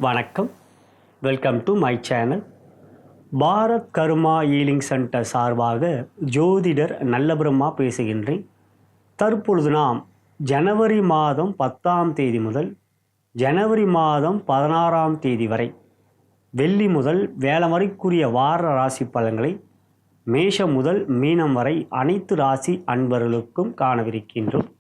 வணக்கம். Welcome to my channel. Bharat karma healing centre சார்பாக ஜோதிடர் நல்லபிரம்மா பேசுகின்றேன். தற்பொழுது நாம் ஜனவரி மாதம் 10ஆம் தேதி முதல் ஜனவரி மாதம் 16ஆம் தேதி வரை வெள்ளி முதல் வேலை வரைக்குரிய வார ராசி பலன்களை மேஷம் முதல் மீனம் வரை அனைத்து ராசி அன்பர்களுக்கும் காணவிருக்கின்றோம்.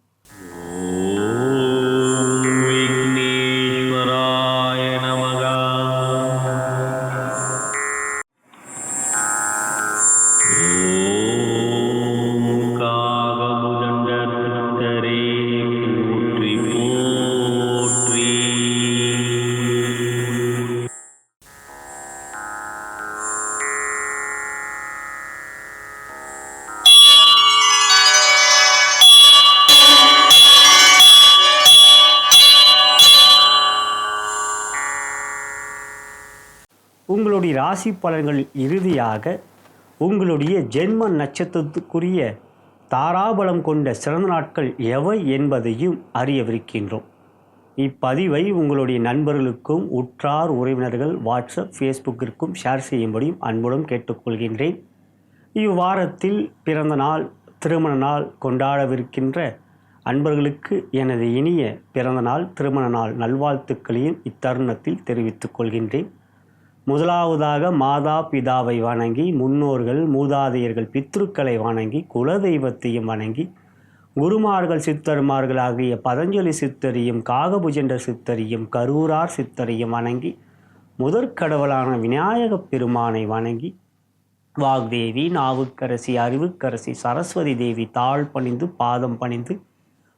உங்களுடைய ராசி பலன்கள் இறுதியாக உங்களுடைய ஜென்ம நட்சத்திரத்துக்குரிய தாராபலம் கொண்ட சிறந்த நாட்கள் எவை என்பதையும் அறியவிருக்கின்றோம். இப்பதிவை உங்களுடைய நண்பர்களுக்கும் உற்றார் உறவினர்கள் வாட்ஸ்அப் ஃபேஸ்புக்கிற்கும் ஷேர் செய்யும்படியும் அன்புடன் கேட்டுக்கொள்கின்றேன். இவ்வாரத்தில் பிறந்த நாள் திருமண நாள் கொண்டாடவிருக்கின்ற அன்பர்களுக்கு எனது இனிய பிறந்த நாள் திருமண நாள் நல்வாழ்த்துக்களையும் இத்தருணத்தில் தெரிவித்துக் கொள்கின்றேன். முதலாவதாக மாதா பிதாவை வணங்கி, முன்னோர்கள் மூதாதையர்கள் பித்ருக்களை வணங்கி, குலதெய்வத்தையும் வணங்கி, குருமார்கள் சித்தர்மார்கள் ஆகிய பதஞ்சலி சித்தரையும் காகபுஜண்டர் சித்தரையும் கரூரார் சித்தரையும் வணங்கி, முதற்கடவுளான விநாயகப் பெருமானை வணங்கி, வாக்தேவி நாவுக்கரசி அறிவுக்கரசி சரஸ்வதி தேவி தாழ் பணிந்து பாதம் பணிந்து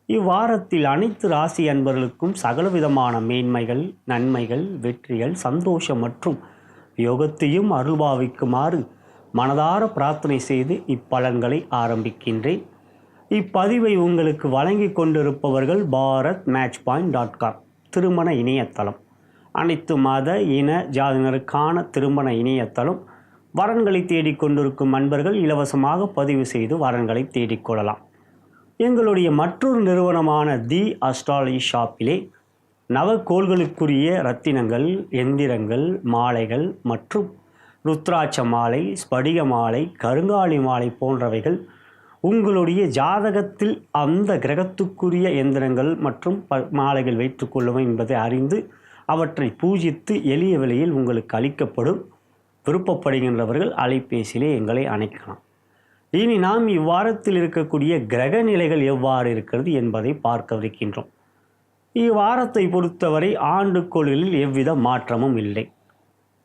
இவ்வாரத்தில் அனைத்து ராசி அன்பர்களுக்கும் சகலவிதமான மேன்மைகள் நன்மைகள் வெற்றிகள் சந்தோஷம் மற்றும் யோகத்தையும் அருள்பாவிக்குமாறு மனதார பிரார்த்தனை செய்து இப்பலன்களை ஆரம்பிக்கின்றேன். இப்பதிவை உங்களுக்கு வழங்கி கொண்டிருப்பவர்கள் bharatmatchpoint.com திருமண இணையதளம். அனைத்து மத இன ஜாதியினருக்கான திருமண இணையதளம். வரன்களை தேடிக்கொண்டிருக்கும் அன்பர்கள் இலவசமாக பதிவு செய்து வரன்களை தேடிக்கொள்ளலாம். எங்களுடைய மற்றொரு நிறுவனமான தி அஸ்ட்ராலஜி ஷாப்பிலே நவக்கோள்களுக்குரிய ரத்தினங்கள், எந்திரங்கள், மாலைகள் மற்றும் ருத்ராட்ச மாலை, ஸ்படிக மாலை, கருங்காலி மாலை போன்றவைகள் உங்களுடைய ஜாதகத்தில் அந்த கிரகத்துக்குரிய எந்திரங்கள் மற்றும் மாலைகள் வைத்துக்கொள்ளும் என்பதை அறிந்து அவற்றை பூஜித்து எளிய விலையில் உங்களுக்கு அளிக்கப்படும். விருப்பப்படுகின்றவர்கள் அலைபேசியிலே எங்களை அணைக்கலாம். இனி நாம் இவ்வாரத்தில் இருக்கக்கூடிய கிரக நிலைகள் எவ்வாறு இருக்கிறது என்பதை பார்க்கவிருக்கின்றோம். இவ்வாரத்தை பொறுத்தவரை ஆண்டுக்கோள்களில் எவ்வித மாற்றமும் இல்லை.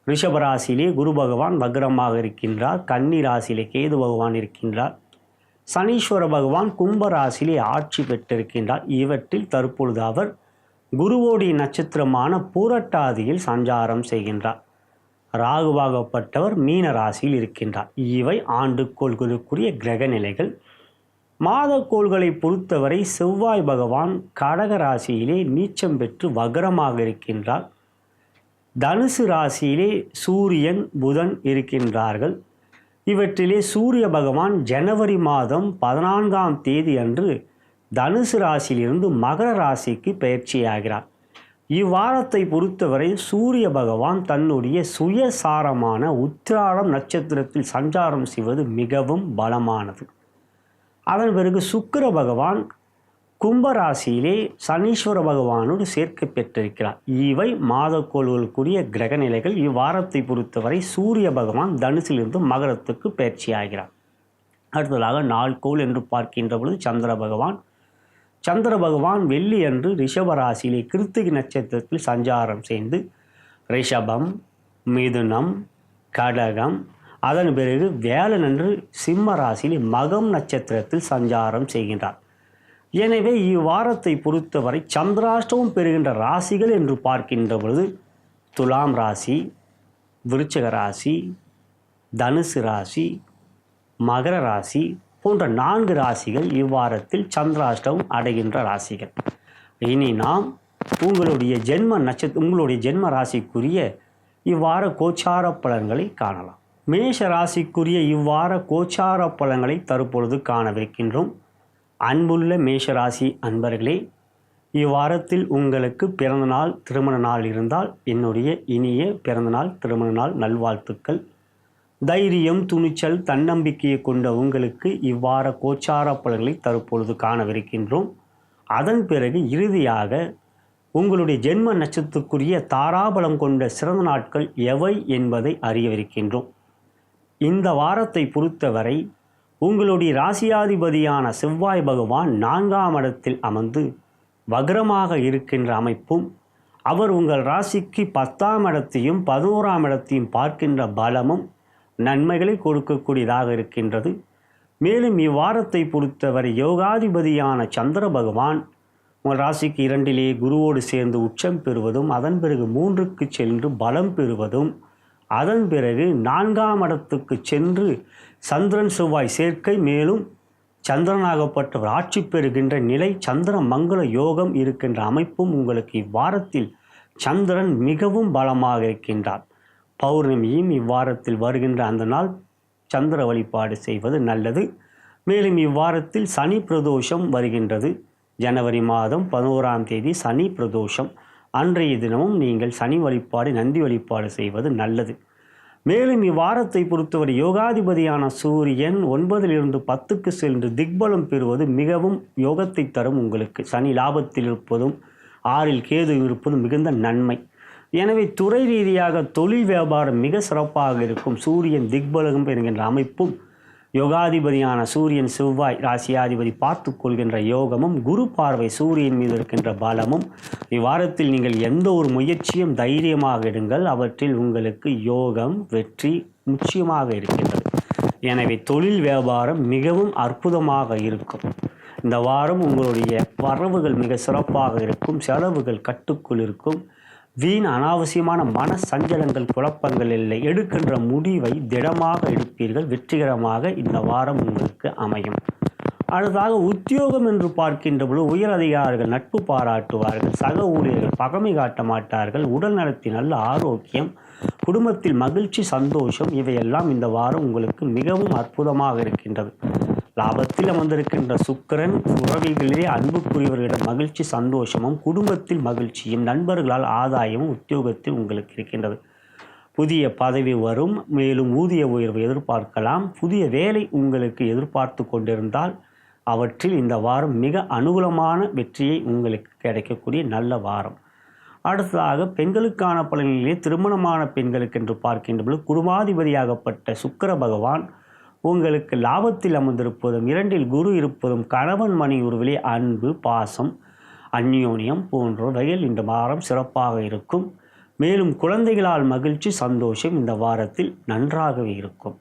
ரிஷபராசியிலே குரு பகவான் வக்ரமாக இருக்கின்றார். கன்னி ராசியிலே கேது பகவான் இருக்கின்றார். சனீஸ்வர பகவான் கும்பராசியிலே ஆட்சி பெற்றிருக்கின்றார். இவற்றில் தற்பொழுது அவர் குருவோடைய நட்சத்திரமான பூரட்டாதியில் சஞ்சாரம் செய்கின்றார். ராகுவாகப்பட்டவர் மீன ராசியில் இருக்கின்றார். இவை ஆண்டுக்கோள்களுக்குரிய கிரக நிலைகள். மாதக்கோள்களை பொறுத்தவரை செவ்வாய் பகவான் கடக ராசியிலே நீச்சம் பெற்று வக்ரமாக இருக்கின்றார். தனுசு ராசியிலே சூரியன் புதன் இருக்கின்றார்கள். இவற்றிலே சூரிய பகவான் ஜனவரி மாதம் 14ஆம் தேதி அன்று தனுசு ராசியிலிருந்து மகர ராசிக்கு பயிற்சியாகிறார். இவ்வாரத்தை பொறுத்தவரை சூரிய பகவான் தன்னுடைய சுயசாரமான உத்திராடம் நட்சத்திரத்தில் சஞ்சாரம் செய்வது மிகவும் பலமானது. அதன் பிறகு சுக்கிர பகவான் கும்பராசியிலே சனீஸ்வர பகவானோடு சேர்க்கை பெற்றிருக்கிறார். இவை மாதக்கோள்களுக்குரிய கிரக நிலைகள். இவ்வாரத்தை பொறுத்தவரை சூரிய பகவான் தனுசிலிருந்து மகரத்துக்கு பயிற்சியாகிறார். அடுத்ததாக நாள்கோள் என்று பார்க்கின்ற பொழுது சந்திர பகவான் வெள்ளி அன்று ரிஷபராசியிலே கிருத்திகை நட்சத்திரத்தில் சஞ்சாரம் செய்து ரிஷபம், மிதுனம், கடகம், அதன் பிறகு வேலன் அன்று சிம்ம ராசியிலே மகம் நட்சத்திரத்தில் சஞ்சாரம் செய்கின்றார். எனவே இவ்வாரத்தை பொறுத்தவரை சந்திராஷ்டமம் பெறுகின்ற ராசிகள் என்று பார்க்கின்ற பொழுது துலாம் ராசி, விருச்சிக ராசி, தனுசு ராசி, மகர ராசி போன்ற 4 ராசிகள் இவ்வாரத்தில் சந்திராஷ்டமம் அடைகின்ற ராசிகள். இனி நாம் உங்களுடைய ஜென்ம ராசிக்குரிய இவ்வார கோச்சார பலன்களை காணலாம். மேஷ ராசிக்குரிய இவ்வார கோச்சார பலன்களை தற்பொழுது காணவிருக்கின்றோம். அன்புள்ள மேஷராசி அன்பர்களே, இவ்வாரத்தில் உங்களுக்கு பிறந்தநாள் திருமண நாள் இருந்தால் என்னுடைய இனிய பிறந்தநாள் திருமண நாள் நல்வாழ்த்துக்கள். தைரியம், துணிச்சல், தன்னம்பிக்கையை கொண்ட உங்களுக்கு இவ்வார கோச்சார பலன்களை தற்பொழுது காணவிருக்கின்றோம். அதன் பிறகு இறுதியாக உங்களுடைய ஜென்ம நட்சத்திரத்துக்குரிய தாராபலம் கொண்ட சிறந்த நாட்கள் எவை என்பதை அறியவிருக்கின்றோம். இந்த வாரத்தை பொறுத்தவரை உங்களுடைய ராசியாதிபதியான செவ்வாய் பகவான் 4ஆம் இடத்தில் அமர்ந்து வக்ரமாக இருக்கின்ற அமைப்பும், அவர் உங்கள் ராசிக்கு 10ஆம் இடத்தையும் 11ஆம் இடத்தையும் பார்க்கின்ற பலமும் நன்மைகளை கொடுக்கக்கூடியதாக இருக்கின்றது. மேலும் இவ்வாரத்தை பொறுத்தவரை யோகாதிபதியான சந்திர பகவான் உங்கள் ராசிக்கு 2லே குருவோடு சேர்ந்து உச்சம் பெறுவதும், அதன் பிறகு 3க்கு சென்று பலம் பெறுவதும், அதன் பிறகு 4ஆம் இடத்துக்கு சென்று சந்திரன் செவ்வாய் சேர்க்கை, மேலும் சந்திரனாகப்பட்டவர் ஆட்சி பெறுகின்ற நிலை, சந்திர மங்கள யோகம் இருக்கின்ற அமைப்பும் உங்களுக்கு இவ்வாரத்தில் சந்திரன் மிகவும் பலமாக இருக்கின்றார். பௌர்ணமியும் இவ்வாரத்தில் வருகின்ற அந்த நாள் சந்திர வழிபாடு செய்வது நல்லது. மேலும் இவ்வாரத்தில் சனி பிரதோஷம் வருகின்றது. ஜனவரி மாதம் 11ஆம் தேதி சனி பிரதோஷம். அன்றைய தினமும் நீங்கள் சனி வழிபாடு, நந்தி வழிபாடு செய்வது நல்லது. மேலும் இவ்வாரத்தை பொறுத்தவரை யோகாதிபதியான சூரியன் 9லிருந்து 10க்கு சென்று திக்பலம் பெறுவது மிகவும் யோகத்தை தரும். உங்களுக்கு சனி லாபத்தில் இருப்பதும் 6ல் கேது இருப்பதும் மிகுந்த நன்மை. எனவே துறை ரீதியாக தொழில் வியாபாரம் மிக சிறப்பாக இருக்கும். சூரியன் திக்பலம் என்கின்ற அமைப்பும், யோகாதிபதியான சூரியன் செவ்வாய் ராசியாதிபதி பார்த்து கொள்கின்ற யோகமும், குரு பார்வை சூரியன் மீது இருக்கின்ற பலமும், இவ்வாரத்தில் நீங்கள் எந்த ஒரு முயற்சியும் தைரியமாக எடுங்கள், அவற்றில் உங்களுக்கு யோகம் வெற்றி நிச்சயமாக இருக்கின்றது. எனவே தொழில் வியாபாரம் மிகவும் அற்புதமாக இருக்கும். இந்த வாரம் உங்களுடைய வரவுகள் மிக சிறப்பாக இருக்கும், செலவுகள் கட்டுக்குள் இருக்கும். வீண் அனாவசியமான மன சஞ்சலங்கள், குழப்பங்கள் இல்லை. எடுக்கின்ற முடிவை திடமாக எடுப்பீர்கள். வெற்றிகரமாக இந்த வாரம் உங்களுக்கு அமையும். அடுத்ததாக உத்தியோகம் என்று பார்க்கின்ற பொழுது உயர் அதிகாரிகள் நட்பு பாராட்டுவார்கள். சக ஊழியர்கள் பகைமை காட்ட மாட்டார்கள். உடல் நலத்தில் நல்ல ஆரோக்கியம், குடும்பத்தில் மகிழ்ச்சி, சந்தோஷம், இவையெல்லாம் இந்த வாரம் உங்களுக்கு மிகவும் அற்புதமாக இருக்கின்றது. லாபத்தில் அமர்ந்திருக்கின்ற சுக்கிரன் உறவுகளிலே அன்புக்குரியவர்களிடம் மகிழ்ச்சி, சந்தோஷமும், குடும்பத்தில் மகிழ்ச்சியும், நண்பர்களால் ஆதாயமும் உத்தியோகத்தில் உங்களுக்கு இருக்கின்றது. புதிய பதவி வரும். மேலும் ஊதிய உயர்வு எதிர்பார்க்கலாம். புதிய வேலை உங்களுக்கு எதிர்பார்த்து கொண்டிருந்தால் அவற்றில் இந்த வாரம் மிக அனுகூலமான வெற்றியை உங்களுக்கு கிடைக்கக்கூடிய நல்ல வாரம். அடுத்ததாக பெண்களுக்கான பலனிலே திருமணமான பெண்களுக்கு என்று பார்க்கின்ற பொழுது குடும்பாதிபதியாகப்பட்ட சுக்கிர பகவான் உங்களுக்கு லாபத்தில் அமர்ந்திருப்பதும், 2ல் குரு இருப்பதும், கணவன் மணி உறவிலே அன்பு, பாசம், அந்யோன்யம் போன்றவைகள் இந்த வாரம் சிறப்பாக இருக்கும். மேலும் குழந்தைகளால் மகிழ்ச்சி, சந்தோஷம் இந்த வாரத்தில் நன்றாகவே இருக்கும்.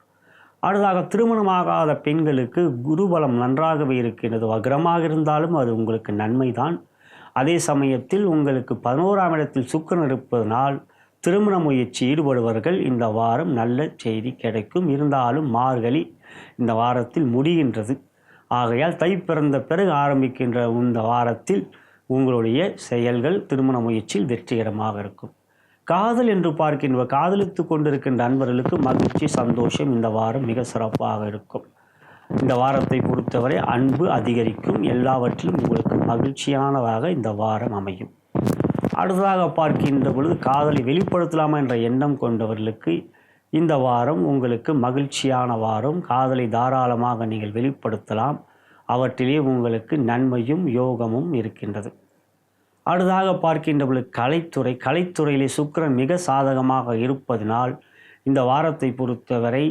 அடுத்ததாக திருமணமாகாத பெண்களுக்கு குருபலம் நன்றாகவே இருக்கின்றது. வக்ரமாக இருந்தாலும் அது உங்களுக்கு நன்மைதான். அதே சமயத்தில் உங்களுக்கு 11ஆம் இடத்தில் சுக்கிரன் இருப்பதனால் திருமண முயற்சி ஈடுபடுவர்கள் இந்த வாரம் நல்ல செய்தி கிடைக்கும். இருந்தாலும் மார்கழி இந்த வாரத்தில் முடிகின்றது. ஆகையால் தை பிறந்த பிறகு ஆரம்பிக்கின்ற இந்த வாரத்தில் உங்களுடைய செயல்கள் திருமண முயற்சியில் வெற்றிகரமாக இருக்கும். காதல் என்று பார்க்கின்ற காதலித்து கொண்டிருக்கின்ற அன்பர்களுக்கு மகிழ்ச்சி, சந்தோஷம் இந்த வாரம் மிக சிறப்பாக இருக்கும். இந்த வாரத்தை பொறுத்தவரை அன்பு அதிகரிக்கும். எல்லாவற்றிலும் உங்களுக்கு மகிழ்ச்சியானதாக இந்த வாரம் அமையும். அடுத்ததாக பார்க்கின்ற பொழுது காதலை வெளிப்படுத்தலாமா என்ற எண்ணம் கொண்டவர்களுக்கு இந்த வாரம் உங்களுக்கு மகிழ்ச்சியான வாரம். காதலை தாராளமாக நீங்கள் வெளிப்படுத்தலாம். அவற்றிலே உங்களுக்கு நன்மையும் யோகமும் இருக்கின்றது. அடுத்ததாக பார்க்கின்ற பொழுது கலைத்துறையிலே சுக்கிரன் மிக சாதகமாக இருப்பதனால் இந்த வாரத்தை பொறுத்தவரை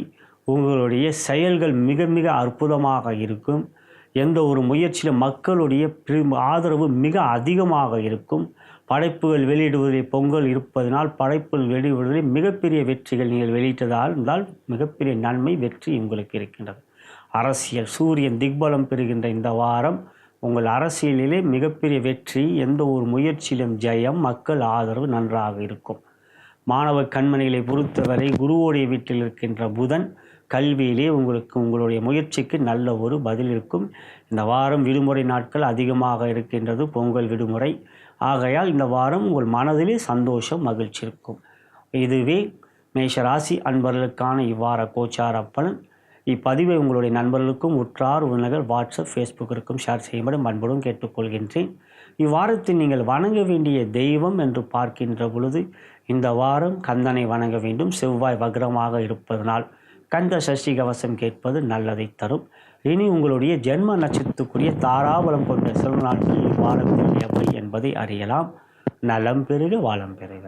உங்களுடைய செயல்கள் மிக மிக அற்புதமாக இருக்கும். எந்த ஒரு முயற்சியிலும் மக்களுடைய ஆதரவு மிக அதிகமாக இருக்கும். படைப்புகள் வெளியிடுவதில் பொங்கல் இருப்பதனால் படைப்புகள் வெளியிடுவதில் மிகப்பெரிய வெற்றிகள் நீங்கள் வெளியிட்டதால் இருந்தால் மிகப்பெரிய நன்மை வெற்றி உங்களுக்கு இருக்கின்றது. அரசியல் சூரியன் திக்பலம் பெறுகின்ற இந்த வாரம் உங்கள் அரசியலிலே மிகப்பெரிய வெற்றி, எந்த ஒரு முயற்சியிலும் ஜெயம், மக்கள் ஆதரவு நன்றாக இருக்கும். மாணவ கண்மணிகளை பொறுத்தவரை குருவோடைய வீட்டில் இருக்கின்ற புதன் கல்வியிலே உங்களுடைய முயற்சிக்கு நல்ல ஒரு பதில் இருக்கும். இந்த வாரம் விடுமுறை நாட்கள் அதிகமாக இருக்கின்றது, பொங்கல் விடுமுறை. ஆகையால் இந்த வாரம் உங்கள் மனதிலே சந்தோஷம், மகிழ்ச்சி இருக்கும். இதுவே மேஷராசி அன்பர்களுக்கான இவ்வார கோச்சார பலன். இப்பதிவை உங்களுடைய நண்பர்களுக்கும் உற்றார் உறவினர்கள் வாட்ஸ்அப், ஃபேஸ்புக்கிற்கும் ஷேர் செய்யும்படி அன்புடன் கேட்டுக்கொள்கின்றேன். இவ்வாரத்தில் நீங்கள் வணங்க வேண்டிய தெய்வம் என்று பார்க்கின்ற பொழுது இந்த வாரம் கந்தனை வணங்க வேண்டும். செவ்வாய் வக்ரமாக இருப்பதனால் கந்த சஷ்டி கவசம் கேட்பது நல்லதை தரும். இனி உங்களுடைய ஜென்ம நட்சத்திரத்துக்குரிய தாராபலம் கொண்ட சில நாட்கள் இவ்வாரத்தில் எவை என்பதை அறியலாம். நலம் பெறுக, வளம் பெறுக.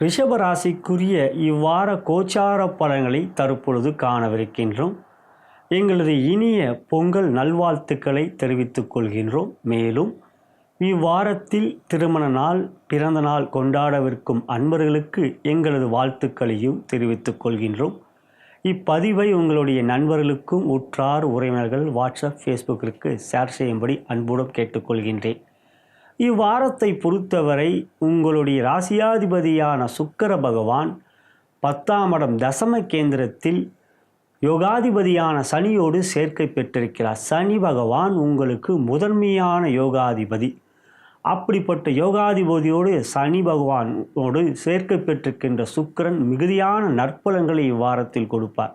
ரிஷப ராசிக்குரிய இவ்வார கோச்சார பலன்களை தற்பொழுது காணவிருக்கின்றோம். எங்களது இனிய பொங்கல் நல்வாழ்த்துக்களை தெரிவித்துக் கொள்கின்றோம். மேலும் இவ்வாரத்தில் திருமண நாள், பிறந்த நாள் கொண்டாடவிருக்கும் அன்பர்களுக்கு எங்களது வாழ்த்துக்களையும் தெரிவித்துக் கொள்கின்றோம். இப்பதிவை உங்களுடைய நண்பர்களுக்கும் உற்றார் உறவினர்கள் வாட்ஸ்அப், ஃபேஸ்புக்கிற்கு ஷேர் செய்யும்படி அன்புடன் கேட்டுக்கொள்கின்றேன். இவ்வாரத்தை பொறுத்தவரை உங்களுடைய ராசியாதிபதியான சுக்கிர பகவான் 10ஆம் இடம் தசம கேந்திரத்தில் யோகாதிபதியான சனியோடு சேர்க்கை பெற்றிருக்கிறார். சனி பகவான் உங்களுக்கு முதன்மையான யோகாதிபதி. அப்படிப்பட்ட யோகாதிபதியோடு சனி பகவானோடு சேர்க்கை பெற்றிருக்கின்ற சுக்கிரன் மிகுதியான நற்பலன்களை இவ்வாரத்தில் கொடுப்பார்.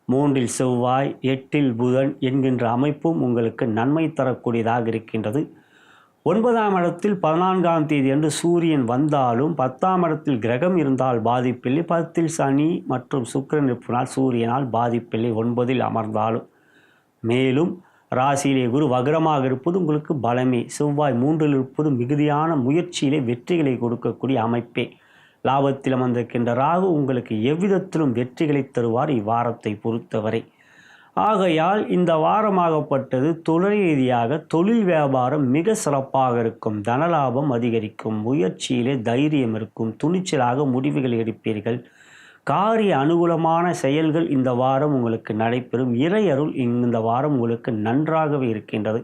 3இல் செவ்வாய், 8இல் புதன் என்கின்ற அமைப்பும் உங்களுக்கு நன்மை தரக்கூடியதாக இருக்கின்றது. 9ஆம் இடத்தில் 14ஆம் தேதி அன்று சூரியன் வந்தாலும் 10ஆம் இடத்தில் கிரகம் இருந்தால் பாதிப்பில்லை. 10இல் சனி மற்றும் சுக்கிரன் இருப்பினால் சூரியனால் பாதிப்பில்லை 9இல் அமர்ந்தாலும். மேலும் ராசியிலே குரு வக்ரமாக இருப்பது உங்களுக்கு பலமே. செவ்வாய் 3இல் இருப்பது மிகுதியான முயற்சியிலே வெற்றிகளை கொடுக்கக்கூடிய அமைப்பே. லாபத்தில் அமர்ந்திருக்கின்ற ராகு உங்களுக்கு எவ்விதத்திலும் வெற்றிகளை தருவார் இவ்வாரத்தை பொறுத்தவரை. ஆகையால் இந்த வாரமாகப்பட்டது தொழில் ரீதியாக தொழில் வியாபாரம் மிக சிறப்பாக இருக்கும். தனலாபம் அதிகரிக்கும். முயற்சியிலே தைரியம் இருக்கும். துணிச்சலாக முடிவுகள் எடுப்பீர்கள். காரிய அனுகூலமான செயல்கள் இந்த வாரம் உங்களுக்கு நடைபெறும். இறையருள் இந்த வாரம் உங்களுக்கு நன்றாகவே இருக்கின்றது.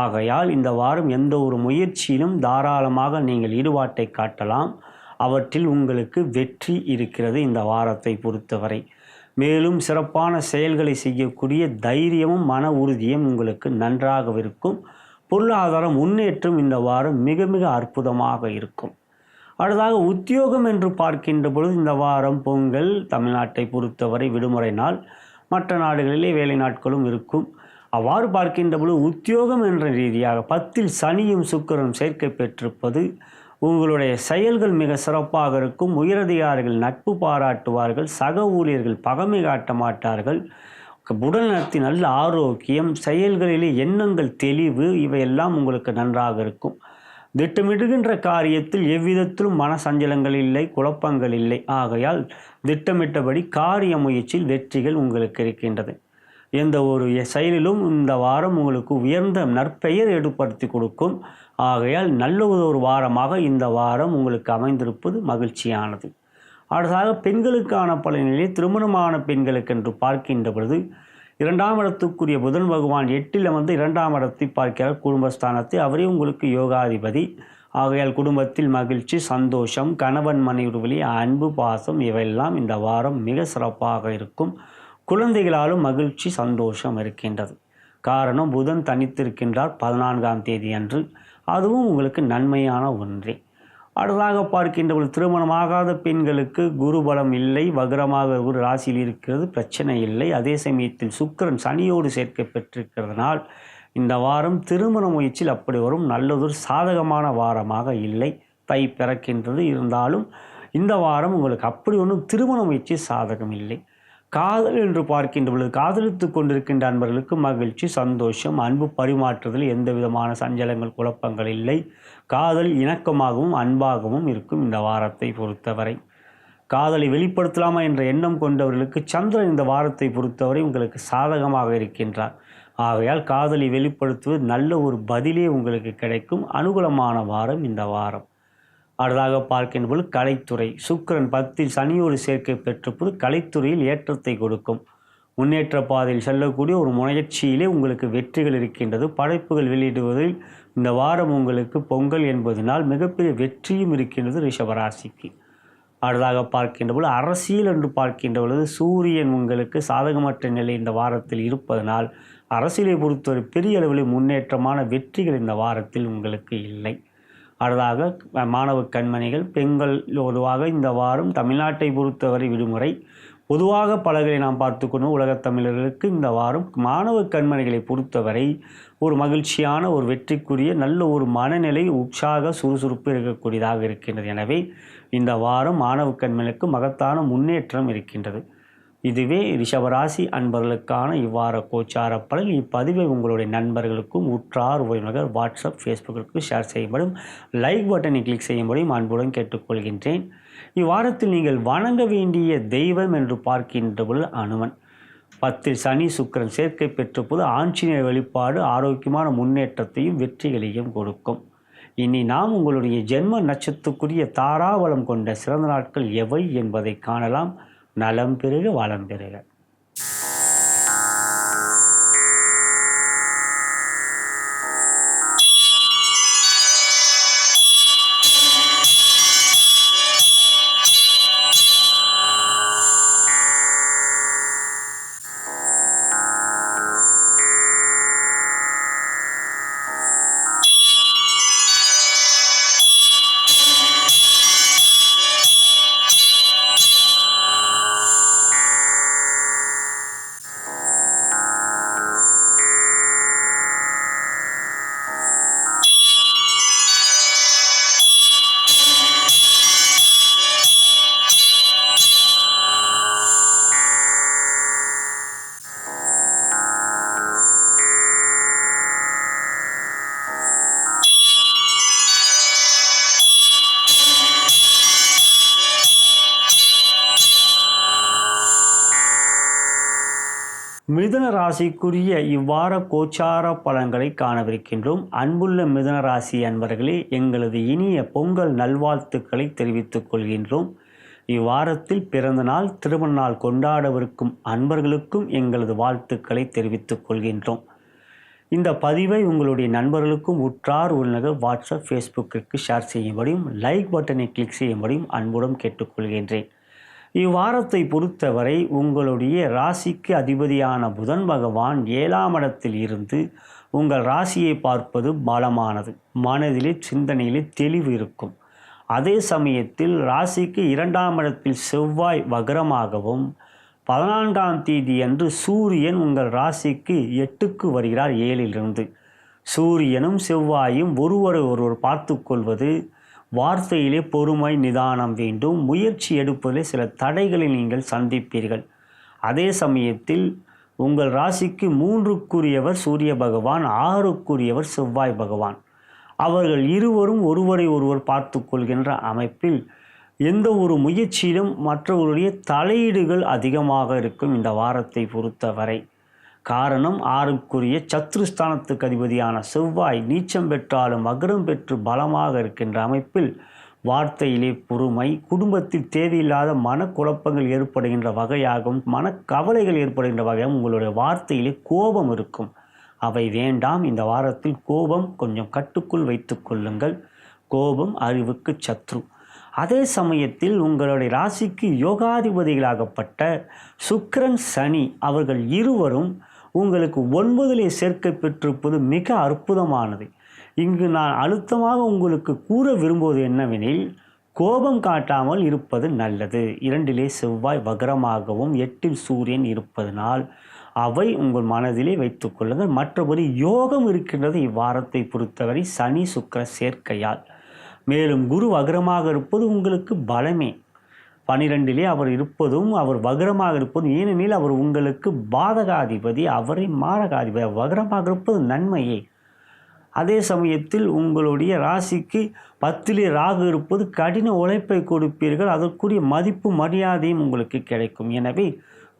ஆகையால் இந்த வாரம் எந்த ஒரு முயற்சியிலும் தாராளமாக நீங்கள் ஈடுபாட்டை காட்டலாம். அவற்றில் உங்களுக்கு வெற்றி இருக்கிறது இந்த வாரத்தை பொறுத்தவரை. மேலும் சிறப்பான செயல்களை செய்யக்கூடிய தைரியமும் மன உறுதியும் உங்களுக்கு நன்றாக இருக்கும். பொருளாதார முன்னேற்றம் இந்த வாரம் மிக மிக அற்புதமாக இருக்கும். அடுத்ததாக உத்தியோகம் என்று பார்க்கின்ற பொழுது இந்த வாரம் பொங்கல், தமிழ்நாட்டை பொறுத்தவரை விடுமுறை நாள், மற்ற நாடுகளிலே வேலை நாட்களும் இருக்கும். அவ்வாறு பார்க்கின்ற பொழுது உத்தியோகம் என்ற ரீதியாக 10இல் சனியும் சுக்கிரனும் சேர்க்கை பெற்றிருப்பது உங்களுடைய செயல்கள் மிக சிறப்பாக இருக்கும். உயரதிகாரிகள் நட்பு பாராட்டுவார்கள். சக ஊழியர்கள் பகமை காட்ட மாட்டார்கள். உடல் நலத்தின் நல்ல ஆரோக்கியம், செயல்களிலே எண்ணங்கள் தெளிவு, இவையெல்லாம் உங்களுக்கு நன்றாக இருக்கும். திட்டமிடுகின்ற காரியத்தில் எவ்விதத்திலும் மன சஞ்சலங்கள் இல்லை, குழப்பங்கள் இல்லை. ஆகையால் திட்டமிட்டபடி காரிய முயற்சியில் வெற்றிகள் உங்களுக்கு இருக்கின்றது. எந்த ஒரு செயலிலும் இந்த வாரம் உங்களுக்கு உயர்ந்த நற்பெயர் ஏற்படுத்தி கொடுக்கும். ஆகையால் நல்ல ஒரு வாரமாக இந்த வாரம் உங்களுக்கு அமைந்திருப்பது மகிழ்ச்சியானது. அடுத்ததாக பெண்களுக்கான பலனிலே திருமணமான பெண்களுக்கு என்று பார்க்கின்ற பொழுது 2ஆம் இடத்துக்குரிய புதன் பகவான் 8இல் அமர்ந்து 2ஆம் இடத்தை பார்க்கிறார், குடும்பஸ்தானத்தை. அவரே உங்களுக்கு யோகாதிபதி. ஆகையால் குடும்பத்தில் மகிழ்ச்சி, சந்தோஷம், கணவன் மனைவி அன்பு, பாசம் இவையெல்லாம் இந்த வாரம் மிக சிறப்பாக இருக்கும். குழந்தைகளாலும் மகிழ்ச்சி, சந்தோஷம் இருக்கின்றது. காரணம் புதன் தனித்திருக்கின்றார் 14ஆம் தேதி அன்று. அதுவும் உங்களுக்கு நன்மையான ஒன்றே. அடுத்ததாக பார்க்கின்ற ஒரு திருமணமாகாத பெண்களுக்கு குரு பலம் இல்லை, வக்ரமாக ஒரு ராசியில் இருக்கிறது, பிரச்சனை இல்லை. அதே சமயத்தில் சுக்கிரன் சனியோடு சேர்க்கை பெற்றிருக்கிறதுனால் இந்த வாரம் திருமண முயற்சியில் அப்படி வரும் நல்லதொரு சாதகமான வாரமாக இல்லை. தை பிறக்கின்றது. இருந்தாலும் இந்த வாரம் உங்களுக்கு அப்படி ஒன்றும் திருமண முயற்சி சாதகம் இல்லை. காதல் என்று பார்க்கின்ற பொழுது காதலித்து கொண்டிருக்கின்ற அன்பர்களுக்கு மகிழ்ச்சி, சந்தோஷம், அன்பு பரிமாற்றுதல் எந்த விதமான சஞ்சலங்கள், குழப்பங்கள் இல்லை. காதல் இணக்கமாகவும் அன்பாகவும் இருக்கும் இந்த வாரத்தை பொறுத்தவரை. காதலை வெளிப்படுத்தலாமா என்ற எண்ணம் கொண்டவர்களுக்கு சந்திரன் இந்த வாரத்தை பொறுத்தவரை உங்களுக்கு சாதகமாக இருக்கின்றார். ஆகையால் காதலை வெளிப்படுத்துவது நல்ல ஒரு பதிலே உங்களுக்கு கிடைக்கும். அனுகூலமான வாரம் இந்த வாரம். அடுத்ததாக பார்க்கின்ற பொழுது கலைத்துறை. சுக்கிரன் 10 சனியோடு சேர்க்கை பெற்றபோது கலைத்துறையில் ஏற்றத்தை கொடுக்கும். முன்னேற்ற பாதையில் செல்லக்கூடிய ஒரு முயற்சியிலே உங்களுக்கு வெற்றிகள் இருக்கின்றது. படைப்புகள் வெளியிடுவதில் இந்த வாரம் உங்களுக்கு பொங்கல் என்பதனால் மிகப்பெரிய வெற்றியும் இருக்கின்றது ரிஷபராசிக்கு. அடுத்ததாக பார்க்கின்ற பொழுது அரசியல் என்று பார்க்கின்ற பொழுது சூரியன் உங்களுக்கு சாதகமற்ற நிலை இந்த வாரத்தில் இருப்பதனால் அரசியலை பொறுத்தவரை பெரிய அளவில் முன்னேற்றமான வெற்றிகள் இந்த வாரத்தில் உங்களுக்கு இல்லை. அடுத்ததாக மாணவ கண்மணிகள் பெண்கள் பொதுவாக இந்த வாரம் தமிழ்நாட்டை பொறுத்தவரை விடுமுறை. பொதுவாக பலர்களை நாம் பார்த்துக்கணும். உலகத் தமிழர்களுக்கு இந்த வாரம் மாணவ கண்மணிகளை பொறுத்தவரை ஒரு மகிழ்ச்சியான ஒரு வெற்றிக்குரிய நல்ல ஒரு மனநிலை உற்சாக சுறுசுறுப்பு இருக்கக்கூடியதாக இருக்கின்றது. எனவே இந்த வாரம் மாணவ கண்மணிகளுக்கு மகத்தான முன்னேற்றம் இருக்கின்றது. இதுவே ரிஷபராசி அன்பர்களுக்கான இவ்வார கோச்சார பலன். இப்பதிவை உங்களுடைய நண்பர்களுக்கும் உற்றார் உறவினர்கள் வாட்ஸ்அப் ஃபேஸ்புக்கிற்கு ஷேர் செய்யப்படும். லைக் பட்டனை கிளிக் செய்யும்படியும் அன்புடன் கேட்டுக்கொள்கின்றேன். இவ்வாரத்தில் நீங்கள் வணங்க வேண்டிய தெய்வம் என்று பார்க்கின்ற பொழுது அனுமன். 10 சனி சுக்கிரன் சேர்க்கை பெற்ற போது ஆஞ்சநேயர் வழிபாடு ஆரோக்கியமான முன்னேற்றத்தையும் வெற்றிகளையும் கொடுக்கும். இனி நாம் உங்களுடைய ஜென்ம நட்சத்திரத்துக்குரிய தாராபலம் கொண்ட சிறந்த நாட்கள் எவை என்பதை காணலாம். நலம் பெருக வளம் பெருக. மிதுன ராசிக்குரிய இவ்வார கோச்சார பலன்களை காணவிருக்கின்றோம். அன்புள்ள மிதுன ராசி அன்பர்களே, எங்களது இனிய பொங்கல் நல்வாழ்த்துக்களை தெரிவித்துக் கொள்கின்றோம். இவ்வாரத்தில் பிறந்த நாள் திருமண நாள் கொண்டாடவிருக்கும் அன்பர்களுக்கும் எங்களது வாழ்த்துக்களை தெரிவித்துக் கொள்கின்றோம். இந்த பதிவை உங்களுடைய நண்பர்களுக்கும் உற்றார் உறவினர்கள் வாட்ஸ்அப் ஃபேஸ்புக்கிற்கு ஷேர் செய்யும்படியும் லைக் பட்டனை கிளிக் செய்யும்படியும் அன்புடன் கேட்டுக்கொள்கின்றேன். இவ்வாரத்தை பொறுத்தவரை உங்களுடைய ராசிக்கு அதிபதியான புதன் பகவான் 7ஆம் இடத்தில் இருந்து உங்கள் ராசியை பார்ப்பது பலமானது. மனதிலே சிந்தனையிலே தெளிவு இருக்கும். அதே சமயத்தில் ராசிக்கு 2ஆம் இடத்தில் செவ்வாய் வக்ரமாகவும் 14ஆம் தேதி அன்று சூரியன் உங்கள் ராசிக்கு 8க்கு வருகிறார் 7லிருந்து. சூரியனும் செவ்வாயும் ஒருவர் பார்த்து கொள்வது. வார்த்தையிலே பொறுமை நிதானம் வேண்டும். முயற்சி எடுப்பதிலே சில தடைகளை நீங்கள் சந்திப்பீர்கள். அதே சமயத்தில் உங்கள் ராசிக்கு 3க்குரியவர் சூரிய பகவான், 6க்குரியவர் செவ்வாய் பகவான். அவர்கள் இருவரும் ஒருவரை ஒருவர் பார்த்து கொள்கின்ற அமைப்பில் எந்த ஒரு முயற்சியிலும் மற்றவர்களுடைய தலையீடுகள் அதிகமாக இருக்கும் இந்த வாரத்தை பொறுத்தவரை. காரணம் 6க்குரிய சத்ருஸ்தானத்துக்கு அதிபதியான செவ்வாய் நீச்சம் பெற்றாலும் வக்ரம் பெற்று பலமாக இருக்கின்ற அமைப்பில் வார்த்தையிலே பொறுமை, குடும்பத்தில் தேவையில்லாத மனக்குழப்பங்கள் ஏற்படுகின்ற வகையாகவும் மனக்கவலைகள் ஏற்படுகின்ற வகையாகவும் உங்களுடைய வார்த்தையிலே கோபம் இருக்கும். அவை வேண்டாம். இந்த வாரத்தில் கோபம் கொஞ்சம் கட்டுக்குள் வைத்து கொள்ளுங்கள். கோபம் அறிவுக்கு சத்ரு. அதே சமயத்தில் உங்களுடைய ராசிக்கு யோகாதிபதிகளாகப்பட்ட சுக்கிரன் சனி அவர்கள் இருவரும் உங்களுக்கு 9லே சேர்க்கை பெற்றிருப்பது மிக அற்புதமானது. இங்கு நான் அழுத்தமாக உங்களுக்கு கூற விரும்புவது என்னவெனில், கோபம் காட்டாமல் இருப்பது நல்லது. 2லே செவ்வாய் வக்ரமாகவும் 8ல் சூரியன் இருப்பதனால் அவை உங்கள் மனதிலே வைத்துக் கொள்ளுங்கள். மற்றபடி யோகம் இருக்கின்றது இவ்வாரத்தை பொறுத்தவரை சனி சுக்கிர சேர்க்கையால். மேலும் குரு வக்ரமாக இருப்பது உங்களுக்கு பலமே. 12லே அவர் இருப்பதும் அவர் வக்ரமாக இருப்பதும், ஏனெனில் அவர் உங்களுக்கு பாதகாதிபதி, அவரை மாரகாதிபதி. வக்ரமாக இருப்பது நன்மையே. அதே சமயத்தில் உங்களுடைய ராசிக்கு 10லே ராகு இருப்பது கடின உழைப்பை கொடுப்பீர்கள். அதற்குரிய மதிப்பு மரியாதையும் உங்களுக்கு கிடைக்கும். எனவே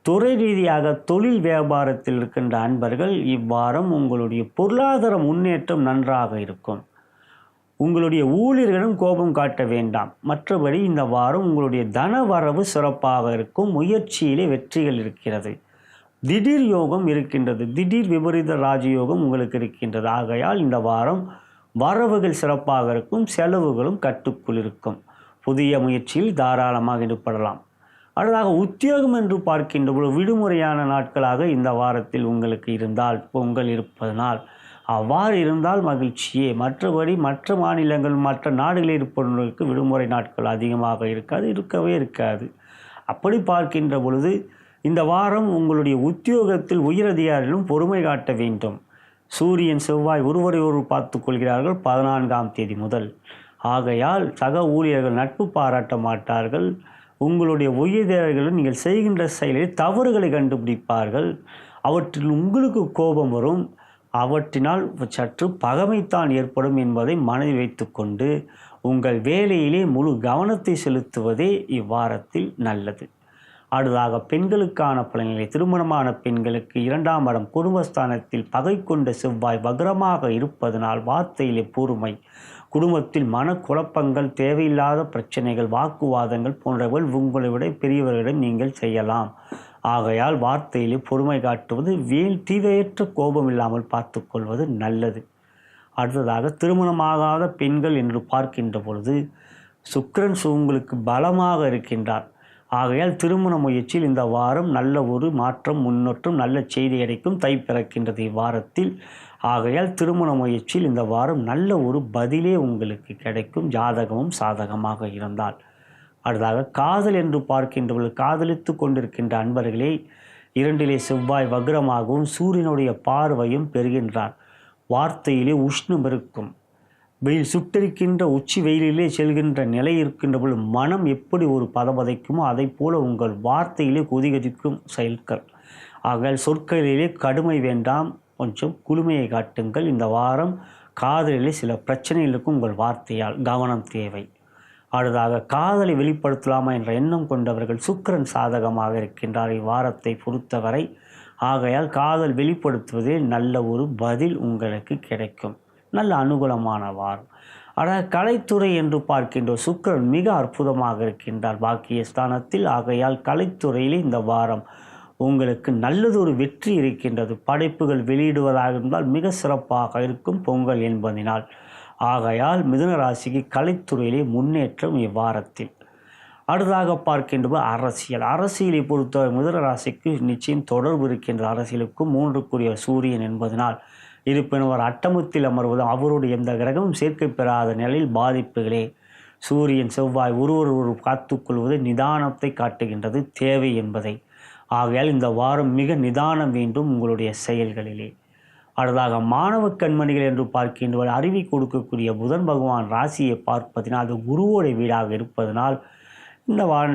துறை ரீதியாக தொழில் வியாபாரத்தில் இருக்கின்ற அன்பர்கள் இவ்வாரம் உங்களுடைய பொருளாதார முன்னேற்றம் நன்றாக இருக்கும். உங்களுடைய ஊழியர்களிடம் கோபம் காட்ட வேண்டாம். மற்றபடி இந்த வாரம் உங்களுடைய தன வரவு சிறப்பாக இருக்கும். முயற்சியிலே வெற்றிகள் இருக்கிறது. திடீர் யோகம் இருக்கின்றது. திடீர் விபரீத ராஜயோகம் உங்களுக்கு இருக்கின்றது. ஆகையால் இந்த வாரம் வரவுகள் சிறப்பாக இருக்கும். செலவுகளும் கட்டுக்குள் இருக்கும். புதிய முயற்சியில் தாராளமாக ஈடுபடலாம். அடுத்ததாக உத்தியோகம் என்று பார்க்கின்ற ஒரு விடுமுறையான நாட்களாக இந்த வாரத்தில் உங்களுக்கு இருந்தால், பொங்கல் இருப்பதனால் அவ்வாறு இருந்தால் மகிழ்ச்சியே. மற்றபடி மற்ற மாநிலங்கள் மற்ற நாடுகளில் இருப்பவர்களுக்கு விடுமுறை நாட்கள் அதிகமாக இருக்கவே இருக்காது. அப்படி பார்க்கின்ற பொழுது இந்த வாரம் உங்களுடைய உத்தியோகத்தில் உயரதிகாரிகளும் பொறுமை காட்ட வேண்டும். சூரியன் செவ்வாய் ஒருவரை பார்த்து கொள்கிறார்கள் 14ஆம் தேதி முதல். ஆகையால் சக ஊழியர்கள் நட்பு பாராட்ட மாட்டார்கள். உங்களுடைய உயர்திகாரிகளும் நீங்கள் செய்கின்ற செயலில் தவறுகளை கண்டுபிடிப்பார்கள். அவற்றில் உங்களுக்கு கோபம் வரும். அவற்றினால் சற்று பகைமைத்தான் ஏற்படும் என்பதை மனதில் வைத்து கொண்டு உங்கள் வேலையிலே முழு கவனத்தை செலுத்துவதே இவ்வாரத்தில் நல்லது. அடுத்ததாக பெண்களுக்கான பலன்களை. திருமணமான பெண்களுக்கு 2ஆம் இடம் குடும்பஸ்தானத்தில் பகை கொண்ட செவ்வாய் வக்ரமாக இருப்பதனால் வார்த்தையிலே பொறுமை, குடும்பத்தில் மனக்குழப்பங்கள், தேவையில்லாத பிரச்சனைகள், வாக்குவாதங்கள் போன்றவர்கள் உங்களை விட பெரியவர்களிடம் நீங்கள் செய்யலாம். ஆகையால் வார்த்தையிலே பொறுமை காட்டுவது, தீவையற்ற கோபம் இல்லாமல் பார்த்து கொள்வது நல்லது. அடுத்ததாக திருமணமாகாத பெண்கள் என்று பார்க்கின்ற பொழுது சுக்கிரன் உங்களுக்கு பலமாக இருக்கின்றார். ஆகையால் திருமண முயற்சியில் இந்த வாரம் நல்ல ஒரு மாற்றம், முன்னேற்றம், நல்ல செய்தி கிடைக்கும். தை பிறக்கின்றது இவ்வாரத்தில். ஆகையால் திருமண முயற்சியில் இந்த வாரம் நல்ல ஒரு பதிலே உங்களுக்கு கிடைக்கும், ஜாதகமும் சாதகமாக இருந்தால். அடுத்ததாக காதல் என்று பார்க்கின்றவர்கள் காதலித்து கொண்டிருக்கின்ற அன்பர்களே, 2லே செவ்வாய் வக்ரமாகவும் சூரியனுடைய பார்வையும் பெறுகின்றார். வார்த்தையிலே உஷ்ணம் இருக்கும். வெயில் சுட்டரிக்கின்ற உச்சி வெயிலிலே செல்கின்ற நிலை இருக்கின்ற பொழுது மனம் எப்படி ஒரு பதபதைக்குமோ அதை போல உங்கள் வார்த்தையிலே கொதிக்கும் செயல்கள். ஆகையால் சொற்களிலே கடுமை வேண்டாம், கொஞ்சம் குளுமையை காட்டுங்கள். இந்த வாரம் காதலிலே சில பிரச்சனைகளுக்கும் உங்கள் வார்த்தையால் கவனம் தேவை. அடுத்ததாக காதலை வெளிப்படுத்தலாமா என்ற எண்ணம் கொண்டவர்கள் சுக்கிரன் சாதகமாக இருக்கின்றார் இவ்வாரத்தை பொறுத்தவரை. ஆகையால் காதல் வெளிப்படுத்துவதில் நல்ல ஒரு பதில் உங்களுக்கு கிடைக்கும். நல்ல அனுகூலமான வாரம். ஆனால் கலைத்துறை என்று பார்க்கின்ற சுக்கிரன் மிக அற்புதமாக இருக்கின்றார் பாக்கிய ஸ்தானத்தில். ஆகையால் கலைத்துறையிலே இந்த வாரம் உங்களுக்கு நல்லதொரு வெற்றி இருக்கின்றது. படைப்புகள் வெளியிடுவதாக இருந்தால் மிக சிறப்பாக இருக்கும் பொங்கல் என்பதினால். ஆகையால் மிதுன ராசிக்கு கலைத்துறையிலே முன்னேற்றம் இவ்வாரத்தில். அடுத்ததாக பார்க்கின்ற அரசியலை பொறுத்தவரை மிதுன ராசிக்கு நிச்சயம் தொடர்பு இருக்கின்ற. அரசியலுக்கும் 3க்குரிய சூரியன் என்பதனால் இருப்பினும் அவர் அட்டமத்தில் அமர்வதும் அவருடைய எந்த கிரகமும் சேர்க்கை பெறாத நிலையில் பாதிப்புகளே. சூரியன் செவ்வாய் ஒருவர் காத்துக்கொள்வது நிதானத்தை காட்டுகின்றது, தேவை என்பதை. ஆகையால் இந்த வாரம் மிக நிதானம் வேண்டும் உங்களுடைய செயல்களிலே. அடுத்ததாக மாணவ கண்மணிகள் என்று பார்க்கின்றவர் அறிவி கொடுக்கக்கூடிய புதன் பகவான் ராசியை பார்ப்பதினால் அது குருவோடைய வீடாக இருப்பதனால்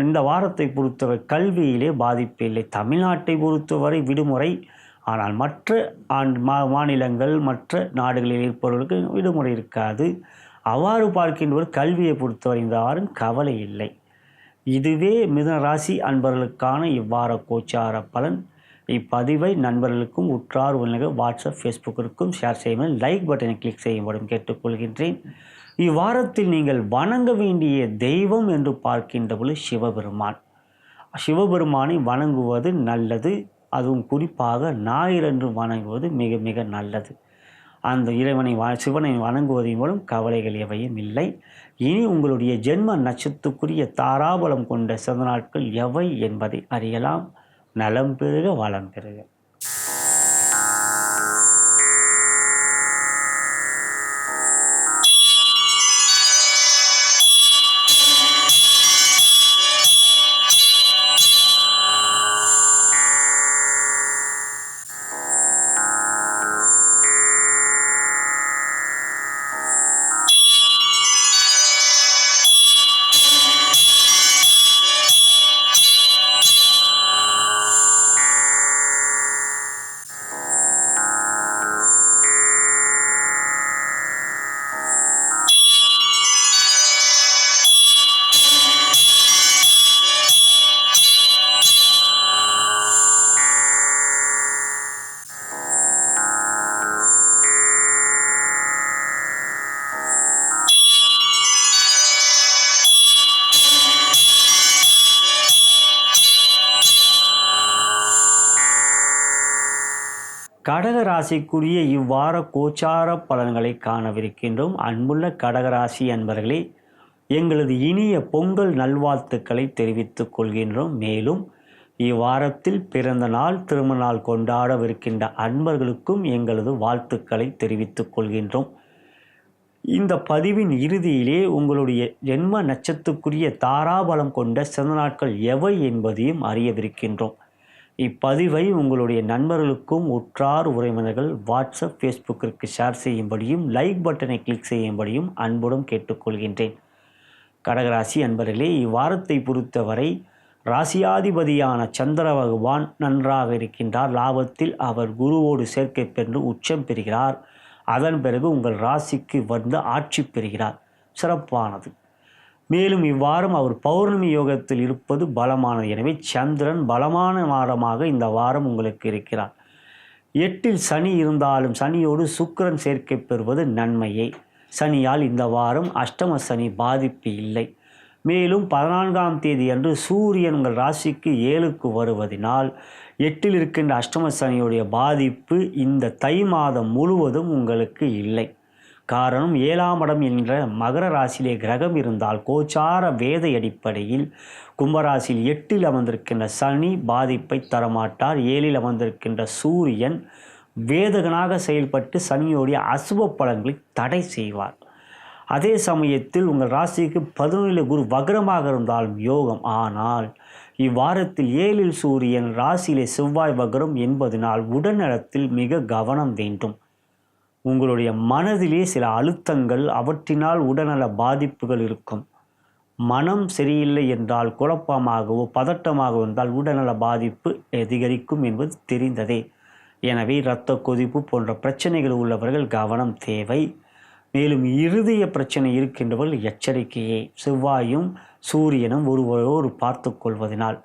இந்த வாரத்தை பொறுத்தவரை கல்வியிலே பாதிப்பு இல்லை. தமிழ்நாட்டை பொறுத்தவரை விடுமுறை. ஆனால் மற்ற மாநிலங்கள் மற்ற நாடுகளில் இருப்பவர்களுக்கு விடுமுறை இருக்காது. அவ்வாறு பார்க்கின்றவர் கல்வியை பொறுத்தவரை இந்த வாரம் கவலை இல்லை. இதுவே மிதுன ராசி அன்பர்களுக்கான இவ்வார கோச்சார பலன். இப்பதிவை நண்பர்களுக்கும் உற்றார் உலக வாட்ஸ்அப் ஃபேஸ்புக்கிற்கும் ஷேர் செய்யுங்கள். லைக் பட்டனை கிளிக் செய்யும்படும் கேட்டுக்கொள்கின்றேன். இவ்வாரத்தில் நீங்கள் வணங்க வேண்டிய தெய்வம் என்று பார்க்கின்ற பொழுது சிவபெருமான். சிவபெருமானை வணங்குவது நல்லது. அதுவும் குறிப்பாக ஞாயிறன்று வணங்குவது மிக மிக நல்லது. அந்த சிவனை வணங்குவதன் மூலம் கவலைகள் எவையும் இல்லை. இனி உங்களுடைய ஜென்ம நட்சத்திரத்துக்குரிய தாராபலம் கொண்ட சிறந்த நாட்கள் எவை என்பதை அறியலாம். நலம் பெறுக, வளம் பெறுக. கடக ராசிக்குரிய இவ்வார கோச்சார பலன்களை காணவிருக்கின்றோம். அன்புள்ள கடகராசி அன்பர்களே, எங்களது இனிய பொங்கல் நல்வாழ்த்துக்களை தெரிவித்துக் கொள்கின்றோம். மேலும் இவ்வாரத்தில் பிறந்த நாள் திருமண நாள் கொண்டாடவிருக்கின்ற அன்பர்களுக்கும் எங்களது வாழ்த்துக்களை தெரிவித்துக் கொள்கின்றோம். இந்த பதிவின் இறுதியிலே உங்களுடைய ஜென்ம நட்சத்திரத்துக்குரிய தாராபலம் கொண்ட சிறந்த நாட்கள் எவை என்பதையும் அறியவிருக்கின்றோம். இப்பதிவை உங்களுடைய நண்பர்களுக்கும் உற்றார் உறவினர்கள் வாட்ஸ்அப் ஃபேஸ்புக்கிற்கு ஷேர் செய்யும்படியும் லைக் பட்டனை கிளிக் செய்யும்படியும் அன்புடன் கேட்டுக்கொள்கின்றேன். கடகராசி அன்பர்களே, இவ்வாரத்தை பொறுத்தவரை ராசியாதிபதியான சந்திர பகவான் நன்றாக இருக்கின்றார். லாபத்தில் அவர் குருவோடு சேர்க்கை பெற்று உச்சம் பெறுகிறார். அதன் பிறகு உங்கள் ராசிக்கு வந்து ஆட்சி பெறுகிறார். சிறப்பானது. மேலும் இவ்வாரம் அவர் பௌர்ணமி யோகத்தில் இருப்பது பலமானது. எனவே சந்திரன் பலமான வாரமாக இந்த வாரம் உங்களுக்கு இருக்கிறார். 8ல் சனி இருந்தாலும் சனியோடு சுக்கிரன் சேர்க்கை பெறுவது நன்மையே. சனியால் இந்த வாரம் அஷ்டம சனி பாதிப்பு இல்லை. மேலும் 14ஆம் தேதி அன்று சூரியன் உங்கள் ராசிக்கு 7க்கு வருவதனால் 8ல் இருக்கின்ற அஷ்டம சனியுடைய பாதிப்பு இந்த தை மாதம் முழுவதும் உங்களுக்கு இல்லை. காரணம், 7ஆம் இடம் என்ற மகர ராசியிலே கிரகம் இருந்தால் கோச்சார வேத அடிப்படையில் கும்பராசியில் 8ல் அமர்ந்திருக்கின்ற சனி பாதிப்பை தரமாட்டார். 7ல் அமர்ந்திருக்கின்ற சூரியன் வேதகனாக செயல்பட்டு சனியோடைய அசுப பலன்களை தடை செய்வார். அதே சமயத்தில் உங்கள் ராசிக்கு 11ல் குரு வக்ரமாக இருந்தாலும் யோகம். ஆனால் இவ்வாரத்தில் 7ல் சூரியன் ராசியிலே செவ்வாய் வக்ரம் என்பதனால் உடல்நலத்தில் மிக கவனம் வேண்டும். உங்களுடைய மனதிலே சில அழுத்தங்கள், அவற்றினால் உடல்நல பாதிப்புகள் இருக்கும். மனம் சரியில்லை என்றால் குழப்பமாகவோ பதட்டமாக இருந்தால் உடல்நல பாதிப்பு அதிகரிக்கும் என்பது தெரிந்ததே. எனவே இரத்த கொதிப்பு போன்ற பிரச்சனைகள் உள்ளவர்கள் கவனம் தேவை. மேலும் இருதய பிரச்சனை இருக்கின்றவர்கள் எச்சரிக்கையே. செவ்வாயும் சூரியனும் ஒருவரோடு பார்த்து கொள்வதனால்.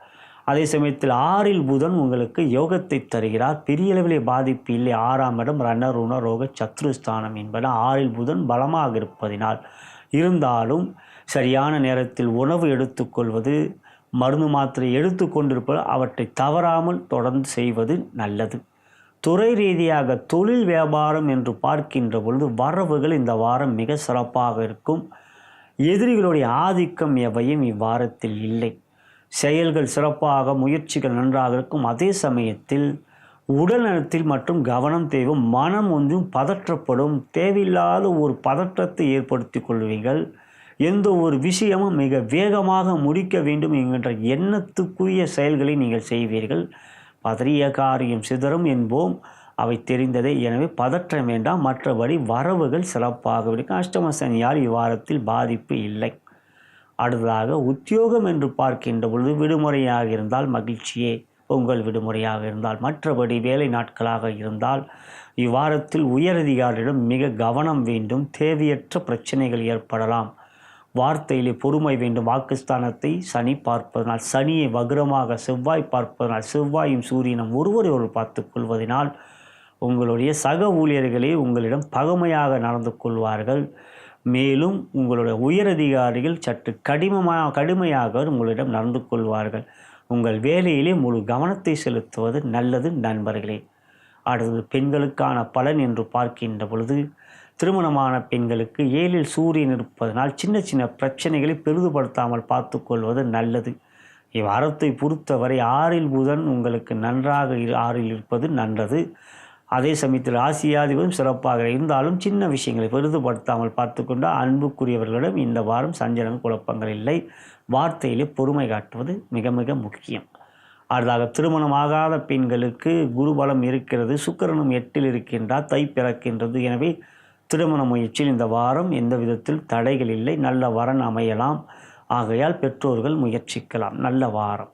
அதே சமயத்தில் 6ல் புதன் உங்களுக்கு யோகத்தை தருகிறார். பெரிய அளவிலே பாதிப்பு இல்லை. 6ஆம் இடம் ரணருண ரோக சத்ருஸ்தானம் என்பன 6ல் புதன் பலமாக இருப்பதினால். இருந்தாலும் சரியான நேரத்தில் உணவு எடுத்துக்கொள்வது, மருந்து மாத்திரை எடுத்துக்கொண்டிருப்பது அவற்றை தவறாமல் தொடர்ந்து செய்வது நல்லது. துறை ரீதியாக தொழில் வியாபாரம் என்று பார்க்கின்ற பொழுது வரவுகள் இந்த வாரம் மிக சிறப்பாக இருக்கும். எதிரிகளுடைய ஆதிக்கம் எவையும் இவ்வாரத்தில் இல்லை. செயல்கள் சிறப்பாக, முயற்சிகள் நன்றாக இருக்கும். அதே சமயத்தில் உடல் நலத்தில் மற்றும் கவனம் தேவை. மனம் ஒன்றும் பதற்றப்படும். தேவையில்லாத ஒரு பதற்றத்தை ஏற்படுத்தி கொள்வீர்கள். எந்த ஒரு விஷயமும் மிக வேகமாக முடிக்க வேண்டும் என்கின்ற எண்ணத்துக்குரிய செயல்களை நீங்கள் செய்வீர்கள். பதறிய காரியம் சிதறும் என்போம், அவை தெரிந்ததே. எனவே பதற்றம் வேண்டாம். மற்றபடி வரவுகள் சிறப்பாக இருக்கும். அஷ்டம சனியால் இவ்வாரத்தில் பாதிப்பு இல்லை. அடுத்ததாக உத்தியோகம் என்று பார்க்கின்ற பொழுது விடுமுறையாக இருந்தால் மகிழ்ச்சியே. பொங்கல் விடுமுறையாக இருந்தால், மற்றபடி வேலை நாட்களாக இருந்தால் இவ்வாரத்தில் உயரதிகாரியிடம் மிக கவனம் வேண்டும். தேவையற்ற பிரச்சனைகள் ஏற்படலாம். வார்த்தையிலே பொறுமை வேண்டும். வாக்குஸ்தானத்தை சனி பார்ப்பதனால், சனியை வக்ரமாக செவ்வாய் பார்ப்பதனால், செவ்வாயும் சூரியனும் ஒருவரை பார்த்து கொள்வதனால் உங்களுடைய சக ஊழியர்களே உங்களிடம் பகமையாக நடந்து கொள்வார்கள். மேலும் உங்களுடைய உயரதிகாரிகள் சற்று கடுமையாக உங்களிடம் நடந்து கொள்வார்கள். உங்கள் வேலையிலே முழு கவனத்தை செலுத்துவது நல்லது நண்பர்களே. அடுத்தது பெண்களுக்கான பலன் என்று பார்க்கின்ற பொழுது, திருமணமான பெண்களுக்கு 7ல் சூரியன் இருப்பதனால் சின்ன சின்ன பிரச்சனைகளை பெரிதுபடுத்தாமல் பார்த்து கொள்வது நல்லது. இவ்வாரத்தை பொறுத்தவரை 6ல் புதன் உங்களுக்கு நன்றாக 6ல் இருப்பது நல்லது. அதே சமயத்தில் ராசியாதிபதியும் சிறப்பாக இருந்தாலும் சின்ன விஷயங்களை பெரிதுபடுத்தாமல் பார்த்து கொண்டால் அன்புக்குரியவர்களிடம் இந்த வாரம் சஞ்சலம் குழப்பங்கள் இல்லை. வார்த்தையிலே பொறுமை காட்டுவது மிக மிக முக்கியம். அடுத்ததாக திருமணமாகாத பெண்களுக்கு குருபலம் இருக்கிறது. சுக்கிரனும் 8ல் இருக்கின்றார். தை பிறக்கின்றது. எனவே திருமண முயற்சியில் இந்த வாரம் எந்த விதத்தில் தடைகள் இல்லை. நல்ல வரன் அமையலாம். ஆகையால் பெற்றோர்கள் முயற்சிக்கலாம். நல்ல வாரம்.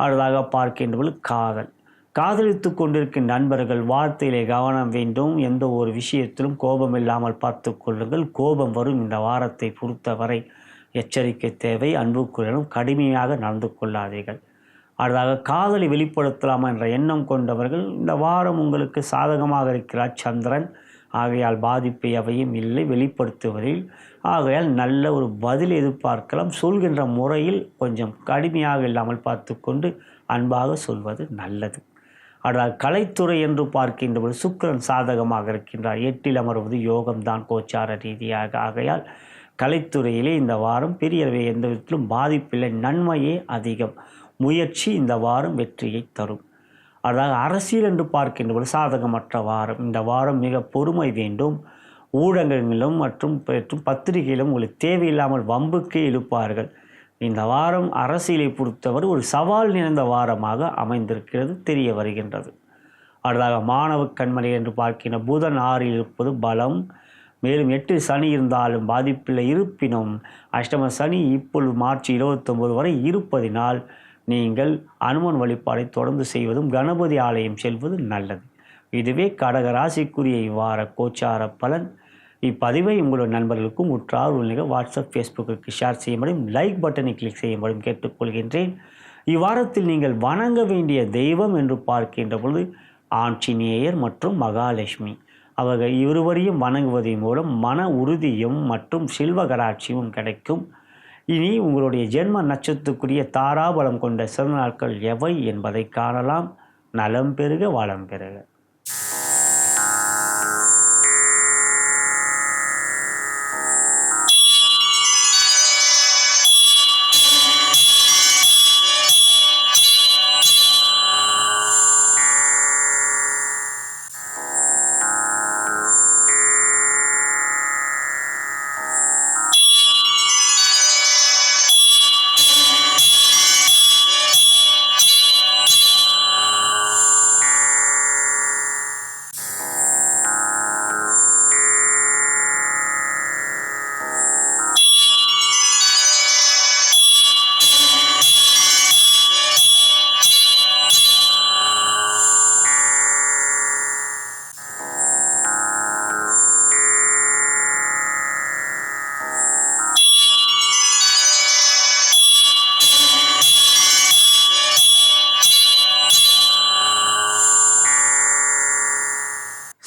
அடுத்ததாக பார்க்கின்றவர்கள் காதலித்து கொண்டிருக்கின்ற நண்பர்கள் வார்த்தையிலே கவனம் வேண்டும். எந்த ஒரு விஷயத்திலும் கோபம் இல்லாமல் பார்த்து கொள்ளுங்கள். கோபம் வரும். இந்த வாரத்தை பொறுத்தவரை எச்சரிக்கை தேவை. அன்புக்குள்ளும் கடுமையாக நடந்து கொள்ளாதீர்கள். அடுத்ததாக காதலை வெளிப்படுத்தலாமா என்ற எண்ணம் கொண்டவர்கள் இந்த வாரம் உங்களுக்கு சாதகமாக இருக்கிறார் சந்திரன். ஆகையால் பாதிப்பு எவையும் இல்லை வெளிப்படுத்துவதில். ஆகையால் நல்ல ஒரு பதில் எதிர்பார்க்கலாம். சொல்கின்ற முறையில் கொஞ்சம் கடுமையாக இல்லாமல் பார்த்து கொண்டு அன்பாக சொல்வது நல்லது. ஆனால் கலைத்துறை என்று பார்க்கின்ற பொழுது சுக்கிரன் சாதகமாக இருக்கின்றார். 8ல் அமர்வது யோகம்தான் கோச்சார ரீதியாக. ஆகையால் கலைத்துறையிலே இந்த வாரம் பெரிய எந்த விதத்திலும் பாதிப்பில்லை, நன்மையே அதிகம். முயற்சி இந்த வாரம் வெற்றியை தரும். அதாவது அரசியல் என்று பார்க்கின்ற பொழுது சாதகமற்ற வாரம். இந்த வாரம் மிக பொறுமை வேண்டும். ஊடகங்களிலும் மற்றும் பத்திரிகையிலும் உங்களுக்கு தேவையில்லாமல் வம்புக்கே இழுப்பார்கள். இந்த வாரம் அரசியலை பொறுத்தவரை ஒரு சவால் நிறைந்த வாரமாக அமைந்திருக்கிறது தெரிய வருகின்றது. அடுத்ததாக மாணவ கண்மணி என்று பார்க்கின்ற புதன் 6ல் இருப்பது பலம். மேலும் 8 சனி இருந்தாலும் பாதிப்பில்லை. இருப்பினும் அஷ்டம சனி இப்பொழுது மார்ச் 29 வரை இருப்பதினால் நீங்கள் அனுமன் வழிபாடை தொடர்ந்து செய்வதும் கணபதி ஆலயம் செல்வது நல்லது. இதுவே கடக ராசிக்குரிய இவ்வார கோச்சார பலன். இப்பதிவை உங்களுடைய நண்பர்களுக்கும் உற்றார் உள்நிலை வாட்ஸ்அப் ஃபேஸ்புக்கு ஷேர் செய்யும்படியும் லைக் பட்டனை கிளிக் செய்யும்படியும் கேட்டுக்கொள்கின்றேன். இவ்வாரத்தில் நீங்கள் வணங்க வேண்டிய தெய்வம் என்று பார்க்கின்ற பொழுது ஆஞ்சநேயர் மற்றும் மகாலட்சுமி அவர்கள் இருவரையும் வணங்குவதன் மூலம் மன உறுதியும் மற்றும் செல்வகராட்சியும் கிடைக்கும். இனி உங்களுடைய ஜென்ம நட்சத்திரத்துக்குரிய தாராபலம் கொண்ட சிறந்த நாட்கள் எவை என்பதை காணலாம். நலம் பெறுக, வளம் பெறுக.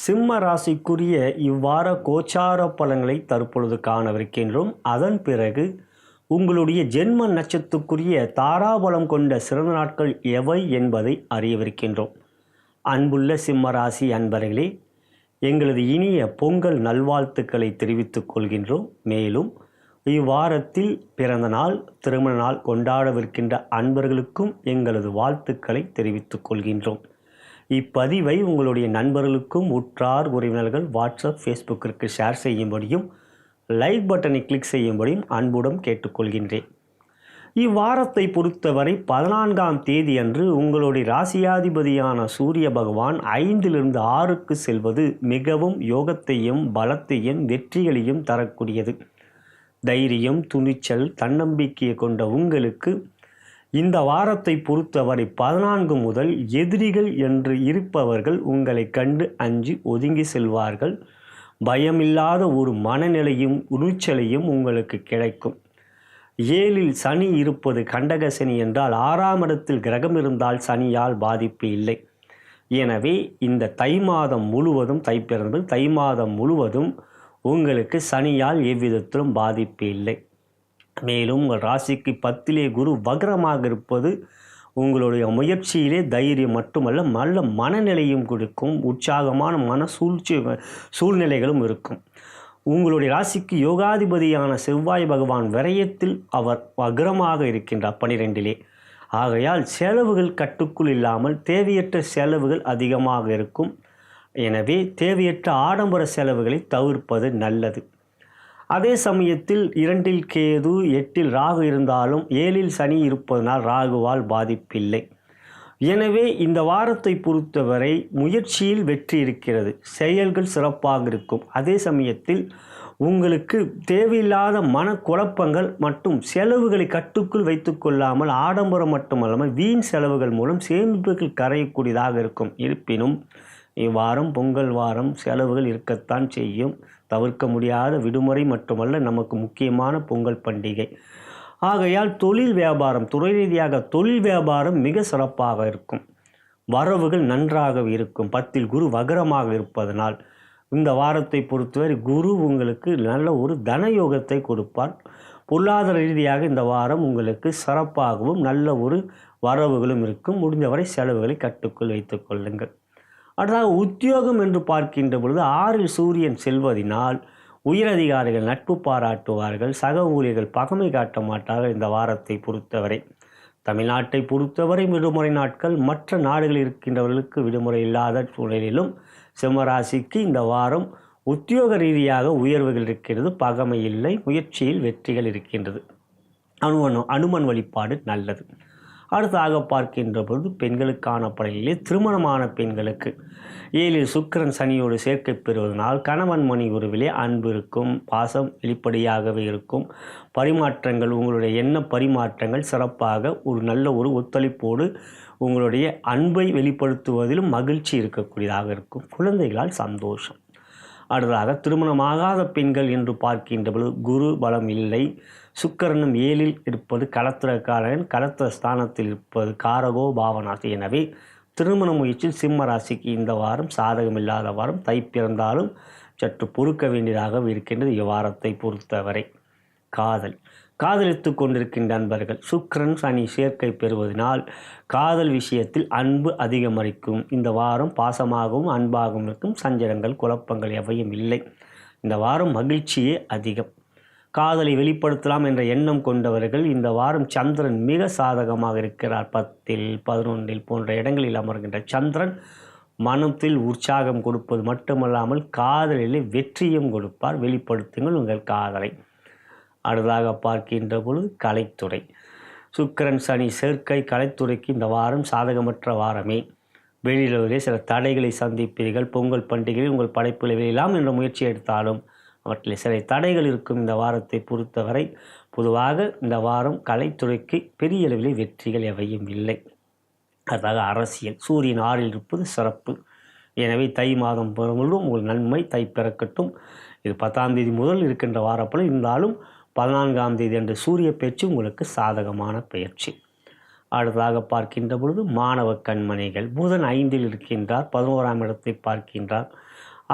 சிம்ம ராசிக்குரிய இவ்வார கோச்சார பலன்களை தற்பொழுது காணவிருக்கின்றோம். அதன் பிறகு உங்களுடைய ஜென்ம நட்சத்திரத்துக்குரிய தாராபலம் கொண்ட சிறந்த நாட்கள் எவை என்பதை அறியவிருக்கின்றோம். அன்புள்ள சிம்ம ராசி அன்பர்களே, எங்களது இனிய பொங்கல் நல்வாழ்த்துக்களை தெரிவித்துக் கொள்கின்றோம். மேலும் இவ்வாரத்தில் பிறந்த நாள், திருமண நாள் கொண்டாடவிருக்கின்ற அன்பர்களுக்கும் எங்களது வாழ்த்துக்களை தெரிவித்துக் கொள்கின்றோம். இப்பதிவை உங்களுடைய நண்பர்களுக்கும் உற்றார் உறவினர்கள் வாட்ஸ்அப் ஃபேஸ்புக்கிற்கு ஷேர் செய்யும்படியும் லைக் பட்டனை கிளிக் செய்யும்படியும் அன்புடன் கேட்டுக்கொள்கின்றேன். இவ்வாரத்தை பொறுத்தவரை 14ஆம் தேதி அன்று உங்களுடைய ராசியாதிபதியான சூரிய பகவான் 5லிருந்து 6க்கு செல்வது மிகவும் யோகத்தையும் பலத்தையும் வெற்றிகளையும் தரக்கூடியது. தைரியம், துணிச்சல், தன்னம்பிக்கையை கொண்ட உங்களுக்கு இந்த வாரத்தை பொறுத்தவரை 14 முதல் எதிரிகள் என்று இருப்பவர்கள் உங்களை கண்டு அஞ்சி ஒதுங்கி செல்வார்கள். பயமில்லாத ஒரு மனநிலையும் உணர்ச்சலையும் உங்களுக்கு கிடைக்கும். 7ல் சனி இருப்பது கண்டக சனி என்றால் 6ஆம் இடத்தில் கிரகம் இருந்தால் சனியால் பாதிப்பு இல்லை. எனவே இந்த தை மாதம் முழுவதும், தை மாதம் முழுவதும் உங்களுக்கு சனியால் எவ்விதத்திலும் பாதிப்பு இல்லை. மேலும் உங்கள் ராசிக்கு 10லே குரு வக்ரமாக இருப்பது உங்களுடைய முயற்சியிலே தைரியம் மட்டுமல்ல நல்ல மனநிலையும் கொடுக்கும். உற்சாகமான சூழ்நிலைகளும் இருக்கும். உங்களுடைய ராசிக்கு யோகாதிபதியான செவ்வாய் பகவான் விரயத்தில் அவர் வக்ரமாக இருக்கின்றார் 12லே. ஆகையால் செலவுகள் கட்டுக்குள் இல்லாமல் தேவையற்ற செலவுகள் அதிகமாக இருக்கும். எனவே தேவையற்ற ஆடம்பர செலவுகளை தவிர்ப்பது நல்லது. அதே சமயத்தில் 2ல் கேது, 8ல் ராகு இருந்தாலும் 7ல் சனி இருப்பதனால் ராகுவால் பாதிப்பில்லை. எனவே இந்த வாரத்தை பொறுத்தவரை முயற்சியில் வெற்றி இருக்கிறது. செயல்கள் சிறப்பாக இருக்கும். அதே சமயத்தில் உங்களுக்கு தேவையில்லாத மனக்குழப்பங்கள் மற்றும் செலவுகளை கட்டுக்குள் வைத்து கொள்ளாமல் ஆடம்பரம் மட்டுமல்லாமல் வீண் செலவுகள் மூலம் சேமிப்புகள் கரையக்கூடியதாக இருக்கும். இருப்பினும் இவ்வாரம் பொங்கல் வாரம் செலவுகள் இருக்கத்தான் செய்யும். தவிர்க்க முடியாத விடுமுறை மட்டுமல்ல, நமக்கு முக்கியமான பொங்கல் பண்டிகை. ஆகையால் தொழில் வியாபாரம், துறை ரீதியாக தொழில் வியாபாரம் மிக சிறப்பாக இருக்கும். வரவுகள் நன்றாக இருக்கும். 10ல் குரு வக்ரமாக இருப்பதனால் இந்த வாரத்தை பொறுத்தவரை குரு உங்களுக்கு நல்ல ஒரு தனயோகத்தை கொடுப்பார். பொருளாதார ரீதியாக இந்த வாரம் உங்களுக்கு சிறப்பாகவும் நல்ல ஒரு வரவுகளும் இருக்கும். முடிந்தவரை செலவுகளை கட்டுக்குள் வைத்துக் கொள்ளுங்கள். அடுத்ததாக உத்தியோகம் என்று பார்க்கின்ற பொழுது 6இல் சூரியன் செல்வதினால் உயரதிகாரிகள் நட்பு பாராட்டுவார்கள். சக ஊழியர்கள் பகமை காட்ட மாட்டார்கள். இந்த வாரத்தை பொறுத்தவரை தமிழ்நாட்டை பொறுத்தவரை விடுமுறை நாட்கள், மற்ற நாடுகளில் இருக்கின்றவர்களுக்கு விடுமுறை இல்லாத சூழலிலும் சிம்மராசிக்கு இந்த வாரம் உத்தியோக ரீதியாக உயர்வுகள் இருக்கிறது. பகமை இல்லை, முயற்சியில் வெற்றிகள் இருக்கின்றது. அனுமன் வழிபாடு நல்லது. அடுத்தாக பார்க்கின்ற பொழுது பெண்களுக்கான படையிலே திருமணமான பெண்களுக்கு 7இல் சுக்கிரன் சனியோடு சேர்க்கை பெறுவதனால் கணவன் மணி உறவிலே அன்பு இருக்கும், பாசம் வெளிப்படையாகவே இருக்கும். பரிமாற்றங்கள், உங்களுடைய எண்ண பரிமாற்றங்கள் சிறப்பாக ஒரு நல்ல ஒரு ஒத்துழைப்போடு உங்களுடைய அன்பை வெளிப்படுத்துவதிலும் மகிழ்ச்சி இருக்கக்கூடியதாக இருக்கும். குழந்தைகளால் சந்தோஷம். அடுத்ததாக திருமணமாகாத பெண்கள் என்று பார்க்கின்ற பொழுது குரு பலம் இல்லை. சுக்கிரனும் 7இல் இருப்பது களத்திரக்காரன், களத்திர ஸ்தானத்தில் இருப்பது காரகோ பாவனாசி. எனவே திருமண முயற்சியில் சிம்ம ராசிக்கு இந்த வாரம் சாதகமில்லாத வாரம். தை பிறந்தாலும் சற்று பொறுக்க வேண்டியதாக இருக்கின்றது இவ்வாரத்தை பொறுத்தவரை. காதலித்து கொண்டிருக்கின்ற நண்பர்கள் சுக்கிரன் சனி சேர்க்கை பெறுவதனால் காதல் விஷயத்தில் அன்பு அதிகமரிக்கும். இந்த வாரம் பாசமாகவும் அன்பாகவும் இருக்கும். சஞ்சலங்கள் குழப்பங்கள் எவையும் இல்லை. இந்த வாரம் மகிழ்ச்சியே அதிகம். காதலை வெளிப்படுத்தலாம் என்ற எண்ணம் கொண்டவர்கள் இந்த வாரம் சந்திரன் மிக சாதகமாக இருக்கிறார். 10இல் 11இல் போன்ற இடங்களில் அமர்கின்ற சந்திரன் மனத்தில் உற்சாகம் கொடுப்பது மட்டுமல்லாமல் காதலிலே வெற்றியும் கொடுப்பார். வெளிப்படுத்துங்கள் உங்கள் காதலை. அடுத்ததாக பார்க்கின்ற பொழுது கலைத்துறை சுக்கிரன் சனி சேர்க்கை கலைத்துறைக்கு இந்த வாரம் சாதகமற்ற வாரமே. வெளியிலே சில தடைகளை சந்திப்பீர்கள். பொங்கல் பண்டிகையில் உங்கள் படைப்புகளை வெளியிடலாம் என்ற முயற்சி எடுத்தாலும் அவற்றில் சில தடைகள் இருக்கும். இந்த வாரத்தை பொறுத்தவரை பொதுவாக இந்த வாரம் கலைத்துறைக்கு பெரிய அளவில் வெற்றிகள் எவையும் இல்லை. அதாக அரசியல் சூரியன் 6இல் இருப்பது சிறப்பு. எனவே தை மாதம் முழுவதும் உங்கள் நன்மை. தை பிறக்கட்டும். இது 10ஆம் தேதி முதல் இருக்கின்ற வாரப்பல இருந்தாலும் 14ஆம் தேதி அன்று சூரிய பயிற்சி உங்களுக்கு சாதகமான பயிற்சி. அடுத்ததாக பார்க்கின்ற பொழுது மாணவ கண்மணிகள் புதன் 5இல் இருக்கின்றார், 11ஆம் இடத்தை பார்க்கின்றார்.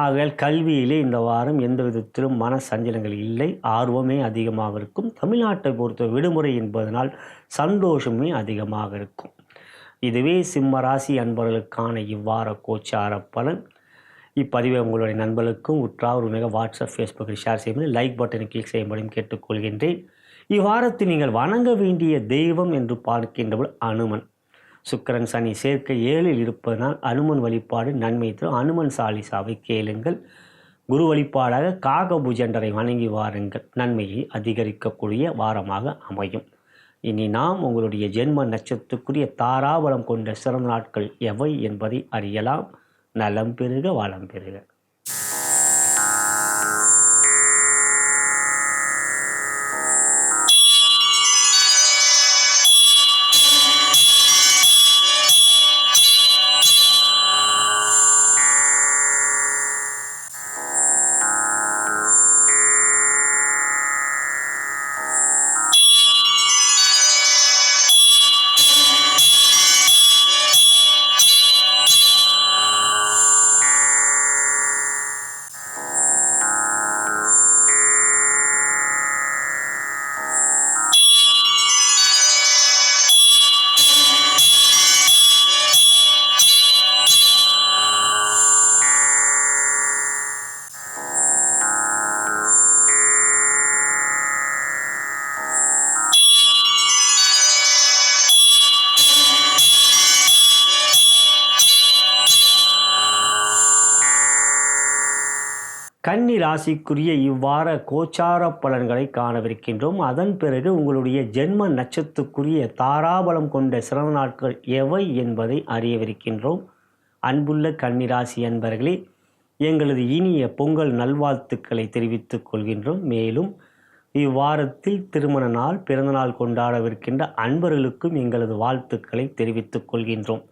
ஆகையால் கல்வியிலே இந்த வாரம் எந்த விதத்திலும் மன சஞ்சலங்கள் இல்லை. ஆர்வமே அதிகமாக இருக்கும். தமிழ்நாட்டை பொறுத்த விடுமுறை என்பதனால் சந்தோஷமே அதிகமாக இருக்கும். இதுவே சிம்ம ராசி அன்பர்களுக்கான இவ்வார கோச்சார பலன். இப்பதிவை உங்களுடைய நண்பர்களுக்கும் உற்றார் உரிமையாக வாட்ஸ்அப் ஃபேஸ்புக்கில் ஷேர் செய்யும்போது லைக் பட்டனை கிளிக் செய்யும்படியும் கேட்டுக்கொள்கின்றேன். இவ்வாரத்தில் நீங்கள் வணங்க வேண்டிய தெய்வம் என்று பார்க்கின்றபோது அனுமன். சுக்கிரன் சனி சேர்க்கை 7இல் இருப்பதனால் அனுமன் வழிபாடு நன்மை தரும். அனுமன் சாலிசாவை கேளுங்கள். குரு வழிபாடாக காகபுஜண்டரை வணங்கி வாருங்கள். நன்மையை அதிகரிக்கக்கூடிய வாரமாக அமையும். இனி நாம் உங்களுடைய ஜென்ம நட்சத்திரத்துக்குரிய தாராபலம் கொண்ட சிறந்த நாட்கள் எவை என்பதை அறியலாம். நலம் பெறுக, வளம் பெறுக. கன்னி ராசிக்குரிய இவ்வார கோச்சார பலன்களை காணவிருக்கின்றோம். அதன் பிறகு உங்களுடைய ஜென்ம நட்சத்திரக்குரிய தாராபலம் கொண்ட சிறந்த நாட்கள் எவை என்பதை அறியவிருக்கின்றோம். அன்புள்ள கன்னிராசி அன்பர்களே, எங்களது இனிய பொங்கல் நல்வாழ்த்துக்களை தெரிவித்துக் கொள்கின்றோம். மேலும் இவ்வாரத்தில் திருமண நாள், பிறந்தநாள் கொண்டாடவிருக்கின்ற அன்பர்களுக்கும் எங்களது வாழ்த்துக்களை தெரிவித்துக் கொள்கின்றோம்.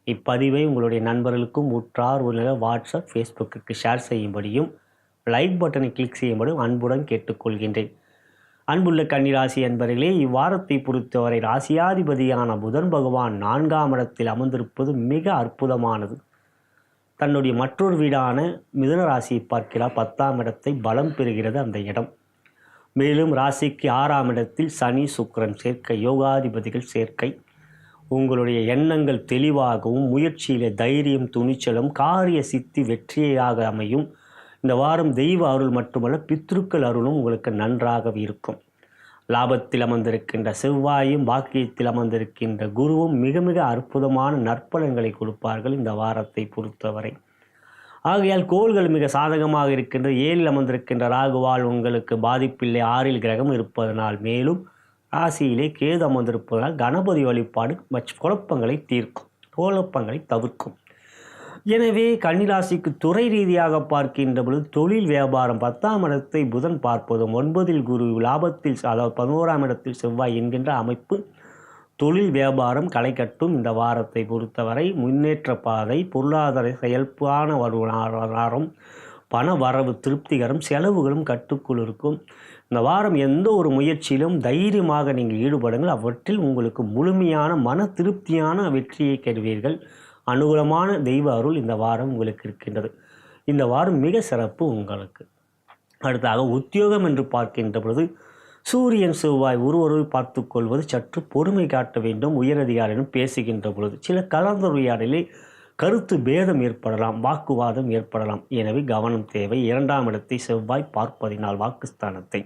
இப்பதிவை உங்களுடைய நண்பர்களுக்கும் உற்றார் உறவினர் வாட்ஸ்அப் ஃபேஸ்புக்கு ஷேர் செய்யும்படியும் லைக் பட்டனை கிளிக் செய்யும்படியும் அன்புடன் கேட்டுக்கொள்கின்றேன். அன்புள்ள கன்னிராசி அன்பர்களே, இவ்வாரத்தை பொறுத்தவரை ராசியாதிபதியான புதன் பகவான் 4ஆம் இடத்தில் அமர்ந்திருப்பது மிக அற்புதமானது. தன்னுடைய மற்றொரு வீடான மிதுன ராசியை பார்க்கிறார். 10ஆம் இடத்தை பலம் பெறுகிறது அந்த இடம். மேலும் ராசிக்கு 6ஆம் இடத்தில் சனி சுக்கிரன் சேர்க்கை, யோகாதிபதிகள் சேர்க்கை. உங்களுடைய எண்ணங்கள் தெளிவாகவும் முயற்சியிலே தைரியம் துணிச்சலும் காரிய சித்தி வெற்றியாக அமையும். இந்த வாரம் தெய்வ அருள் மட்டுமல்ல, பித்ருக்கள் அருளும் உங்களுக்கு நன்றாக இருக்கும். லாபத்தில் அமர்ந்திருக்கின்ற செவ்வாயும் பாக்கியத்தில் அமர்ந்திருக்கின்ற குருவும் மிக மிக அற்புதமான நற்பலன்களை கொடுப்பார்கள் இந்த வாரத்தை பொறுத்தவரை. ஆகையால் கோள்கள் மிக சாதகமாக இருக்கின்ற 7ல் அமர்ந்திருக்கின்ற ராகுவால் உங்களுக்கு பாதிப்பில்லை. 6ல் கிரகம் இருப்பதனால், மேலும் ராசியிலே கேது அமர்ந்திருப்பதனால் கணபதி வழிபாடு குழப்பங்களை தீர்க்கும், குழப்பங்களை தவிர்க்கும். எனவே கன்னிராசிக்கு துறை ரீதியாக பார்க்கின்ற பொழுது தொழில் வியாபாரம் 10ஆம் இடத்தை புதன் பார்ப்பதும் 9ல் குரு லாபத்தில், அதாவது 11ஆம் இடத்தில் செவ்வாய் என்கின்ற அமைப்பு தொழில் வியாபாரம் களை கட்டும். இந்த வாரத்தை பொறுத்தவரை முன்னேற்ற பாதை, பொருளாதார செயல்பான வருமானம், பண வரவு திருப்திகரம், செலவுகளும் கட்டுக்குள் இருக்கும். இந்த வாரம் எந்த ஒரு முயற்சியிலும் தைரியமாக நீங்கள் ஈடுபடுங்கள். அவற்றில் உங்களுக்கு முழுமையான மன திருப்தியான வெற்றியை பெறுவீர்கள். அனுகூலமான தெய்வ அருள் இந்த வாரம் உங்களுக்கு இருக்கின்றது. இந்த வாரம் மிக சிறப்பு உங்களுக்கு. அடுத்தாக உத்தியோகம் என்று பார்க்கின்ற பொழுது சூரியன் செவ்வாய் ஒருவரை பார்த்து கொள்வது சற்று பொறுமை காட்ட வேண்டும். உயரதிகாரிடம் பேசுகின்ற பொழுது சில கலந்துரையாடலில் கருத்து பேதம் ஏற்படலாம், வாக்குவாதம் ஏற்படலாம். எனவே கவனம் தேவை. 2ஆம் இடத்தை செவ்வாய் பார்ப்பதினால் வாக்குஸ்தானத்தை.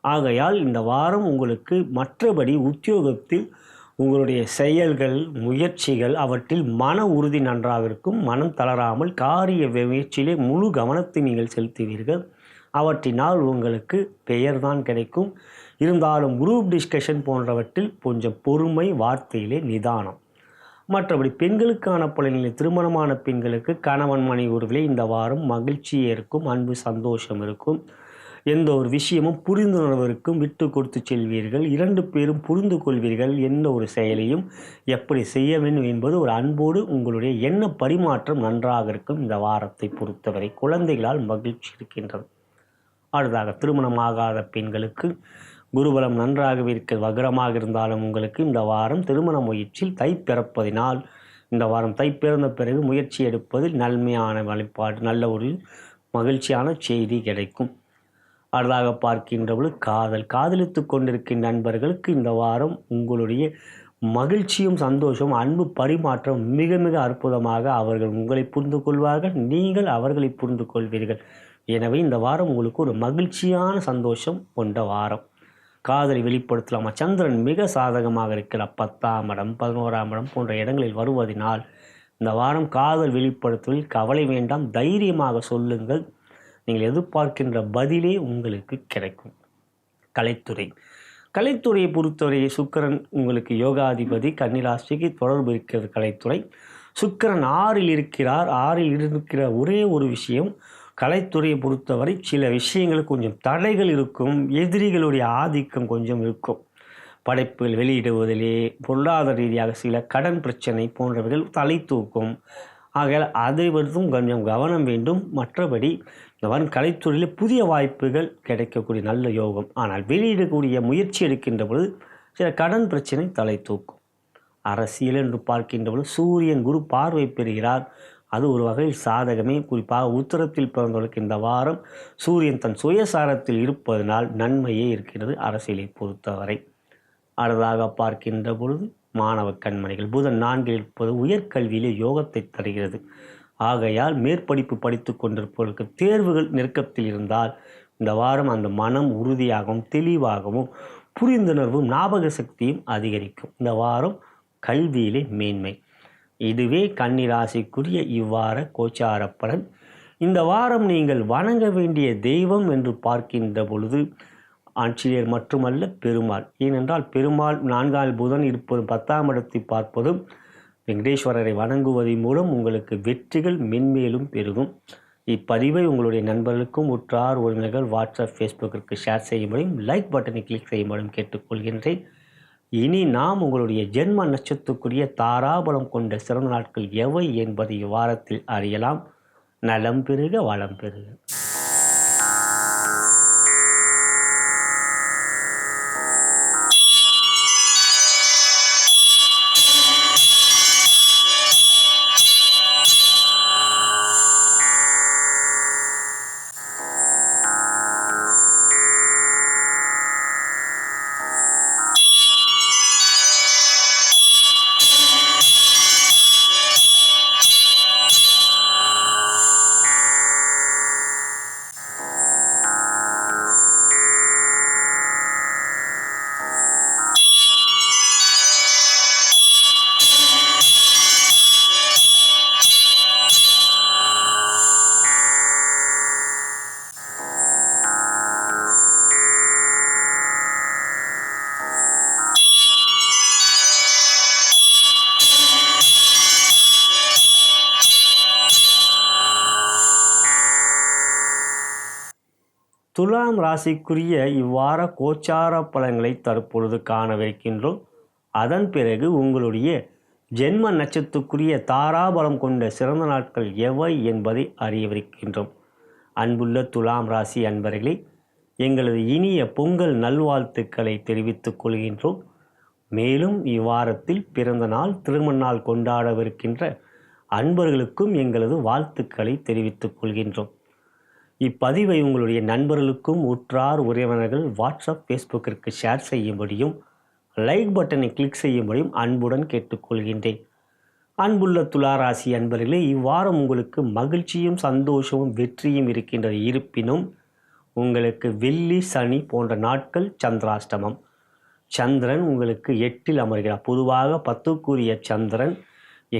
ஆகையால் இந்த வாரம் உங்களுக்கு மற்றபடி உத்தியோகத்தில் உங்களுடைய செயல்கள், முயற்சிகள் அவற்றில் மன உறுதி நன்றாக இருக்கும். மனம் தளராமல் காரிய முயற்சியிலே முழு கவனத்தை நீங்கள் செலுத்துவீர்கள். அவற்றினால் உங்களுக்கு பெயர்தான் கிடைக்கும். இருந்தாலும் குரூப் டிஸ்கஷன் போன்றவற்றில் கொஞ்சம் பொறுமை, வார்த்தையிலே நிதானம். மற்றபடி பெண்களுக்கான பலனில் திருமணமான பெண்களுக்கு கணவன் மனைவி உறவிலே இந்த வாரம் மகிழ்ச்சியே இருக்கும், அன்பு சந்தோஷம் இருக்கும். எந்த ஒரு விஷயமும் புரிந்துணர்வு இருக்கும், விட்டு கொடுத்து செல்வீர்கள். 2 பேரும் புரிந்து கொள்வீர்கள். எந்த ஒரு செயலையும் எப்படி செய்ய வேண்டும் என்பது ஒரு அன்போடு உங்களுடைய எண்ண பரிமாற்றம் நன்றாக இருக்கும். இந்த வாரத்தை பொறுத்தவரை குழந்தைகளால் மகிழ்ச்சி இருக்கின்றது. அடுத்ததாக திருமணமாகாத பெண்களுக்கு குருபலம் நன்றாகவே இருக்க, வக்ரமாக இருந்தாலும் உங்களுக்கு இந்த வாரம் திருமண முயற்சியில் தை பிறப்பதினால் இந்த வாரம் தை பிறந்த பிறகு முயற்சி எடுப்பதில் நன்மையான வழிபாடு, நல்ல ஒரு மகிழ்ச்சியான செய்தி கிடைக்கும். அடுத்ததாக பார்க்கின்ற பொழுது காதலித்து கொண்டிருக்கின்ற நண்பர்களுக்கு இந்த வாரம் உங்களுடைய மகிழ்ச்சியும் சந்தோஷம், அன்பு பரிமாற்றம் மிக மிக அற்புதமாக அவர்கள் உங்களை புரிந்து கொள்வார்கள், நீங்கள் அவர்களை புரிந்து கொள்வீர்கள். எனவே இந்த வாரம் உங்களுக்கு ஒரு மகிழ்ச்சியான சந்தோஷம் கொண்ட வாரம். காதலை வெளிப்படுத்தலாமா? சந்திரன் மிக சாதகமாக இருக்கிற 10ஆம் இடம் 11ஆம் இடம் போன்ற இடங்களில் வருவதனால் இந்த வாரம் காதல் வெளிப்படுத்துவதில் கவலை வேண்டாம். தைரியமாக சொல்லுங்கள். நீங்கள் எதிர்பார்க்கின்ற பதிலே உங்களுக்கு கிடைக்கும். கலைத்துறையை பொறுத்தவரை சுக்கிரன் உங்களுக்கு யோகாதிபதி. கன்னிராசிக்கு தொடர்பு இருக்கிறது கலைத்துறை. சுக்கிரன் 6ல் இருக்கிறார். 6ல் இருக்கிற ஒரே ஒரு விஷயம், கலைத்துறையை பொறுத்தவரை சில விஷயங்கள் கொஞ்சம் தடைகள் இருக்கும், எதிரிகளுடைய ஆதிக்கம் கொஞ்சம் இருக்கும். படைப்புகள் வெளியிடுவதிலே, பொருளாதார ரீதியாக சில கடன் பிரச்சனை போன்றவைகள் தலை தூக்கும். ஆகையால் அதை பற்றியும் கொஞ்சம் கவனம் வேண்டும். மற்றபடி இந்த வாரம் கலைத்துறையில் புதிய வாய்ப்புகள் கிடைக்கக்கூடிய நல்ல யோகம். ஆனால் வெளியிடக்கூடிய முயற்சி எடுக்கின்ற பொழுது சில கடன் பிரச்சனை தலை தூக்கும். அரசியல் என்று பார்க்கின்ற பொழுது சூரியன் குரு பார்வை பெறுகிறார். அது ஒரு வகையில் சாதகமே. குறிப்பாக உத்தரத்தில் பிறந்தவர்களுக்கு இந்த வாரம் சூரியன் தன் சுயசாரத்தில் இருப்பதனால் நன்மையே இருக்கிறது அரசியலை பொறுத்தவரை. அடுத்ததாக பார்க்கின்ற பொழுது மாணவ கண்மணிகள் புதன் 4ல் இருப்பது உயர்கல்வியிலே யோகத்தை தருகிறது. ஆகையால் மேற்படிப்பு படித்து கொண்டிருப்பவர்களுக்கு தேர்வுகள் நெருக்கத்தில் இருந்தால் இந்த வாரம் அந்த மனம் உறுதியாகவும் தெளிவாகவும் புரிந்துணர்வும் ஞாபக சக்தியும் அதிகரிக்கும். இந்த வாரம் கல்வியிலே மேன்மை. இதுவே கன்னிராசிக்குரிய இவ்வார கோச்சார பலன். இந்த வாரம் நீங்கள் வணங்க வேண்டிய தெய்வம் என்று பார்க்கின்ற பொழுது ஆஞ்சநேயர் மட்டுமல்ல, பெருமாள். ஏனென்றால் பெருமாள் 4ஆம் புதன் இருப்பதும் 10ஆம் இடத்தை பார்ப்பதும் வெங்கடேஸ்வரரை வணங்குவதன் மூலம் உங்களுக்கு வெற்றிகள் மென்மேலும் பெருகும். இப்பதிவை உங்களுடைய நண்பர்களுக்கும் உற்றார் உறவினர்கள் வாட்ஸ்அப் ஃபேஸ்புக்கிற்கு ஷேர் செய்யும்படியும் லைக் பட்டனை கிளிக் செய்யும்படியும் கேட்டுக்கொள்கின்றேன். இனி நாம் உங்களுடைய ஜென்ம நட்சத்திரத்துக்குரிய தாராபலம் கொண்ட சிறந்த நாட்கள் எவை என்பதை இவ்வாரத்தில் அறியலாம். நலம் பெறுக, வளம் பெறுக. துலாம் ராசிக்குரிய இவ்வார கோச்சார பலன்களை தற்பொழுது காணவிருக்கின்றோம். அதன் பிறகு உங்களுடைய ஜென்ம நட்சத்திரத்துக்குரிய தாராபலம் கொண்ட சிறந்த நாட்கள் எவை என்பதை அறியவிருக்கின்றோம். அன்புள்ள துலாம் ராசி அன்பர்களே, எங்களது இனிய பொங்கல் நல்வாழ்த்துக்களை தெரிவித்துக் கொள்கின்றோம். மேலும் இவ்வாரத்தில் பிறந்த நாள் திருமண நாள் கொண்டாடவிருக்கின்ற அன்பர்களுக்கும் எங்களது வாழ்த்துக்களை தெரிவித்துக் கொள்கின்றோம். இப்பதிவை உங்களுடைய நண்பர்களுக்கும் உற்றார் உறவினர்கள் வாட்ஸ்அப் ஃபேஸ்புக்கிற்கு ஷேர் செய்யும்படியும் லைக் பட்டனை கிளிக் செய்யும்படியும் அன்புடன் கேட்டுக்கொள்கின்றேன். அன்புள்ள துளாராசி அன்பர்களே, இவ்வாரம் உங்களுக்கு மகிழ்ச்சியும் சந்தோஷமும் வெற்றியும் இருக்கின்ற இருப்பினும் உங்களுக்கு வெள்ளி சனி போன்ற நாட்கள் சந்திராஷ்டமம். சந்திரன் உங்களுக்கு 8ல் அமர்கிறார். பொதுவாக 10க்குரிய சந்திரன்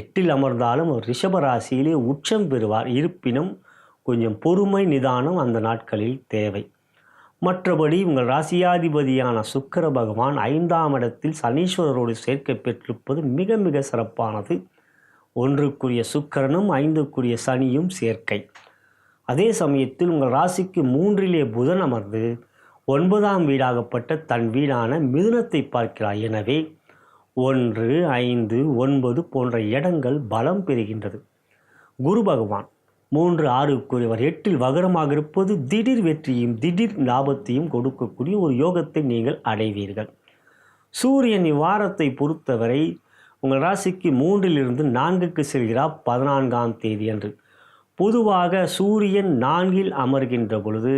8ல் அமர்ந்தாலும் ரிஷப ராசியிலே உச்சம் பெறுவார். இருப்பினும் கொஞ்சம் பொறுமை நிதானம் அந்த நாட்களில் தேவை. மற்றபடி உங்கள் ராசியாதிபதியான சுக்கிர பகவான் 5ஆம் இடத்தில் சனீஸ்வரரோடு சேர்க்கை பெற்றிருப்பது மிக மிக சிறப்பானது. 1க்குரிய சுக்கிரனும் 5க்குரிய சனியும் சேர்க்கை. அதே சமயத்தில் உங்கள் ராசிக்கு 3லே புதன் அமர்ந்து 9ஆம் வீடாகப்பட்ட தன் வீடான மிதுனத்தை பார்க்கிறார். எனவே 1, 5, 9 போன்ற இடங்கள் பலம் பெறுகின்றது. குரு பகவான் 3, 6க்குரியவர் 8ல் வகரமாக இருப்பது திடீர் வெற்றியும் திடீர் லாபத்தையும் கொடுக்கக்கூடிய ஒரு யோகத்தை நீங்கள் அடைவீர்கள். சூரியன் இவ்வாரத்தை பொறுத்தவரை உங்கள் ராசிக்கு 3லிருந்து 4க்கு செல்கிறார் 14ஆம் தேதி அன்று. பொதுவாக சூரியன் 4ல் அமர்கின்ற பொழுது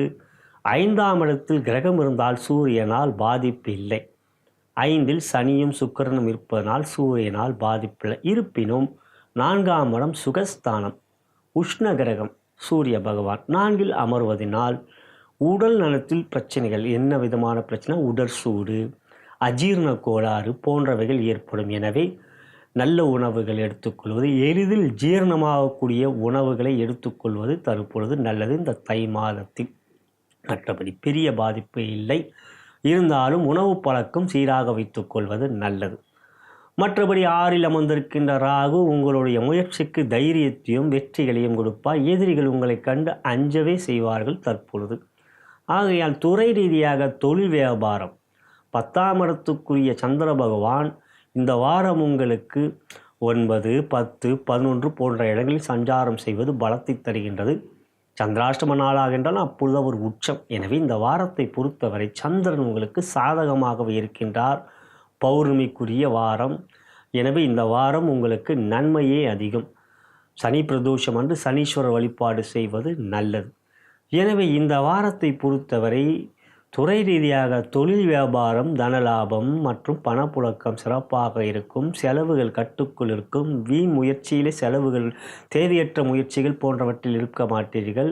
5ஆம் இடத்தில் கிரகம் இருந்தால் சூரியனால் பாதிப்பு இல்லை. 5ல் சனியும் சுக்கிரனும் இருப்பதனால் சூரியனால் பாதிப்பில்லை. இருப்பினும் 4ஆம் இடம் சுகஸ்தானம், உஷ்ண கிரகம் சூரிய பகவான் 4ல் அமர்வதனால் உடல் நலத்தில் பிரச்சனைகள், என்ன விதமான பிரச்சனை, உடற்சூடு, அஜீரண கோளாறு போன்றவைகள் ஏற்படும். எனவே நல்ல உணவுகள் எடுத்துக்கொள்வது, எளிதில் ஜீரணமாகக்கூடிய உணவுகளை எடுத்துக்கொள்வது தற்பொழுது நல்லது இந்த தை மாதத்தில். மற்றபடி பெரிய பாதிப்பு இல்லை. இருந்தாலும் உணவு பழக்கம் சீராக வைத்துக்கொள்வது நல்லது. மற்றபடி 6ல் அமர்ந்திருக்கின்ற ராகு உங்களுடைய முயற்சிக்கு தைரியத்தையும் வெற்றிகளையும் கொடுப்பார். எதிரிகள் உங்களை கண்டு அஞ்சவே செய்வார்கள் தற்பொழுது. ஆகையால் துறை ரீதியாக தொழில் வியாபாரம் 10ஆம் இடத்துக்குரிய சந்திர பகவான் இந்த வாரம் உங்களுக்கு 9, 10, 11 போன்ற இடங்களில் சஞ்சாரம் செய்வது பலத்தை தருகின்றது. சந்திராஷ்டம நாளாக என்றால் அப்பொழுது ஒரு உச்சம். எனவே இந்த வாரத்தை பொறுத்தவரை சந்திரன் உங்களுக்கு சாதகமாகவே இருக்கின்றார். பௌர்ணமிக்குரிய வாரம். எனவே இந்த வாரம் உங்களுக்கு நன்மையே அதிகம். சனி பிரதோஷம் அன்று சனீஸ்வரர் வழிபாடு செய்வது நல்லது. எனவே இந்த வாரத்தை பொறுத்தவரை துறை ரீதியாக தொழில் வியாபாரம், தனலாபம் மற்றும் பணப்புழக்கம் சிறப்பாக இருக்கும். செலவுகள் கட்டுக்குள் இருக்கும். வீண் முயற்சியிலே செலவுகள், தேவையற்ற முயற்சிகள் போன்றவற்றில் இருக்க மாட்டீர்கள்.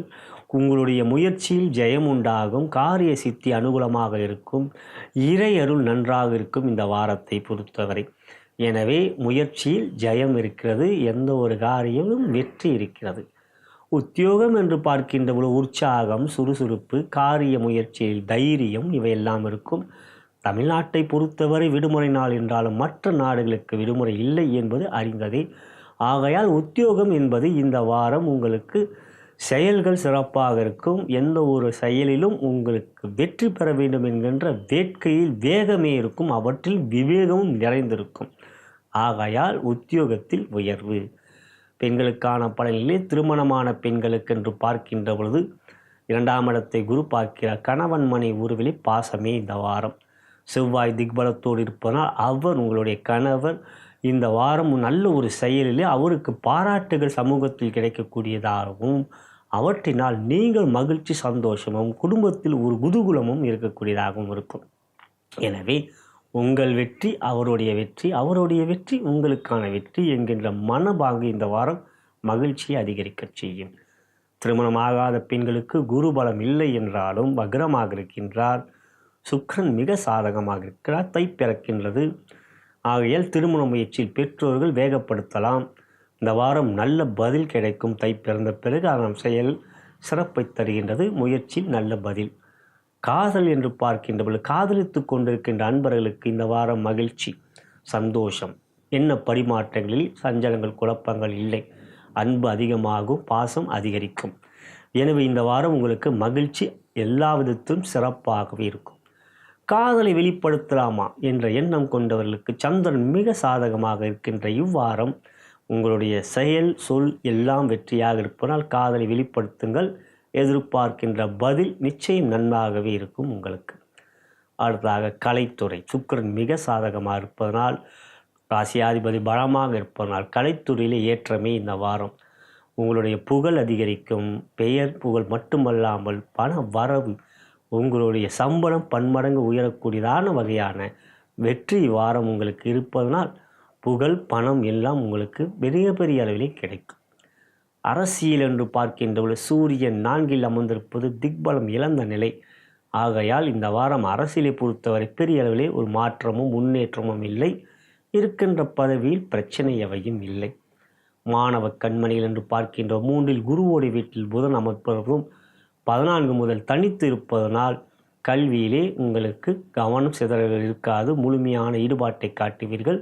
உங்களுடைய முயற்சியில் ஜெயம் உண்டாகும். காரிய சித்தி அனுகூலமாக இருக்கும். இறை அருள் நன்றாக இருக்கும் இந்த வாரத்தை பொறுத்தவரை. எனவே முயற்சியில் ஜெயம் இருக்கிறது. எந்த ஒரு காரியமும் வெற்றி இருக்கிறது. உத்தியோகம் என்று பார்க்கின்ற போது உற்சாகம், சுறுசுறுப்பு, காரிய முயற்சியில் தைரியம் இவையெல்லாம் இருக்கும். தமிழ்நாட்டை பொறுத்தவரை விடுமுறை நாள் என்றாலும் மற்ற நாடுகளுக்கு விடுமுறை இல்லை என்பது அறிந்ததே. ஆகையால் உத்தியோகம் என்பது இந்த வாரம் உங்களுக்கு செயல்கள் சிறப்பாக இருக்கும். எந்த ஒரு செயலிலும் உங்களுக்கு வெற்றி பெற வேண்டும் என்கின்ற வேட்கையில் வேகமே இருக்கும். அவற்றில் விவேகமும் நிறைந்திருக்கும். ஆகையால் உத்தியோகத்தில் உயர்வு. பெண்களுக்கான பலனிலே திருமணமான பெண்களுக்கு என்று பார்க்கின்ற பொழுது 2ஆம் இடத்தை குரு பார்க்கிறார். கணவன் மனை உறவிலே பாசமே இந்த வாரம். செவ்வாய் திக்பலத்தோடு இருப்பதனால் அவர் உங்களுடைய கணவர் இந்த வாரம் நல்ல ஒரு செயலிலே அவருக்கு பாராட்டுகள் சமூகத்தில் கிடைக்கக்கூடியதாகவும் அவற்றினால் நீங்கள் மகிழ்ச்சி சந்தோஷமும் குடும்பத்தில் ஒரு குதூகலமும் இருக்கக்கூடியதாகவும் இருக்கும். எனவே உங்கள் வெற்றி அவருடைய வெற்றி, அவருடைய வெற்றி உங்களுக்கான வெற்றி என்கின்ற மனபாங்கு இந்த வாரம் மகிழ்ச்சியை அதிகரிக்க செய்யும். திருமணமாகாத பெண்களுக்கு குரு பலம் இல்லை என்றாலும் வக்ரமாக இருக்கின்றார். சுக்கிரன் மிக சாதகமாக இருக்கிறார். தை பிறக்கின்றது. ஆகையால் திருமண முயற்சியில் பெற்றோர்கள் வேகப்படுத்தலாம். இந்த வாரம் நல்ல பதில் கிடைக்கும். தை பிறந்த பிறகு அதன் செயல் சிறப்பை தருகின்றது. முயற்சியில் நல்ல பதில். காதல் என்று பார்க்கின்றபோது காதலித்து கொண்டிருக்கின்ற அன்பர்களுக்கு இந்த வாரம் மகிழ்ச்சி, சந்தோஷம், என்ன பரிமாற்றங்களில் சஞ்சலங்கள் குழப்பங்கள் இல்லை. அன்பு அதிகமாகும். பாசம் அதிகரிக்கும். எனவே இந்த வாரம் உங்களுக்கு மகிழ்ச்சி எல்லா விதத்திலும் சிறப்பாகவே இருக்கும். காதலை வெளிப்படுத்தலாமா என்ற எண்ணம் கொண்டவர்களுக்கு சந்திரன் மிக சாதகமாக இருக்கின்ற இவ்வாரம் உங்களுடைய செயல் சொல் எல்லாம் வெற்றியாக இருப்பதால் காதலை வெளிப்படுத்துங்கள். எதிர்பார்க்கின்ற பதில் நிச்சயம் நன்றாகவே இருக்கும் உங்களுக்கு. அடுத்ததாக கலைத்துறை சுக்கிரன் மிக சாதகமாக இருப்பதனால், ராசியாதிபதி பலமாக இருப்பதனால் கலைத்துறையிலே ஏற்றமே இந்த வாரம். உங்களுடைய புகழ் அதிகரிக்கும். பெயர் புகழ் மட்டுமல்லாமல் பண வரவு, உங்களுடைய சம்பளம் பன்மடங்கு உயரக்கூடியதான வகையான வெற்றி வாரம் உங்களுக்கு இருப்பதனால் புகழ் பணம் எல்லாம் உங்களுக்கு பெரிய பெரிய அளவிலே கிடைக்கும். அரசியல் என்று பார்க்கின்ற சூரியன் 4ல் அமர்ந்திருப்பது திக்பலம் இழந்த நிலை. ஆகையால் இந்த வாரம் அரசியலை பொறுத்தவரை பெரிய அளவிலே ஒரு மாற்றமும் முன்னேற்றமும் இல்லை. இருக்கின்ற பதவியில் பிரச்சனை எவையும் இல்லை. மாணவ கண்மணிகள் என்று பார்க்கின்ற 3ல் குருவோடைய வீட்டில் புதன் அமர்ப்பதும் 14 முதல் தனித்து இருப்பதனால் கல்வியிலே உங்களுக்கு கவனம் சிதறல் இருக்காது. முழுமையான ஈடுபாட்டை காட்டுவீர்கள்.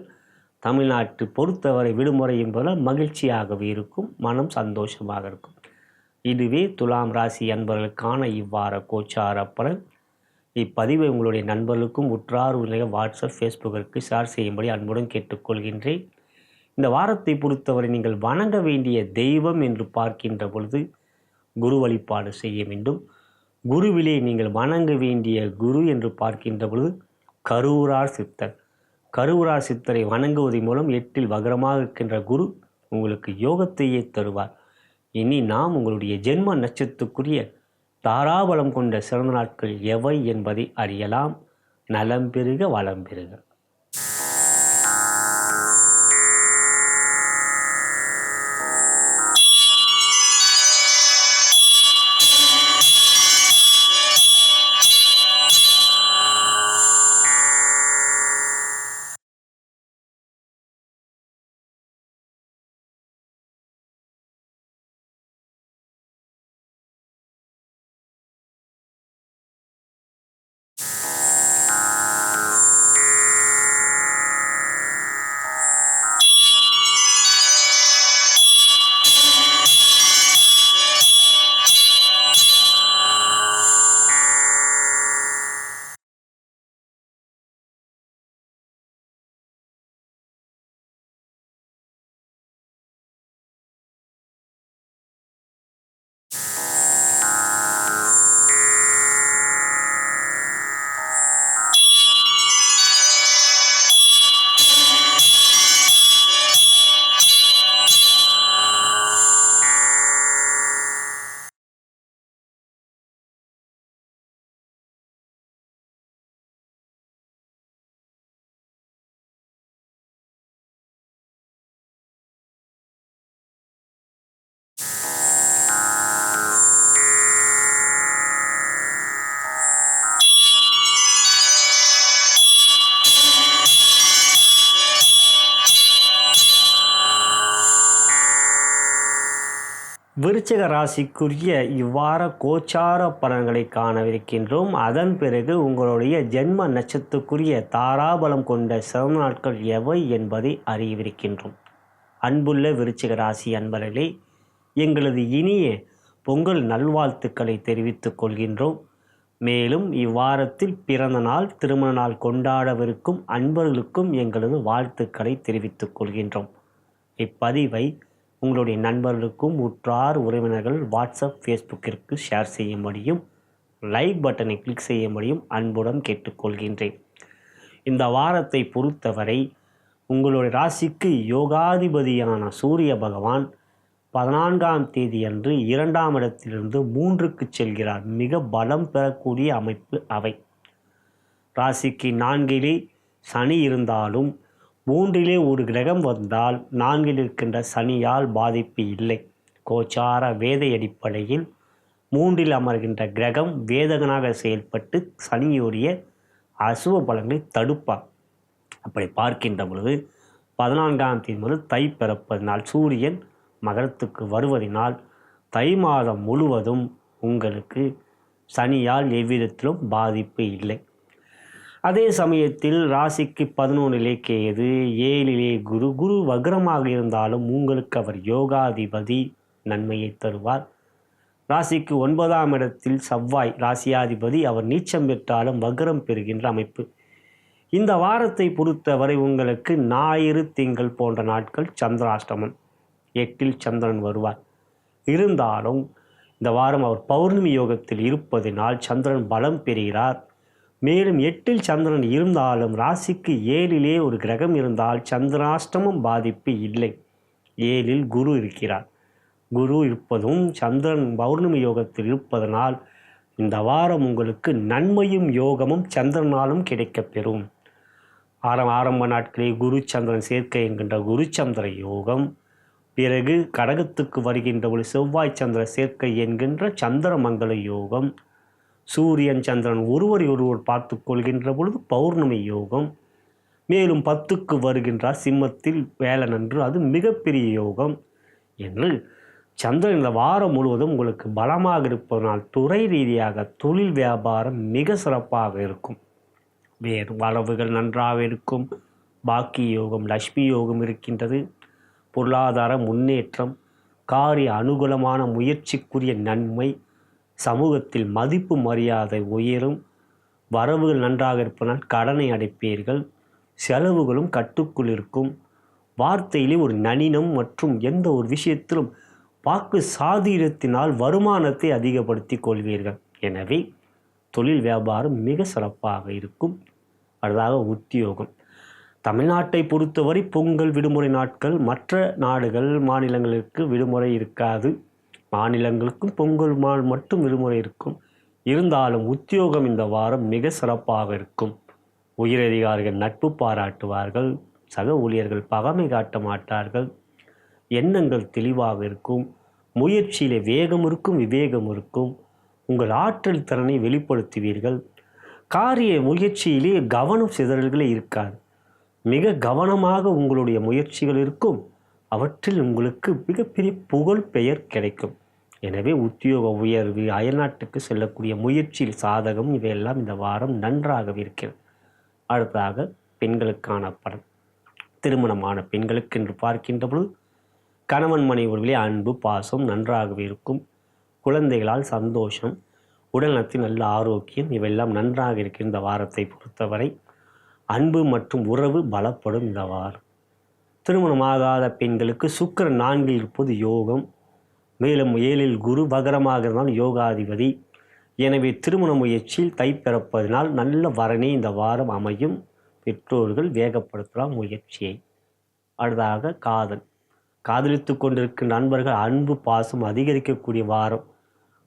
தமிழ்நாட்டை பொறுத்தவரை விடுமுறை என்பதால் மகிழ்ச்சியாகவே இருக்கும். மனம் சந்தோஷமாக இருக்கும். இதுவே துலாம் ராசி அன்பர்களுக்கான இவ்வார கோச்சார பலன். இப்பதிவை உங்களுடைய நண்பர்களுக்கும் உற்றார் உறவினர்கள் வாட்ஸ்அப் ஃபேஸ்புக்கிற்கு ஷேர் செய்யும்படி அன்புடன் கேட்டுக்கொள்கின்றேன். இந்த வாரத்தை பொறுத்தவரை நீங்கள் வணங்க வேண்டிய தெய்வம் என்று பார்க்கின்ற பொழுது குரு வழிபாடு செய்ய வேண்டும். குருவிலே நீங்கள் வணங்க வேண்டிய குரு என்று பார்க்கின்ற பொழுது கரூரார் சித்தர். கரூரார் சித்தரை வணங்குவதன் மூலம் 8ல் வக்ரமாக இருக்கின்ற குரு உங்களுக்கு யோகத்தையே தருவார். இனி நாம் உங்களுடைய ஜென்ம நட்சத்திரத்துக்குரிய தாராபலம் கொண்ட சிறந்த நாட்கள் எவை என்பதை அறியலாம். நலம் பெறுக வளம் பெறுக. விருச்சிக ராசிக்குரிய இவ்வார கோச்சார பலன்களை காணவிருக்கின்றோம். அதன் பிறகு உங்களுடைய ஜென்ம நட்சத்திரக்குரிய தாராபலம் கொண்ட சிறந்த நாட்கள் எவை என்பதை அறியவிருக்கின்றோம். அன்புள்ள விருச்சிக ராசி அன்பர்களே, எங்களது இனிய பொங்கல் நல்வாழ்த்துக்களை தெரிவித்துக் கொள்கின்றோம். மேலும் இவ்வாரத்தில் பிறந்த நாள் திருமண நாள் கொண்டாடவிருக்கும் அன்பர்களுக்கும் எங்களது வாழ்த்துக்களை தெரிவித்துக் கொள்கின்றோம். இப்பதிவை உங்களுடைய நண்பர்களுக்கும் உற்றார் உறவினர்கள் வாட்ஸ்அப் ஃபேஸ்புக்கிற்கு ஷேர் செய்யும்படியும் லைக் பட்டனை கிளிக் செய்யும்படியும் அன்புடன் கேட்டுக்கொள்கின்றேன். இந்த வாரத்தை பொறுத்தவரை உங்களுடைய ராசிக்கு யோகாதிபதியான சூரிய பகவான் 14ஆம் தேதி அன்று 2ஆம் இடத்திலிருந்து 3க்கு செல்கிறார். மிக பலம் பெறக்கூடிய அமைப்பு அவை. ராசிக்கு 4லே சனி இருந்தாலும் 3லே ஒரு கிரகம் வந்தால் 4ல் இருக்கின்ற சனியால் பாதிப்பு இல்லை. கோச்சார வேத அடிப்படையில் 3ல் அமர்கின்ற கிரகம் வேதகனாக செயல்பட்டு சனியுடைய அசுவ பலன்களை தடுப்பார். அப்படி பார்க்கின்ற பொழுது 14ஆம் தேதி முதல் தை பிறப்பதினால் சூரியன் மகரத்துக்கு வருவதனால் தை மாதம் முழுவதும் உங்களுக்கு சனியால் எவ்விதத்திலும் பாதிப்பு இல்லை. அதே சமயத்தில் ராசிக்கு 11லே கேது, 7லே குரு. குரு வக்ரமாக இருந்தாலும் உங்களுக்கு அவர் யோகாதிபதி, நன்மையை தருவார். ராசிக்கு 9ஆம் இடத்தில் செவ்வாய் ராசியாதிபதி, அவர் நீச்சம் பெற்றாலும் வக்ரம் பெறுகின்ற அமைப்பு. இந்த வாரத்தை பொறுத்தவரை உங்களுக்கு ஞாயிறு, திங்கள் போன்ற நாட்கள் சந்திராஷ்டமம். 8இல் சந்திரன் வருவார். இருந்தாலும் இந்த வாரம் அவர் பௌர்ணமி யோகத்தில் இருப்பதினால் சந்திரன் பலம் பெறுகிறார். மேலும் 8இல் சந்திரன் இருந்தாலும் ராசிக்கு 7இலே ஒரு கிரகம் இருந்தால் சந்திராஷ்டமம் பாதிப்பு இல்லை. 7இல் குரு இருக்கிறார். குரு இருப்பதும் சந்திரன் பௌர்ணமி யோகத்தில் இருப்பதனால் இந்த வாரம் உங்களுக்கு நன்மையும் யோகமும் சந்திரனாலும் கிடைக்கப்பெறும். ஆரம்ப நாட்களில் குரு சந்திரன் சேர்க்கை என்கின்ற குரு சந்திர யோகம், பிறகு கடகத்துக்கு வருகின்ற ஒரு செவ்வாய் சந்திர சேர்க்கை என்கின்ற சந்திரமங்கல யோகம், சூரியன் சந்திரன் ஒருவரை ஒருவர் பார்த்து கொள்கின்ற பொழுது பௌர்ணமி யோகம், மேலும் 10க்கு வருகின்றார் சிம்மத்தில் வேலனன்று, அது மிகப்பெரிய யோகம் என்று சந்திரன் இந்த வாரம் முழுவதும் உங்களுக்கு பலமாக இருப்பதனால் துறை ரீதியாக தொழில் வியாபாரம் மிக சிறப்பாக இருக்கும். வேறு வரவுகள் நன்றாக இருக்கும். பாக்கி யோகம், லட்சுமி யோகம் இருக்கின்றது. பொருளாதார முன்னேற்றம், காரிய அனுகூலமான முயற்சிக்குரிய நன்மை, சமூகத்தில் மதிப்பு மரியாதை உயரும். வரவுகள் நன்றாக இருப்பதால் கடனை அடைப்பீர்கள். செலவுகளும் கட்டுக்குள் இருக்கும். வார்த்தையிலே ஒரு நளினம் மற்றும் எந்த ஒரு விஷயத்திலும் வாக்கு சாதுரியத்தினால் வருமானத்தை அதிகப்படுத்தி கொள்வீர்கள். எனவே தொழில் வியாபாரம் மிக சிறப்பாக இருக்கும். அடுத்ததாக உத்தியோகம். தமிழ்நாட்டை பொறுத்தவரை பொங்கல் விடுமுறை நாட்கள், மற்ற நாடுகள் மாநிலங்களுக்கு விடுமுறை இருக்காது. மாநிலங்களுக்கும் பொங்கல் நாள் மட்டும் விடுமுறை இருக்கும். இருந்தாலும் உத்தியோகம் இந்த வாரம் மிக சிறப்பாக இருக்கும். உயரதிகாரிகள் நட்பு பாராட்டுவார்கள். சக ஊழியர்கள் பகைமை காட்ட மாட்டார்கள். எண்ணங்கள் தெளிவாக இருக்கும். முயற்சியிலே வேகம் இருக்கும், விவேகம் இருக்கும். உங்கள் ஆற்றல் திறனை வெளிப்படுத்துவீர்கள். காரிய முயற்சியிலே கவனம் சிதறல்களே இருக்காது. மிக கவனமாக உங்களுடைய முயற்சிகள் இருக்கும். அவற்றில் உங்களுக்கு மிகப்பெரிய புகழ் பெயர் கிடைக்கும். எனவே உத்தியோக உயர்வு, அயல்நாட்டுக்கு செல்லக்கூடிய முயற்சியில் சாதகம், இவையெல்லாம் இந்த வாரம் நன்றாகவே இருக்கிறது. அடுத்ததாக பெண்களுக்கான பலன். திருமணமான பெண்களுக்கு என்று பார்க்கின்ற பொழுது கணவன் மனைவிகளே அன்பு பாசம் நன்றாகவே இருக்கும். குழந்தைகளால் சந்தோஷம், உடல்நலத்தில் நல்ல ஆரோக்கியம், இவையெல்லாம் நன்றாக இருக்கிற இந்த வாரத்தை பொறுத்தவரை. அன்பு மற்றும் உறவு பலப்படும் இந்த வாரம். திருமணமாகாத பெண்களுக்கு சுக்கிரன் 4இல் இருப்பது யோகம். மேலும் 7இல் குரு வகரமாக இருந்தால் யோகாதிபதி. எனவே திருமண முயற்சியில் தை பிறப்பதனால் நல்ல வரனே இந்த வாரம் அமையும். பெற்றோர்கள் வேகப்படுத்தலாம் முயற்சியை. அடுத்ததாக காதல். காதலித்து கொண்டிருக்கின்ற நண்பர்கள் அன்பு பாசம் அதிகரிக்கக்கூடிய வாரம்.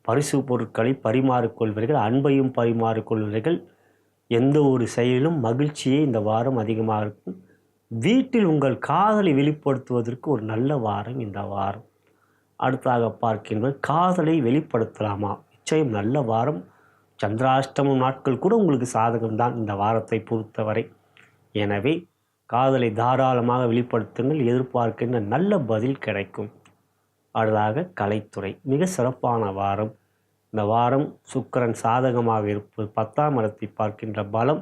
பரிசு பொருட்களை பரிமாறிக்கொள்வீர்கள். அன்பையும் பரிமாறிக்கொள்வீர்கள். எந்த ஒரு செயலிலும் மகிழ்ச்சியே இந்த வாரம் அதிகமாக இருக்கும். வீட்டில் உங்கள் காதலை வெளிப்படுத்துவதற்கு ஒரு நல்ல வாரம் இந்த வாரம். அடுத்தாக பார்க்கின்ற காதலை வெளிப்படுத்தலாமா? நிச்சயம் நல்ல வாரம். சந்திராஷ்டமம் நாட்கள் கூட உங்களுக்கு சாதகம்தான் இந்த வாரத்தை பொறுத்தவரை. எனவே காதலை தாராளமாக வெளிப்படுத்துங்கள். எதிர்பார்க்கின்ற நல்ல பதில் கிடைக்கும். அடுத்ததாக கலைத்துறை. மிக சிறப்பான வாரம். இந்த வாரம் சுக்கிரன் சாதகமாக இருப்பது 10ஆம் இடத்தை பார்க்கின்ற பலம்.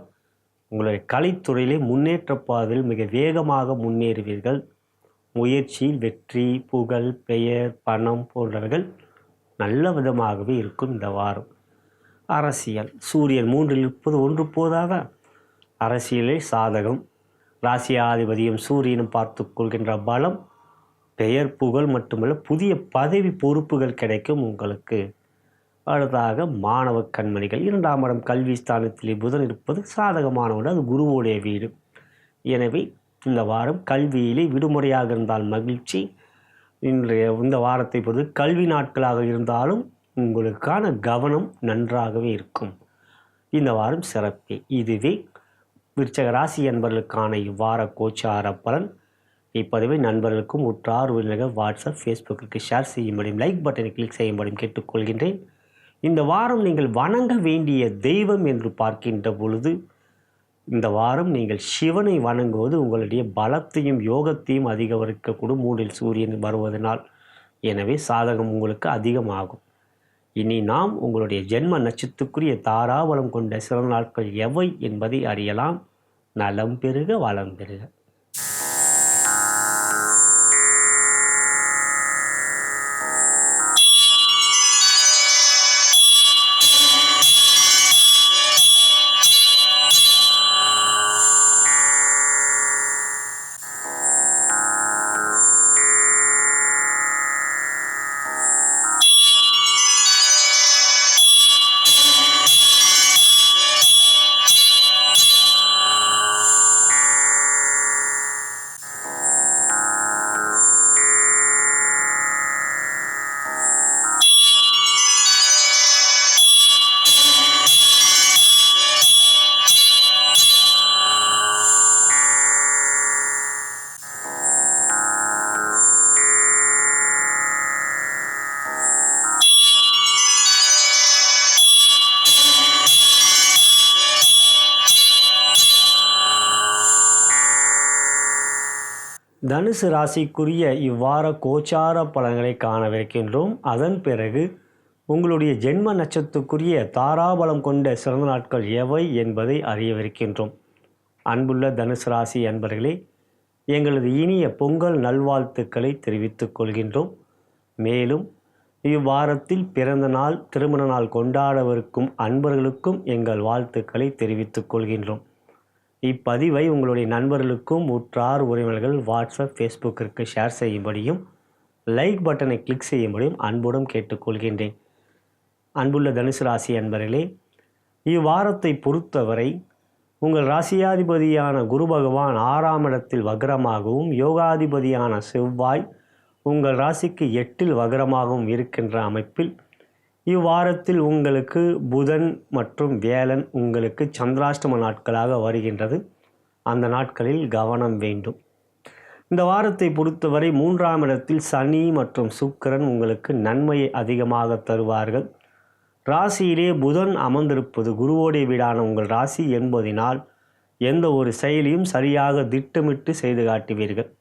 உங்களுடைய கலைத்துறையிலே முன்னேற்ற பாதையில் மிக வேகமாக முன்னேறுவீர்கள். முயற்சியில் வெற்றி, புகழ், பெயர், பணம் போன்றவைகள் நல்ல விதமாகவே இருக்கும் இந்த வாரம். அரசியல். சூரியன் 3இல் இருப்பது ஒன்று போதாக. அரசியலே சாதகம். ராசியாதிபதியும் சூரியனும் பார்த்து கொள்கின்ற பலம். பெயர், புகழ் மட்டுமல்ல புதிய பதவி பொறுப்புகள் கிடைக்கும் உங்களுக்கு. அடுத்ததாக மாணவ கண்மணிகள். 2ஆம் இடம் கல்வி ஸ்தானத்திலே புதன் இருப்பது சாதகமானவுடன் அது குருவுடைய வீடு. எனவே இந்த வாரம் கல்வியிலே விடுமுறையாக இருந்தால் மகிழ்ச்சி. இந்த வாரத்தை பொறுத்து கல்வி நாட்களாக இருந்தாலும் உங்களுக்கான கவனம் நன்றாகவே இருக்கும். இந்த வாரம் சிறப்பே. இதுவே விருச்சக ராசி என்பவர்களுக்கான இவ்வார கோச்சார பலன். இப்பதிவை நண்பர்களுக்கும் உற்றார் உறவினர்கள் வாட்ஸ்அப், ஃபேஸ்புக்கு ஷேர் செய்யும்படியும் லைக் பட்டனை கிளிக் செய்யும்படியும் கேட்டுக்கொள்கின்றேன். இந்த வாரம் நீங்கள் வணங்க வேண்டிய தெய்வம் என்று பார்க்கின்ற பொழுது இந்த வாரம் நீங்கள் சிவனை வணங்குவது உங்களுடைய பலத்தையும் யோகத்தையும் அதிகரிக்கக்கூடும். 3இல் சூரியன் வருவதனால். எனவே சாதகம் உங்களுக்கு அதிகமாகும். இனி நாம் உங்களுடைய ஜென்ம நட்சத்திரத்துக்குரிய தாராபலம் கொண்ட சிறந்த நாட்கள் எவை என்பதை அறியலாம். நலம் பெறுக, வளம் பெறுக. தனுசு ராசிக்குரிய இவ்வார கோச்சார பலன்களை காணவிருக்கின்றோம். அதன் பிறகு உங்களுடைய ஜென்ம நட்சத்திரத்துக்குரிய தாராபலம் கொண்ட சிறந்த நாட்கள் எவை என்பதை அறியவிருக்கின்றோம். அன்புள்ள தனுசு ராசி அன்பர்களே, எங்களது இனிய பொங்கல் நல்வாழ்த்துக்களை தெரிவித்துக் கொள்கின்றோம். மேலும் இவ்வாரத்தில் பிறந்த நாள், திருமண நாள் கொண்டாடவிருக்கும் அன்பர்களுக்கும் எங்கள் வாழ்த்துக்களை தெரிவித்துக் கொள்கின்றோம். இப்பதிவை உங்களுடைய நண்பர்களுக்கும் உற்றார் உறவினர்கள் வாட்ஸ்அப், ஃபேஸ்புக்கிற்கு ஷேர் செய்யும்படியும் லைக் பட்டனை கிளிக் செய்யும்படியும் அன்புடன் கேட்டுக்கொள்கின்றேன். அன்புள்ள தனுசு ராசி அன்பர்களே, இவ்வாரத்தை பொறுத்தவரை உங்கள் ராசியாதிபதியான குரு பகவான் 6ஆம் இடத்தில் வக்ரமாகவும், யோகாதிபதியான செவ்வாய் உங்கள் ராசிக்கு 8இல் வக்ரமாகவும் இருக்கின்ற அமைப்பில் இவ்வாரத்தில் உங்களுக்கு புதன் மற்றும் வியாழன் உங்களுக்கு சந்திராஷ்டம நாட்களாக வருகின்றது. அந்த நாட்களில் கவனம் வேண்டும். இந்த வாரத்தை பொறுத்தவரை 3ஆம் இடத்தில் சனி மற்றும் சுக்கிரன் உங்களுக்கு நன்மையை அதிகமாக தருவார்கள். ராசியிலே புதன் அமர்ந்திருப்பது குருவோடைய வீடான உங்கள் ராசி என்பதினால் எந்த ஒரு செயலையும் சரியாக திட்டமிட்டு செய்து காட்டுவீர்கள்.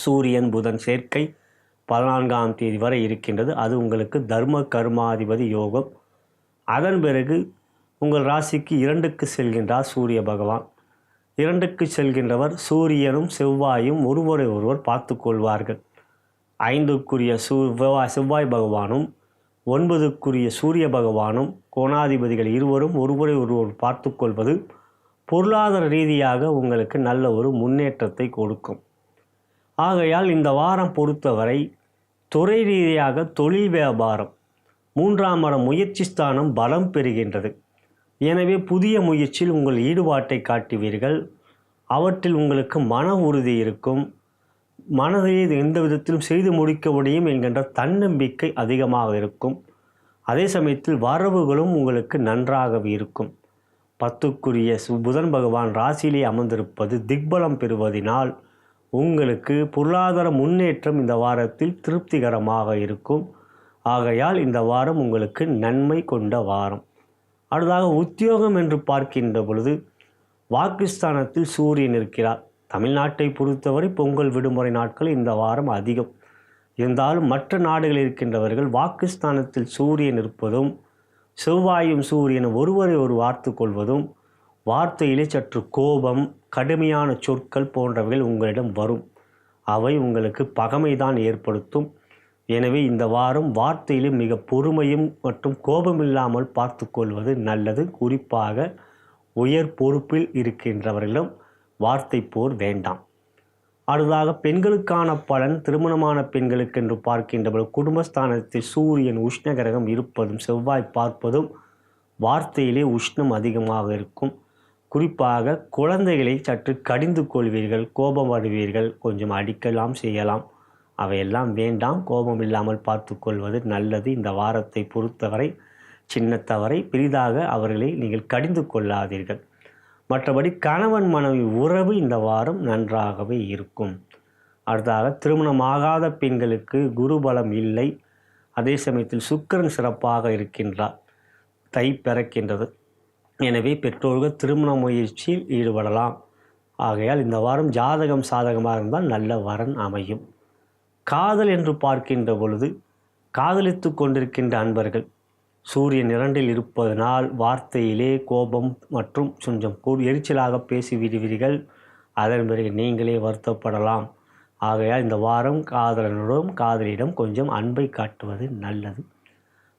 சூரியன் புதன் சேர்க்கை 14ஆம் தேதி வரை இருக்கின்றது. அது உங்களுக்கு தர்ம கர்மாதிபதி யோகம். அதன் பிறகு உங்கள் ராசிக்கு 2க்கு செல்கின்றார் சூரிய பகவான். 2க்கு செல்கின்றவர் சூரியனும் செவ்வாயும் ஒருவரை ஒருவர் பார்த்து கொள்வார்கள். 5க்குரிய செவ்வாய் பகவானும் 9க்குரிய சூரிய பகவானும் கோணாதிபதிகள் இருவரும் ஒருவரை ஒருவர் பார்த்து கொள்வது பொருளாதார ரீதியாக உங்களுக்கு நல்ல ஒரு முன்னேற்றத்தை கொடுக்கும். ஆகையால் இந்த வாரம் பொறுத்தவரை துறை ரீதியாக தொழில் வியாபாரம் 3ஆம் இடம் முயற்சி ஸ்தானம் பலம் பெறுகின்றது. எனவே புதிய முயற்சியில் உங்கள் ஈடுபாட்டை காட்டுவீர்கள். அவற்றில் உங்களுக்கு மன உறுதி இருக்கும். மனதை எந்த விதத்திலும் செய்து முடிக்க முடியும் என்கின்ற தன்னம்பிக்கை அதிகமாக இருக்கும். அதே சமயத்தில் வரவுகளும் உங்களுக்கு நன்றாகவே இருக்கும். 10க்குரிய புதன் பகவான் ராசியிலே அமர்ந்திருப்பது திக்பலம் பெறுவதினால் உங்களுக்கு பொருளாதார முன்னேற்றம் இந்த வாரத்தில் திருப்திகரமாக இருக்கும். ஆகையால் இந்த வாரம் உங்களுக்கு நன்மை கொண்ட வாரம். அடுத்ததாக உத்தியோகம் என்று பார்க்கின்ற பொழுது வாக்குஸ்தானத்தில் சூரியன் இருக்கிறார். தமிழ்நாட்டை பொறுத்தவரை பொங்கல் விடுமுறை நாட்கள் இந்த வாரம் அதிகம். இருந்தாலும் மற்ற நாடுகளில் இருக்கின்றவர்கள் வாக்குஸ்தானத்தில் சூரியன் இருப்பதும் செவ்வாயும் சூரியனும் ஒருவரை ஒரு வார்த்து கொள்வதும் வார்த்தையிலே சற்று கோபம், கடுமையான சொற்கள் போன்றவைகள் உங்களிடம் வரும். அவை உங்களுக்கு பகைமைதான் ஏற்படுத்தும். எனவே இந்த வாரம் வார்த்தையிலே மிக பொறுமையும் மற்றும் கோபமில்லாமல் பார்த்து கொள்வது நல்லது. குறிப்பாக உயர் பொறுப்பில் இருக்கின்றவர்களிடம் வார்த்தை போர் வேண்டாம். அடுத்ததாக பெண்களுக்கான பலன். திருமணமான பெண்களுக்கு என்று பார்க்கின்றபோது குடும்பஸ்தானத்தில் சூரியன் உஷ்ணகிரகம் இருப்பதும் செவ்வாய் பார்ப்பதும் வார்த்தையிலே உஷ்ணம் அதிகமாக இருக்கும். குறிப்பாக குழந்தைகளை சற்று கடிந்து கொள்வீர்கள், கோபம் அடைவீர்கள், கொஞ்சம் அடிக்கலாம் செய்யலாம். அவையெல்லாம் வேண்டாம். கோபம் இல்லாமல் பார்த்து கொள்வது நல்லது. இந்த வாரத்தை பொறுத்தவரை சின்ன தவறை பெரிதாக அவர்களை நீங்கள் கடிந்து கொள்ளாதீர்கள். மற்றபடி கணவன் மனைவி உறவு இந்த வாரம் நன்றாகவே இருக்கும். அடுத்ததாக திருமணமாகாத பெண்களுக்கு குருபலம் இல்லை. அதே சமயத்தில் சுக்கிரன் சிறப்பாக இருக்கின்றார். தை பிறக்கின்றது. எனவே பெற்றோர்கள் திருமண முயற்சியில் ஈடுபடலாம். ஆகையால் இந்த வாரம் ஜாதகம் சாதகமாக இருந்தால் நல்ல வரன் அமையும். காதல் என்று பார்க்கின்ற பொழுது காதலித்து கொண்டிருக்கின்ற அன்பர்கள் சூரியன் 2இல் இருப்பதனால் வார்த்தையிலே கோபம் மற்றும் கொஞ்சம் எரிச்சலாக பேசி விடுவீர்கள். அதன் பிறகு நீங்களே வருத்தப்படலாம். ஆகையால் இந்த வாரம் காதலியிடம் கொஞ்சம் அன்பை காட்டுவது நல்லது.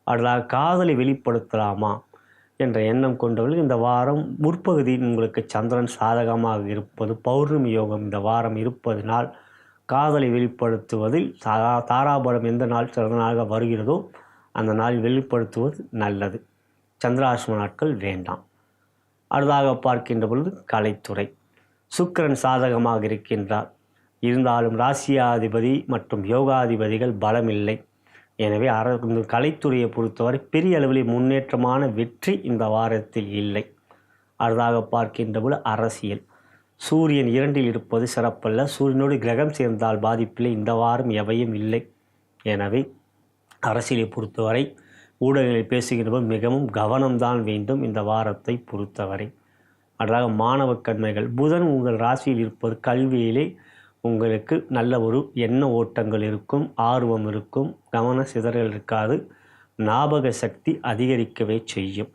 அடுத்ததாக காதலை வெளிப்படுத்தலாமா என்ற எண்ணம் கொண்டவர்கள் இந்த வாரம் முற்பகுதியில் உங்களுக்கு சந்திரன் சாதகமாக இருப்பது, பௌர்ணமி யோகம் இந்த வாரம் இருப்பதனால் காதலை வெளிப்படுத்துவதில் தாராபலம் எந்த நாள் சிறந்த நாளாக வருகிறதோ அந்த நாளில் வெளிப்படுத்துவது நல்லது. சந்திராஷ்டம நாட்கள் வேண்டாம். அடுத்ததாக பார்க்கின்ற பொழுது கலைத்துறை. சுக்கிரன் சாதகமாக இருக்கின்றார். இருந்தாலும் ராசியாதிபதி மற்றும் யோகாதிபதிகள் பலமில்லை. எனவே இந்த கலைத்துறையை பொறுத்தவரை பெரிய அளவில் முன்னேற்றமான வெற்றி இந்த வாரத்தில் இல்லை. அடுத்ததாக பார்க்கின்ற பொழுது அரசியல். சூரியன் 2இல் இருப்பது சிறப்பல்ல. சூரியனோடு கிரகம் சேர்ந்தால் பாதிப்பில்லை. இந்த வாரம் எவையும் இல்லை. எனவே அரசியலை பொறுத்தவரை ஊடகங்களில் பேசுகின்றபோது மிகவும் கவனம்தான் வேண்டும் இந்த வாரத்தை பொறுத்தவரை. அடுத்ததாக மாணவ கண்மைகள். புதன் உங்கள் ராசியில் இருப்பது கல்வியிலே உங்களுக்கு நல்ல ஒரு எண்ண ஓட்டங்கள் இருக்கும், ஆர்வம் இருக்கும், கவன சிதறல் இருக்காது, ஞாபக சக்தி அதிகரிக்கவே செய்யும்.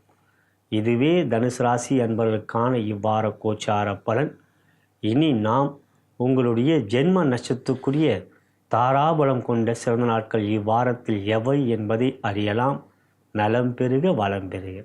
இதுவே தனுசு ராசி அன்பர்களுக்கான இவ்வார கோச்சார பலன். இனி நாம் உங்களுடைய ஜென்ம நட்சத்திரத்துக்குரிய தாராபலம் கொண்ட சிறந்த நாட்கள் இவ்வாரத்தில் எவை என்பதை அறியலாம். நலம் பெறுக, வளம் பெறுக.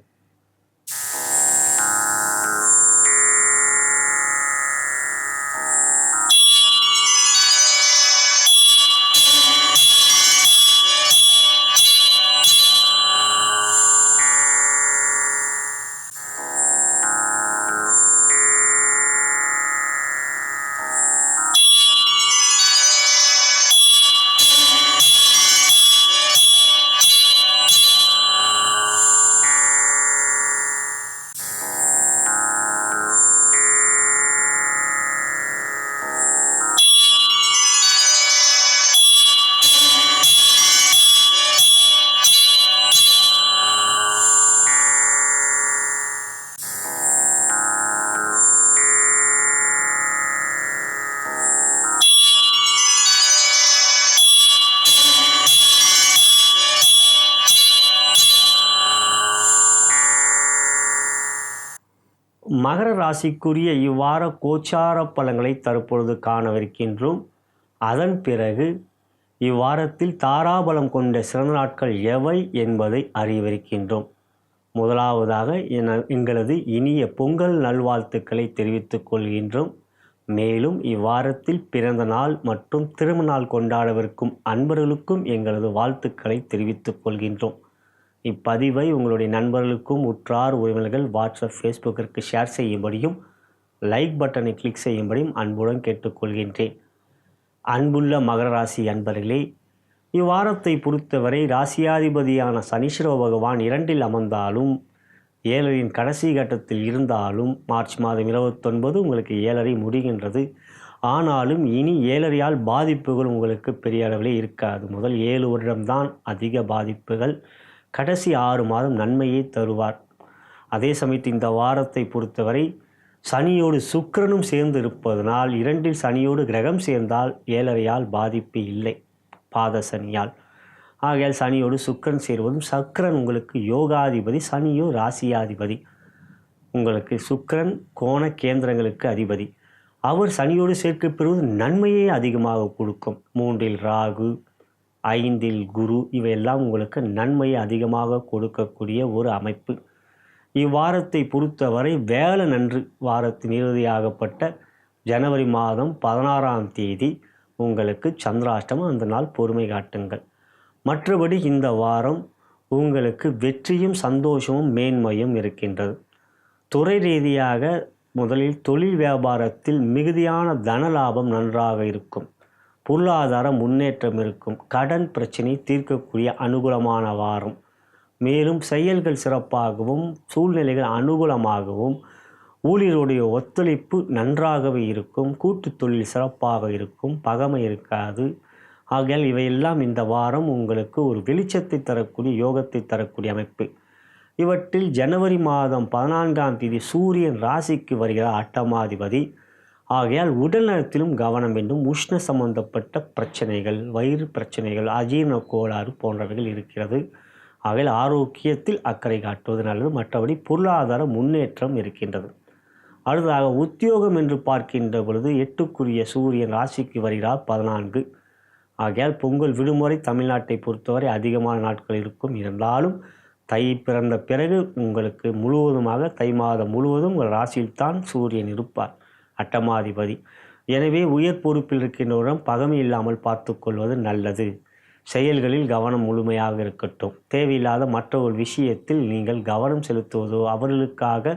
மகர ராசிக்குரிய இவ்வார கோச்சார பலன்களை தற்பொழுது காணவிருக்கின்றோம். அதன் பிறகு இவ்வாரத்தில் தாராபலம் கொண்ட சிறந்த நாட்கள் எவை என்பதை அறியவிருக்கின்றோம். முதலாவதாக எங்களது இனிய பொங்கல் நல்வாழ்த்துக்களை தெரிவித்துக் கொள்கின்றோம். மேலும் இவ்வாரத்தில் பிறந்த நாள் மற்றும் திருமண நாள் கொண்டாடவிருக்கும் அன்பர்களுக்கும் எங்களது வாழ்த்துக்களை தெரிவித்துக் கொள்கின்றோம். இப்பதிவை உங்களுடைய நண்பர்களுக்கும் உற்றார் உறவினர்கள் வாட்ஸ்அப் ஃபேஸ்புக்கிற்கு ஷேர் செய்யும்படியும் லைக் பட்டனை கிளிக் செய்யும்படியும் அன்புடன் கேட்டுக்கொள்கின்றேன். அன்புள்ள மகர ராசி அன்பர்களே, இவ்வாரத்தை பொறுத்தவரை ராசியாதிபதியான சனீஸ்வர பகவான் 2இல் அமர்ந்தாலும் 7ரின் கடைசி கட்டத்தில் இருந்தாலும் மார்ச் மாதம் 29 உங்களுக்கு 7ரை முடிகின்றது. ஆனாலும் இனி 7ரையால் பாதிப்புகள் உங்களுக்கு பெரிய அளவிலே இருக்காது. முதல் 7 வருடம்தான் அதிக பாதிப்புகள். கடைசி 6 மாதம் நன்மையை தருவார். அதே சமயத்தில் இந்த வாரத்தை பொறுத்தவரை சனியோடு சுக்கிரனும் சேர்ந்து இருப்பதனால் 2இல் சனியோடு கிரகம் சேர்ந்தால் 7ரையால் பாதிப்பு இல்லை, பாத சனியால். ஆகையால் சனியோடு சுக்கிரன் சேர்வதும், சக்கிரன் உங்களுக்கு யோகாதிபதி, சனியோ ராசியாதிபதி. உங்களுக்கு சுக்கிரன் கோண கேந்திரங்களுக்கு அதிபதி. அவர் சனியோடு சேர்க்கை பெறுவது நன்மையே அதிகமாக கொடுக்கும். 3இல் ராகு, 5இல் குரு, இவையெல்லாம் உங்களுக்கு நன்மையை அதிகமாக கொடுக்கக்கூடிய ஒரு அமைப்பு. இவ்வாரத்தை பொறுத்தவரை வேலை நன்று வாரத்தின் இறுதியாகப்பட்ட ஜனவரி மாதம் 16ஆம் தேதி உங்களுக்கு சந்திராஷ்டமம். அந்த நாள் பொறுமை காட்டுங்கள். மற்றபடி இந்த வாரம் உங்களுக்கு வெற்றியும் சந்தோஷமும் மேன்மையும் இருக்கின்றது. துறை ரீதியாக முதலில் தொழில் வியாபாரத்தில் மிகுதியான தன லாபம் நன்றாக இருக்கும். பொருளாதார முன்னேற்றம் இருக்கும். கடன் பிரச்சனை தீர்க்கக்கூடிய அனுகூலமான வாரம். மேலும் செயல்கள் சிறப்பாகவும் சூழ்நிலைகள் அனுகூலமாகவும் ஊழியருடைய ஒத்துழைப்பு நன்றாகவே இருக்கும். கூட்டு தொழில் சிறப்பாக இருக்கும். பகைமை இருக்காது. ஆகையால் இவையெல்லாம் இந்த வாரம் உங்களுக்கு ஒரு வெளிச்சத்தை தரக்கூடிய யோகத்தை தரக்கூடிய அமைப்பு. இவற்றில் ஜனவரி மாதம் 14ஆம் தேதி சூரியன் ராசிக்கு வருகிறார், அட்டமாதிபதி. ஆகையால் உடல் நலத்திலும் கவனம் வேண்டும். உஷ்ண சம்பந்தப்பட்ட பிரச்சனைகள், வயிறு பிரச்சனைகள், அஜீரண கோளாறு போன்றவைகள் இருக்கிறது. ஆகையால் ஆரோக்கியத்தில் அக்கறை காட்டுவது நல்லது. மற்றபடி பொருளாதார முன்னேற்றம் இருக்கின்றது. அடுத்ததாக உத்தியோகம் என்று பார்க்கின்ற பொழுது 8க்குரிய சூரியன் ராசிக்கு வருகிறார் 14. ஆகையால் பொங்கல் விடுமுறை தமிழ்நாட்டை பொறுத்தவரை அதிகமான நாட்கள் இருக்கும். இருந்தாலும் தை பிறந்த பிறகு உங்களுக்கு முழுவதுமாக தை மாதம் முழுவதும் உங்கள் ராசியில்தான் சூரியன் இருப்பார், அட்டமாதிபதி. எனவே உயர் பொறுப்பில் இருக்கின்றவரிடம் பகைமை இல்லாமல் பார்த்து கொள்வது நல்லது. செயல்களில் கவனம் முழுமையாக இருக்கட்டும். தேவையில்லாத மற்ற ஒரு விஷயத்தில் நீங்கள் கவனம் செலுத்துவதோ அவர்களுக்காக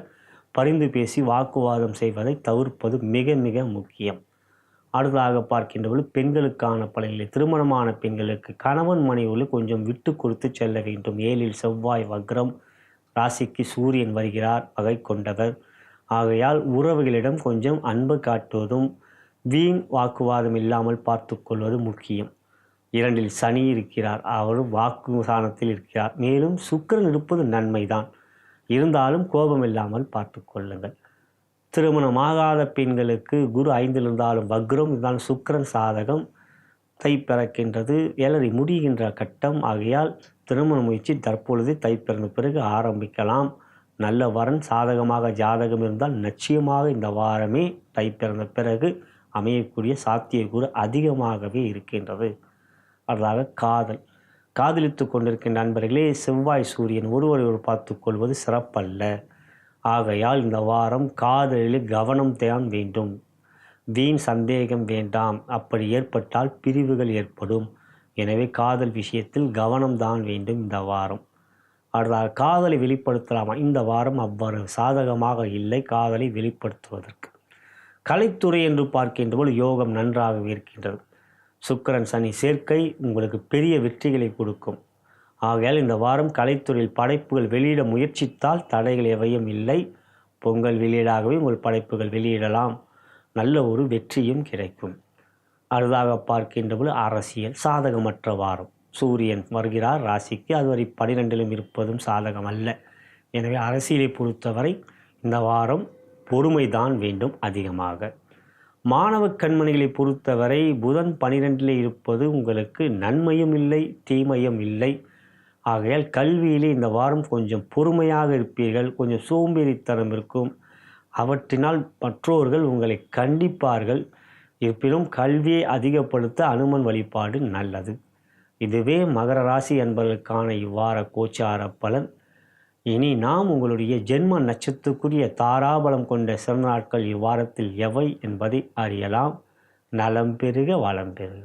பரிந்து பேசி வாக்குவாதம் செய்வதை தவிர்ப்பது மிக மிக முக்கியம். அடுத்ததாக பார்க்கின்றபோது பெண்களுக்கான பலனில் திருமணமான பெண்களுக்கு கணவன் மனைவியில் கொஞ்சம் விட்டு கொடுத்து செல்ல வேண்டும். 7இல் செவ்வாய் வக்ரம், ராசிக்கு சூரியன் வருகிறார், பகை கொண்டவர். ஆகையால் உறவுகளிடம் கொஞ்சம் அன்பு காட்டுவதும் வீண் வாக்குவாதம் இல்லாமல் பார்த்து கொள்வது முக்கியம். 2இல் சனி இருக்கிறார், அவர் வாக்கு ஸ்தானத்தில் இருக்கிறார். மேலும் சுக்கிரன் இருப்பது நன்மைதான். இருந்தாலும் கோபம் இல்லாமல் பார்த்து கொள்ளுங்கள். திருமணமாகாத பெண்களுக்கு குரு 5ல் இருந்தாலும் வக்ரம் இருந்தாலும் சுக்கிரன் சாதகம் தை பிறக்கின்றது, 7 முடிகின்ற கட்டம். ஆகையால் திருமண முயற்சி தற்பொழுது தை பிறந்த பிறகு ஆரம்பிக்கலாம். நல்ல வரன் சாதகமாக ஜாதகம் இருந்தால் நிச்சயமாக இந்த வாரமே தை பிறந்த பிறகு அமையக்கூடிய சாத்தியக்கூறு அதிகமாகவே இருக்கின்றது. அதாக காதலித்து கொண்டிருக்கின்ற நண்பர்களே, செவ்வாய் சூரியன் ஒருவரை பார்த்து கொள்வது சிறப்பல்ல. ஆகையால் இந்த வாரம் காதலில் கவனம் தான் வேண்டும். வீண் சந்தேகம் வேண்டாம். அப்படி ஏற்பட்டால் பிரிவுகள் ஏற்படும். எனவே காதல் விஷயத்தில் கவனம்தான் வேண்டும் இந்த வாரம். அடுத்த காதலை வெளிப்படுத்தலாமா? இந்த வாரம் அவ்வாறு சாதகமாக இல்லை காதலை வெளிப்படுத்துவதற்கு. கலைத்துறை என்று பார்க்கின்ற போது யோகம் நன்றாகவே இருக்கின்றது. சுக்கிரன் சனி சேர்க்கை உங்களுக்கு பெரிய வெற்றிகளை கொடுக்கும். ஆகையால் இந்த வாரம் கலைத்துறையில் படைப்புகள் வெளியிட முயற்சித்தால் தடைகள் எவையும் இல்லை. பொங்கல் வெளியீடாகவே உங்கள் படைப்புகள் வெளியிடலாம். நல்ல ஒரு வெற்றியும் கிடைக்கும். அடுத்ததாக பார்க்கின்ற போது அரசியல் சாதகமற்ற வாரம். சூரியன் வருகிறார் ராசிக்கு, அதுவரை 12லும் இருப்பதும் சாதகம் அல்ல. எனவே அரசியலை பொறுத்தவரை இந்த வாரம் பொறுமைதான் வேண்டும் அதிகமாக. மாணவ கண்மணிகளை பொறுத்தவரை புதன் 12ல் இருப்பது உங்களுக்கு நன்மையும் இல்லை தீமையும் இல்லை. ஆகையால் கல்வியிலே இந்த வாரம் கொஞ்சம் பொறுமையாக இருப்பீர்கள். கொஞ்சம் சோம்பேறித்தனம் இருக்கும். அவற்றினால் மற்றோர்கள் உங்களை கண்டிப்பார்கள். இருப்பினும் கல்வியை அதிகப்படுத்த அனுமன் வழிபாடு நல்லது. இதுவே மகர ராசி என்பதற்கான இவ்வார கோச்சார பலன். இனி நாம் உங்களுடைய ஜென்ம நட்சத்திரத்துக்குரிய தாராபலம் கொண்ட சிறந்த நாட்கள் இவ்வாரத்தில் எவை என்பதை அறியலாம். நலம் பெருக வளம் பெருக.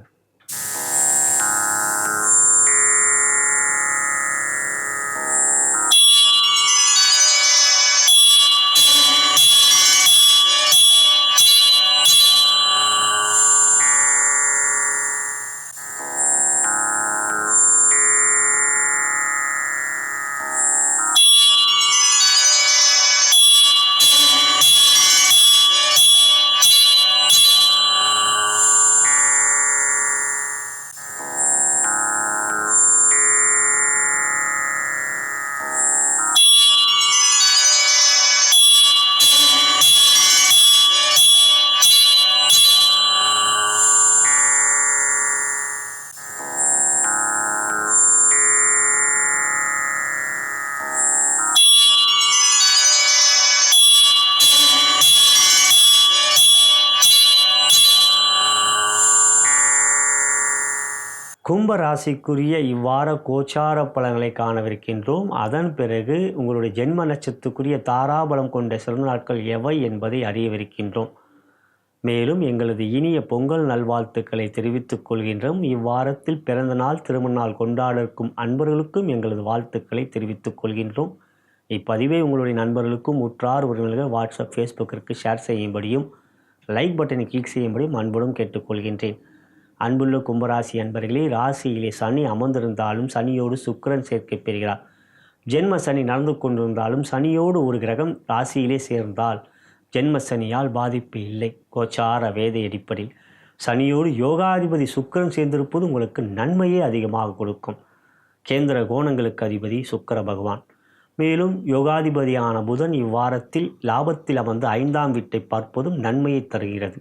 கும்ப ராசிக்குரிய இவ்வார கோச்சார பலன்களை காணவிருக்கின்றோம். அதன் பிறகு உங்களுடைய ஜென்ம நட்சத்திரத்துக்குரிய தாராபலம் கொண்ட சிறந்த நாட்கள் எவை என்பதை அறியவிருக்கின்றோம். மேலும் எங்களது இனிய பொங்கல் நல்வாழ்த்துக்களை தெரிவித்துக் கொள்கின்றோம். இவ்வாரத்தில் பிறந்த நாள் திருமண நாள் கொண்டாட இருக்கும் அன்பர்களுக்கும் எங்களது வாழ்த்துக்களை தெரிவித்துக் கொள்கின்றோம். இப்பதிவை உங்களுடைய நண்பர்களுக்கும் உற்றார் உறவினர்கள் வாட்ஸ்அப் ஃபேஸ்புக்கிற்கு ஷேர் செய்யும்படியும் லைக் பட்டனை கிளிக் செய்யும்படியும் அன்புடன் கேட்டுக்கொள்கின்றேன். அன்புள்ள கும்பராசி அன்பர்களே, ராசியிலே சனி அமர்ந்திருந்தாலும் சனியோடு சுக்கிரன் சேர்க்கை பெறுகிறார். ஜென்ம சனி நடந்து கொண்டிருந்தாலும் சனியோடு ஒரு கிரகம் ராசியிலே சேர்ந்தால் ஜென்ம சனியால் பாதிப்பு இல்லை. கோச்சார வேத அடிப்படையில் சனியோடு யோகாதிபதி சுக்கிரன் சேர்ந்திருப்பது உங்களுக்கு நன்மையே அதிகமாக கொடுக்கும். கேந்திர கோணங்களுக்கு அதிபதி சுக்கிர பகவான். மேலும் யோகாதிபதியான புதன் இவ்வாரத்தில் லாபத்தில் அமர்ந்து 5ஆம் வீட்டை பார்ப்பதும் நன்மையை தருகிறது.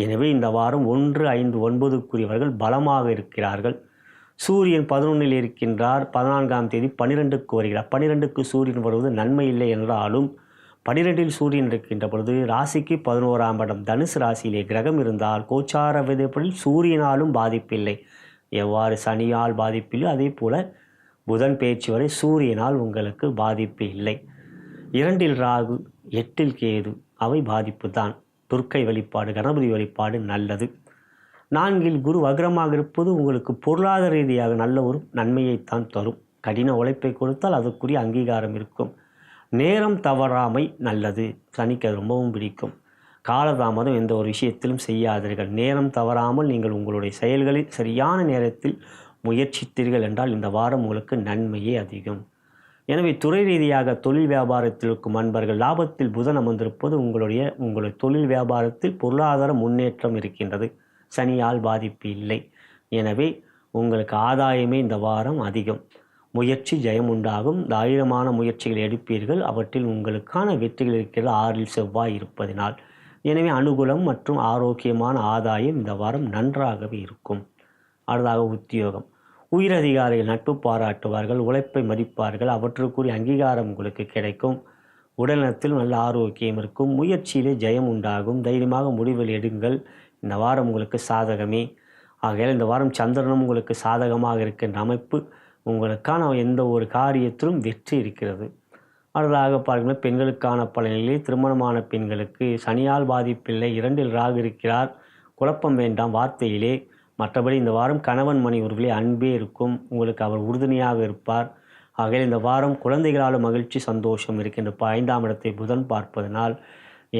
எனவே இந்த வாரம் 1, 5, 9க்குரியவர்கள் பலமாக இருக்கிறார்கள். சூரியன் 11ல் இருக்கின்றார். 14ஆம் தேதி 12க்கு வருகிறார். 12க்கு சூரியன் வருவது நன்மை இல்லை என்றாலும் 12ல் சூரியன் இருக்கின்ற பொழுது ராசிக்கு 11ஆம் இடம் தனுசு ராசியிலே கிரகம் இருந்தால் கோச்சார விதிப்படில் சூரியனாலும் பாதிப்பில்லை. எவ்வாறு சனியால் பாதிப்பில்லை அதே போல புதன் பேச்சு வரை சூரியனால் உங்களுக்கு பாதிப்பு இல்லை. 2ல் ராகு 8ல் கேது அவை பாதிப்பு தான். துர்க்கை வழிபாடு கணபதி வழிபாடு நல்லது. 4ல் குரு வக்ரமாக இருப்பது உங்களுக்கு பொருளாதார ரீதியாக நல்ல ஒரு நன்மையைத்தான் தரும். கடின உழைப்பை கொடுத்தால் அதற்குரிய அங்கீகாரம் இருக்கும். நேரம் தவறாமை நல்லது. சனிக்கு அது ரொம்பவும் பிடிக்கும். காலதாமதம் எந்த ஒரு விஷயத்திலும் செய்யாதீர்கள். நேரம் தவறாமல் நீங்கள் உங்களுடைய செயல்களில் சரியான நேரத்தில் முயற்சித்தீர்கள் என்றால் இந்த வாரம் உங்களுக்கு நன்மையே அதிகம். எனவே துறை ரீதியாக தொழில் வியாபாரத்தில் இருக்கும் அன்பர்கள் லாபத்தில் புதன் அமர்ந்திருப்பது உங்களுடைய தொழில் வியாபாரத்தில் பொருளாதார முன்னேற்றம் இருக்கின்றது. சனியால் பாதிப்பு இல்லை. எனவே உங்களுக்கு ஆதாயமே இந்த வாரம் அதிகம். முயற்சி ஜெயம் உண்டாகும். தைரியமான முயற்சிகளை எடுப்பீர்கள். அவற்றில் உங்களுக்கான வெற்றிகள் இருக்கிறது 6இல் செவ்வாய் இருப்பதினால். எனவே அனுகூலம் மற்றும் ஆரோக்கியமான ஆதாயம் இந்த வாரம் நன்றாகவே இருக்கும். அடுத்ததாக உத்தியோகம். உயரதிகாரிகள் நட்பு பாராட்டுவார்கள், உழைப்பை மதிப்பார்கள், அவற்றுக்குரிய அங்கீகாரம் உங்களுக்கு கிடைக்கும். உடல்நலத்தில் நல்ல ஆரோக்கியம் இருக்கும். முயற்சியிலே ஜெயம் உண்டாகும். தைரியமாக முடிவுகள் எடுங்கள். இந்த வாரம் உங்களுக்கு சாதகமே. ஆகையால் இந்த வாரம் சந்திரனும் உங்களுக்கு சாதகமாக இருக்கின்ற அமைப்பு. உங்களுக்கான எந்த ஒரு காரியத்திலும் வெற்றி இருக்கிறது. அடுத்ததாக பார்க்கும்போது பெண்களுக்கான பலனிலே திருமணமான பெண்களுக்கு சனியால் பாதிப்பில்லை, 2இல் ராகு இருக்கிறார். குழப்பம் வேண்டாம் வார்த்தையிலே. மற்றபடி இந்த வாரம் கணவன் மணி உறவிலே அன்பே இருக்கும். உங்களுக்கு அவர் உறுதுணையாக இருப்பார். ஆகையால் இந்த வாரம் குழந்தைகளால் மகிழ்ச்சி சந்தோஷம் இருக்கின்ற 5ஆம் இடத்தை புதன் பார்ப்பதனால்,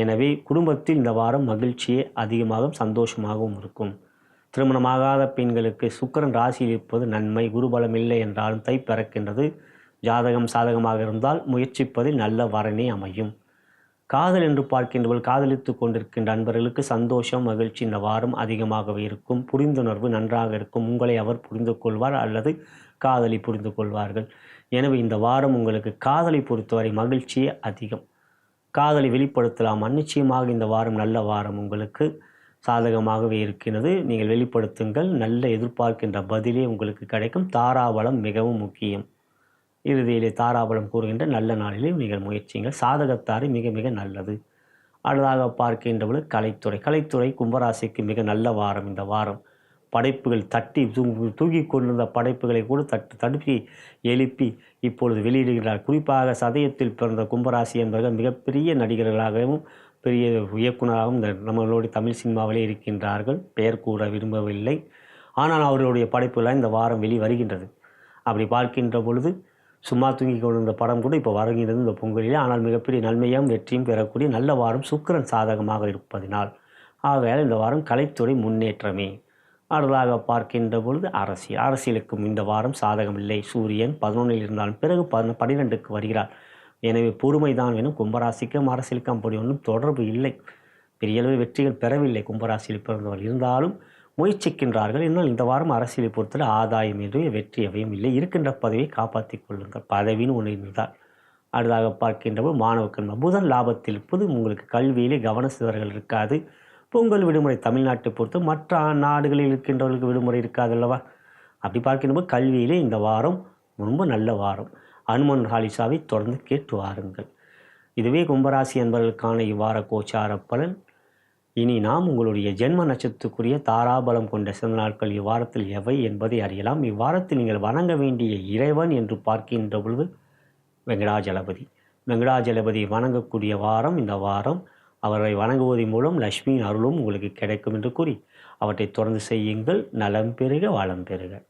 எனவே குடும்பத்தில் இந்த வாரம் மகிழ்ச்சியே அதிகமாகவும் சந்தோஷமாகவும் இருக்கும். திருமணமாகாத பெண்களுக்கு சுக்கிரன் ராசியில் இருப்பது நன்மை. குருபலம் இல்லை என்றாலும் தை பிறக்கின்றது. ஜாதகம் சாதகமாக இருந்தால் முயற்சிப்பதில் நல்ல வரனே அமையும். காதல் என்று பார்க்கின்றவர்கள் காதலித்து கொண்டிருக்கின்ற அன்பர்களுக்கு சந்தோஷம் மகிழ்ச்சி இந்த வாரம் அதிகமாகவே இருக்கும். புரிந்துணர்வு நன்றாக இருக்கும். உங்களை அவர் புரிந்து கொள்வார் அல்லது காதலி புரிந்து கொள்வார்கள். எனவே இந்த வாரம் உங்களுக்கு காதலை பொறுத்தவரை மகிழ்ச்சியே அதிகம். காதலை வெளிப்படுத்தலாம். நிச்சயமாக இந்த வாரம் நல்ல வாரம் உங்களுக்கு சாதகமாகவே இருக்கிறது. நீங்கள் வெளிப்படுத்துங்கள். நல்ல எதிர்பார்க்கின்ற பதிலே உங்களுக்கு கிடைக்கும். தாராபலம் மிகவும் முக்கியம். இறுதியிலே தாராபலம் கூறுகின்ற நல்ல நாளிலே நீங்கள் முயற்சிங்கள். சாதகத்தாரை மிக மிக நல்லது. அடுத்ததாக பார்க்கின்றவர்கள் கலைத்துறை கும்பராசிக்கு மிக நல்ல வாரம் இந்த வாரம். படைப்புகள் தட்டி தூக்கி கொண்டிருந்த படைப்புகளை கூட தடுப்பி எழுப்பி இப்பொழுது வெளியிடுகிறார். குறிப்பாக சதயத்தில் பிறந்த கும்பராசி என்பவர்கள் மிகப்பெரிய நடிகர்களாகவும் பெரிய இயக்குநராகவும் இந்த நம்மளுடைய தமிழ் சினிமாவிலே இருக்கின்றார்கள். பெயர் கூற விரும்பவில்லை. ஆனால் அவர்களுடைய படைப்புகளாக இந்த வாரம் வருகின்றது. அப்படி பார்க்கின்ற பொழுது சும்மா தூங்கி கொண்டிருந்த படம் கூட இப்போ வருகின்றது இந்த பொங்கலிலே. ஆனால் மிகப்பெரிய நன்மையும் வெற்றியும் பெறக்கூடிய நல்ல வாரம் சுக்கிரன் சாதகமாக இருப்பதினால். ஆகையால் இந்த வாரம் கலைத்துறை முன்னேற்றமே. அடுத்ததாக பார்க்கின்ற பொழுது அரசியலுக்கும் இந்த வாரம் சாதகமில்லை. சூரியன் 11இல் இருந்தாலும் பிறகு 12க்கு வருகிறார். எனவே பொறுமைதான் வேணும். கும்பராசிக்கும் அரசியலுக்கும் அப்படி ஒன்றும் தொடர்பு இல்லை. பெரிய அளவு வெற்றிகள் பெறவில்லை கும்பராசியில் பிறந்தவர்கள். இருந்தாலும் முயற்சிக்கின்றார்கள். என்னால் இந்த வாரம் அரசியலை பொறுத்தவரை ஆதாயம் என்று வெற்றி எவையும் இல்லை. இருக்கின்ற பதவியை காப்பாற்றி கொள்ளுங்கள். பதவின்னு ஒன்று இருந்தால். அடுத்ததாக பார்க்கின்றபோது மாணவர்கள் புதன் லாபத்தில் இருப்பது. உங்களுக்கு கல்வியிலே கவன சிதறல்கள் இருக்காது. பொங்கல் விடுமுறை தமிழ்நாட்டை பொறுத்து மற்ற நாடுகளில் இருக்கின்றவர்களுக்கு விடுமுறை இருக்காது அல்லவா? அப்படி பார்க்கின்றபோது கல்வியிலே இந்த வாரம் ரொம்ப நல்ல வாரம். அனுமன் ஹாலிசாவை தொடர்ந்து கேட்டு வாருங்கள். இதுவே கும்பராசி என்பவர்களுக்கான இவ்வார கோச்சார பலன். இனி நாம் உங்களுடைய ஜென்ம நட்சத்திரத்துக்குரிய தாராபலம் கொண்ட சில நாட்கள் இவ்வாரத்தில் எவை என்பதை அறியலாம். இவ்வாரத்தில் நீங்கள் வணங்க வேண்டிய இறைவன் என்று பார்க்கின்ற பொழுது வெங்கடாஜலபதி வணங்கக்கூடிய வாரம் இந்த வாரம். அவரை வணங்குவதன் மூலம் லட்சுமியின் அருளும் உங்களுக்கு கிடைக்கும் என்று கூறி அவற்றை தொடர்ந்து செய்யுங்கள். நலம் பெறுக வளம் பெறுக.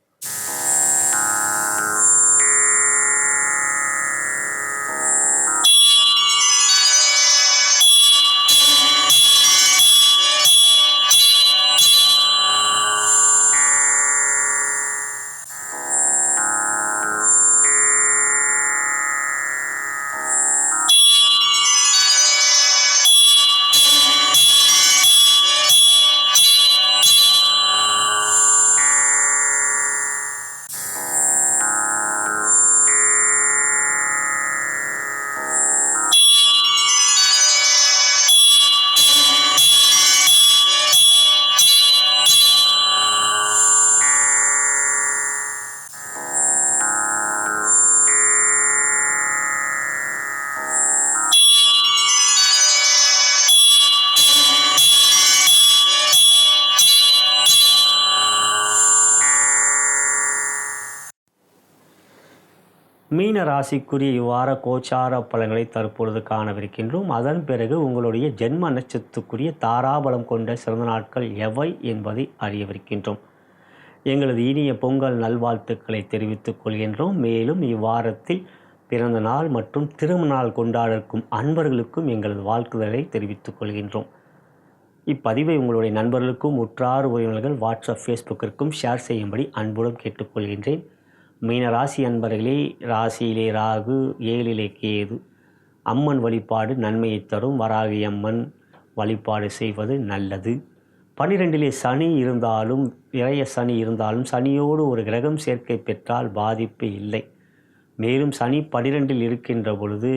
மீன ராசிக்குரிய இவ்வார கோச்சார பலன்களை தற்பொழுது காணவிருக்கின்றோம். அதன் பிறகு உங்களுடைய ஜென்ம நட்சத்திரத்துக்குரிய தாராபலம் கொண்ட சிறந்த நாட்கள் எவை என்பதை அறியவிருக்கின்றோம். எங்களது இனிய பொங்கல் நல்வாழ்த்துக்களை தெரிவித்துக் கொள்கின்றோம். மேலும் இவ்வாரத்தில் பிறந்த நாள் மற்றும் திருமண நாள் கொண்டாடிருக்கும் அன்பர்களுக்கும் எங்களது வாழ்த்துதலை தெரிவித்துக் கொள்கின்றோம். இப்பதிவை உங்களுடைய நண்பர்களுக்கும் உற்றார் உறவினர்கள் வாட்ஸ்அப் ஃபேஸ்புக்கிற்கும் ஷேர் செய்யும்படி அன்புடன் கேட்டுக்கொள்கின்றேன். மீன ராசி அன்பர்களே, ராசியிலே ராகு, 7இலே கேது. அம்மன் வழிபாடு நன்மையை தரும். வராகி அம்மன் வழிபாடு செய்வது நல்லது. 12இலே சனி இருந்தாலும், இறைய சனி இருந்தாலும், சனியோடு ஒரு கிரகம் சேர்க்கை பெற்றால் பாதிப்பு இல்லை. மேலும் சனி 12இல் இருக்கின்ற பொழுது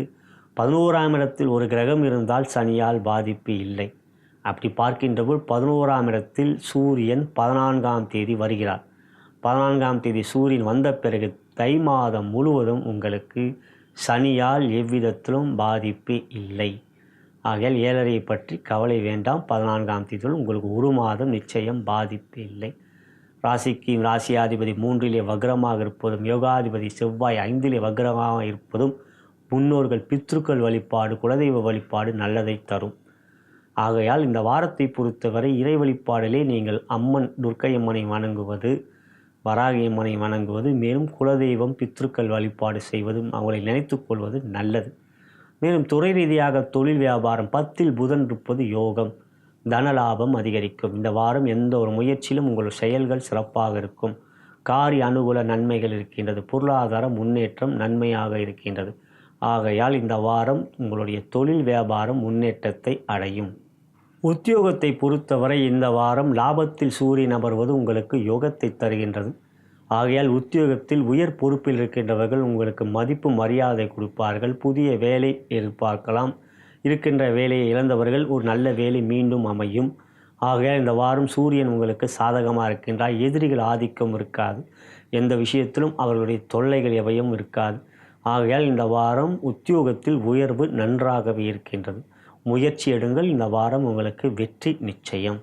11ஆம் இடத்தில் ஒரு கிரகம் இருந்தால் சனியால் பாதிப்பு இல்லை. அப்படி பார்க்கின்ற போது 11ஆம் இடத்தில் சூரியன் 14ஆம் தேதி வருகிறார். 14ஆம் தேதி சூரியன் வந்த பிறகு தை மாதம் முழுவதும் உங்களுக்கு சனியால் எவ்விதத்திலும் பாதிப்பு இல்லை. ஆகையால் 7.5 பற்றி கவலை வேண்டாம். 14ஆம் தேதியில் உங்களுக்கு ஒரு மாதம் நிச்சயம் பாதிப்பு இல்லை. ராசிக்கு ராசியாதிபதி 3இலே வக்ரமாக இருப்பதும், யோகாதிபதி செவ்வாய் 5இலே வக்ரமாக இருப்பதும் முன்னோர்கள் பித்ருக்கள் வழிபாடு, குலதெய்வ வழிபாடு நல்லதை தரும். ஆகையால் இந்த வாரத்தை பொறுத்தவரை இறை வழிபாடிலே நீங்கள் அம்மன் துர்க்கையம்மனை வணங்குவது, வராகியம்மனை வணங்குவது, மேலும் குலதெய்வம் பித்ருக்கள் வழிபாடு செய்வதும் அவங்களை நினைத்து கொள்வது நல்லது. மேலும் துறை ரீதியாக தொழில் வியாபாரம் 10இல் புதன் இருப்பது யோகம், தனலாபம் அதிகரிக்கும். இந்த வாரம் எந்த ஒரு முயற்சியிலும் உங்கள் செயல்கள் சிறப்பாக இருக்கும். காரிய அனுகூல நன்மைகள் இருக்கின்றது. பொருளாதார முன்னேற்றம் நன்மையாக இருக்கின்றது. ஆகையால் இந்த வாரம் உங்களுடைய தொழில் வியாபாரம் முன்னேற்றத்தை அடையும். உத்தியோகத்தை பொறுத்தவரை இந்த வாரம் லாபத்தில் சூரியன் அமர்வது உங்களுக்கு யோகத்தை தருகின்றது. ஆகையால் உத்தியோகத்தில் உயர் பொறுப்பில் இருக்கின்றவர்கள் உங்களுக்கு மதிப்பு மரியாதை கொடுப்பார்கள். புதிய வேலை எதிர்பார்க்கலாம். இருக்கின்ற வேலையை இழந்தவர்கள் ஒரு நல்ல வேலை மீண்டும் அமையும். ஆகையால் இந்த வாரம் சூரியன் உங்களுக்கு சாதகமாக இருக்கின்றார். எதிரிகள் ஆதிக்கம் இருக்காது. எந்த விஷயத்திலும் அவர்களுடைய தொல்லைகள் எவையும் இருக்காது. ஆகையால் இந்த வாரம் உத்தியோகத்தில் உயர்வு நன்றாகவே இருக்கின்றது. முயற்சி எடுங்கள். இந்த வாரம் உங்களுக்கு வெற்றி நிச்சயம்.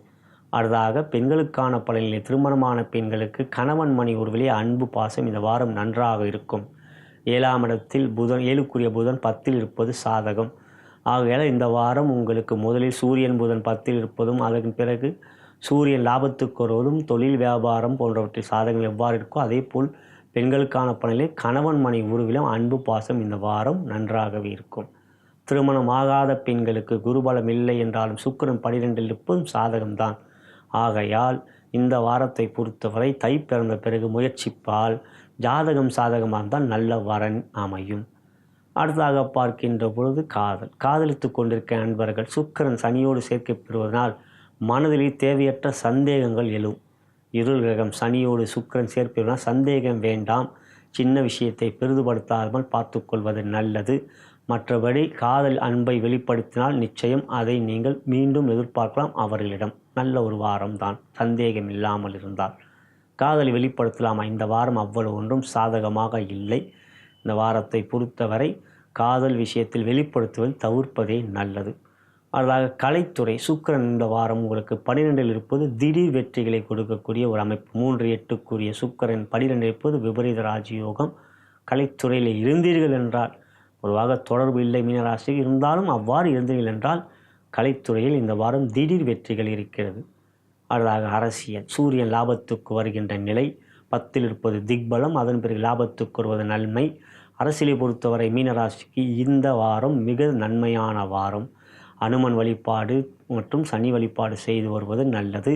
அடுத்ததாக பெண்களுக்கான பலனிலே திருமணமான பெண்களுக்கு கணவன் மணி உறவிலே அன்பு பாசம் இந்த வாரம் நன்றாக இருக்கும். 7ஆம் இடத்தில் புதன், 7க்குரிய புதன் 10இல் இருப்பது சாதகம். ஆகையால் இந்த வாரம் உங்களுக்கு முதலில் சூரியன் புதன் 10இல் இருப்பதும், அதன் பிறகு சூரியன் லாபத்துக்கு வருவதும், தொழில் வியாபாரம் போன்றவற்றில் சாதகம் எவ்வாறு இருக்கோ அதே போல் பெண்களுக்கான பலனிலே கணவன் மணி உறவிலும் அன்பு பாசம் இந்த வாரம் நன்றாகவே இருக்கும். திருமணம் ஆகாத பெண்களுக்கு குருபலம் இல்லை என்றாலும் சுக்கிரன் 12இல் இருப்பதும் சாதகம்தான். ஆகையால் இந்த வாரத்தை பொறுத்தவரை தை பிறந்த பிறகு முயற்சிப்பால் ஜாதகம் சாதகமாக இருந்தால் நல்ல வரன் அமையும். அடுத்ததாக பார்க்கின்ற பொழுது காதலித்து கொண்டிருக்க நண்பர்கள் சுக்கிரன் சனியோடு சேர்க்கை பெறுவதனால் மனதிலே தேவையற்ற சந்தேகங்கள் எழும். இருள் கிரகம் சனியோடு சுக்கிரன் சேர்ப்பதனால் சந்தேகம் வேண்டாம். சின்ன விஷயத்தை பெரிதுபடுத்தாமல் பார்த்து கொள்வது நல்லது. மற்றபடி காதல் அன்பை வெளிப்படுத்தினால் நிச்சயம் அதை நீங்கள் மீண்டும் எதிர்பார்க்கலாம் அவர்களிடம். நல்ல ஒரு வாரம் தான், சந்தேகம் இல்லாமல் இருந்தால் காதலை வெளிப்படுத்தலாமா? இந்த வாரம் அவ்வளவு ஒன்றும் சாதகமாக இல்லை. இந்த வாரத்தை பொறுத்தவரை காதல் விஷயத்தில் வெளிப்படுத்துவதை தவிர்ப்பதே நல்லது. அதாக கலைத்துறை சுக்கிரன் இந்த வாரம் உங்களுக்கு 12இல் இருப்பது திடீர் வெற்றிகளை கொடுக்கக்கூடிய ஒரு அமைப்பு. 3-8க்குரிய சுக்கிரன் 12இல் இருப்பது விபரீத ராஜயோகம். கலைத்துறையில் இருந்தீர்கள் என்றால், பொதுவாக தொடர்பு இல்லை மீனராசி இருந்தாலும் அவ்வாறு இருந்தீர்கள் என்றால் கலைத்துறையில் இந்த வாரம் திடீர் வெற்றிகள் இருக்கிறது. அடுத்ததாக அரசியல் சூரியன் லாபத்துக்கு வருகின்ற நிலை, 10இல் இருப்பது திக்பலம், அதன் பிறகு லாபத்துக்கு வருவது நன்மை. அரசியலை பொறுத்தவரை மீனராசிக்கு இந்த வாரம் மிக நன்மையான வாரம். அனுமன் வழிபாடு மற்றும் சனி வழிபாடு செய்து வருவது நல்லது.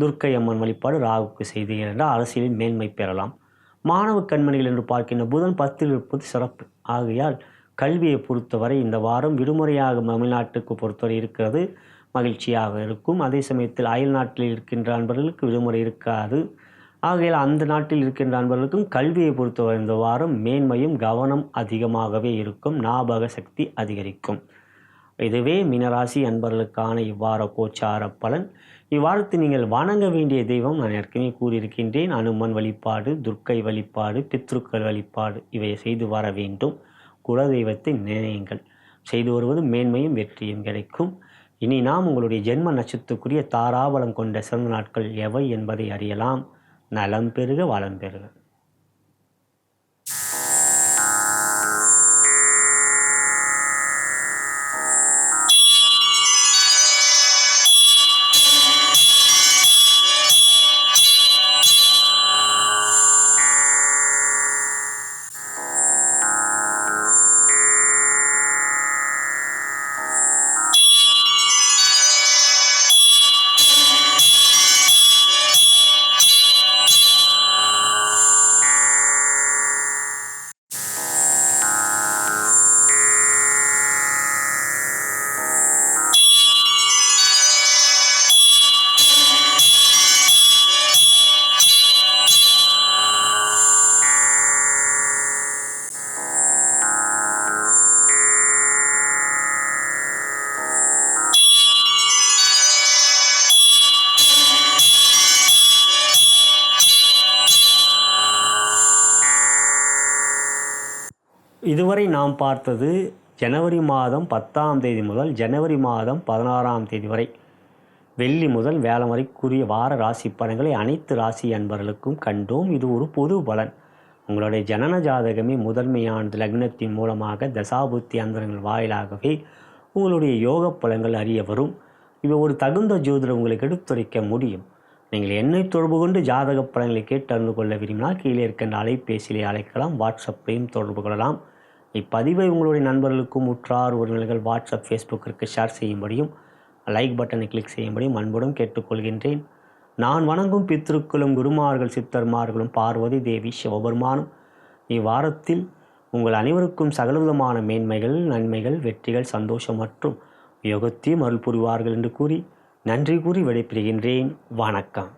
துர்க்கை அம்மன் வழிபாடு ராகுக்கு செய்து என்றால் அரசியலில் மேன்மை பெறலாம். மாணவ கண்மணிகள் என்று பார்க்கின்ற புதன் 10இல் இருப்பது சிறப்பு. ஆகையால் கல்வியை பொறுத்தவரை இந்த வாரம் விடுமுறையாக தமிழ்நாட்டுக்கு பொறுத்தவரை இருக்கிறது, மகிழ்ச்சியாக இருக்கும். அதே சமயத்தில் அயல் நாட்டில் இருக்கின்ற நண்பர்களுக்கு விடுமுறை இருக்காது. ஆகையால் அந்த நாட்டில் இருக்கின்ற நண்பர்களுக்கும் கல்வியை பொறுத்தவரை இந்த வாரம் மேன்மையும் கவனம் அதிகமாகவே இருக்கும். ஞாபக சக்தி அதிகரிக்கும். இதுவே மீனராசி அன்பர்களுக்கான இவ்வார கோச்சார பலன். இவ்வாரத்தில் நீங்கள் வணங்க வேண்டிய தெய்வம் நான் ஏற்கனவே கூறியிருக்கின்றேன். அனுமன் வழிபாடு, துர்க்கை வழிபாடு, பித்ருக்கள் வழிபாடு இவை செய்து வர வேண்டும். குலதெய்வத்தை நினையுங்கள். செய்து வருவது மேன்மையும் வெற்றியும் கிடைக்கும். இனி நாம் உங்களுடைய ஜென்ம நட்சத்திரத்துக்குரிய தாராபலம் கொண்ட சிறந்த நாட்கள் எவை என்பதை அறியலாம். நலம் பெறுக, வளம் பெறுக. இதுவரை நாம் பார்த்தது ஜனவரி மாதம் 10ஆம் தேதி முதல் ஜனவரி மாதம் 16ஆம் தேதி வரை வெள்ளி முதல் வியாழம் வரைக்குரிய வார ராசி பலன்களை அனைத்து ராசி அன்பர்களுக்கும் கண்டோம். இது ஒரு பொது பலன். உங்களுடைய ஜனன ஜாதகமே முதன்மையானது. லக்னத்தின் மூலமாக தசாபுத்தி அந்தரங்கள் வாயிலாகவே உங்களுடைய யோக பலன்கள் அறிய வரும். இவை ஒரு தகுந்த ஜோதிடர் உங்களுக்கு எடுத்துரைக்க முடியும். நீங்கள் என்னை தொடர்பு கொண்டு ஜாதக பலன்களை கேட்டு அறிந்து கொள்ள விரும்பினால் கீழே இருக்கின்ற அலைபேசியிலே அழைக்கலாம், வாட்ஸ்அப்பையும் தொடர்பு கொள்ளலாம். இப்பதிவை உங்களுடைய நண்பர்களுக்கும் உற்றார் உறவினர்கள் வாட்ஸ்அப் ஃபேஸ்புக்கிற்கு ஷேர் செய்யும்படியும் லைக் பட்டனை கிளிக் செய்யும்படியும் அன்புடன் கேட்டுக்கொள்கின்றேன். நான் வணங்கும் பித்ருக்களும் குருமார்கள் சித்தர்மார்களும் பார்வதி தேவி சிவபெருமானும் இவ்வாரத்தில் உங்கள் அனைவருக்கும் சகலவிதமான மேன்மைகள், நன்மைகள், வெற்றிகள், சந்தோஷம் மற்றும் யோகத்தையும் அருள் புரிவார்கள் என்று கூறி நன்றி கூறி விடைபெறுகின்றேன். வணக்கம்.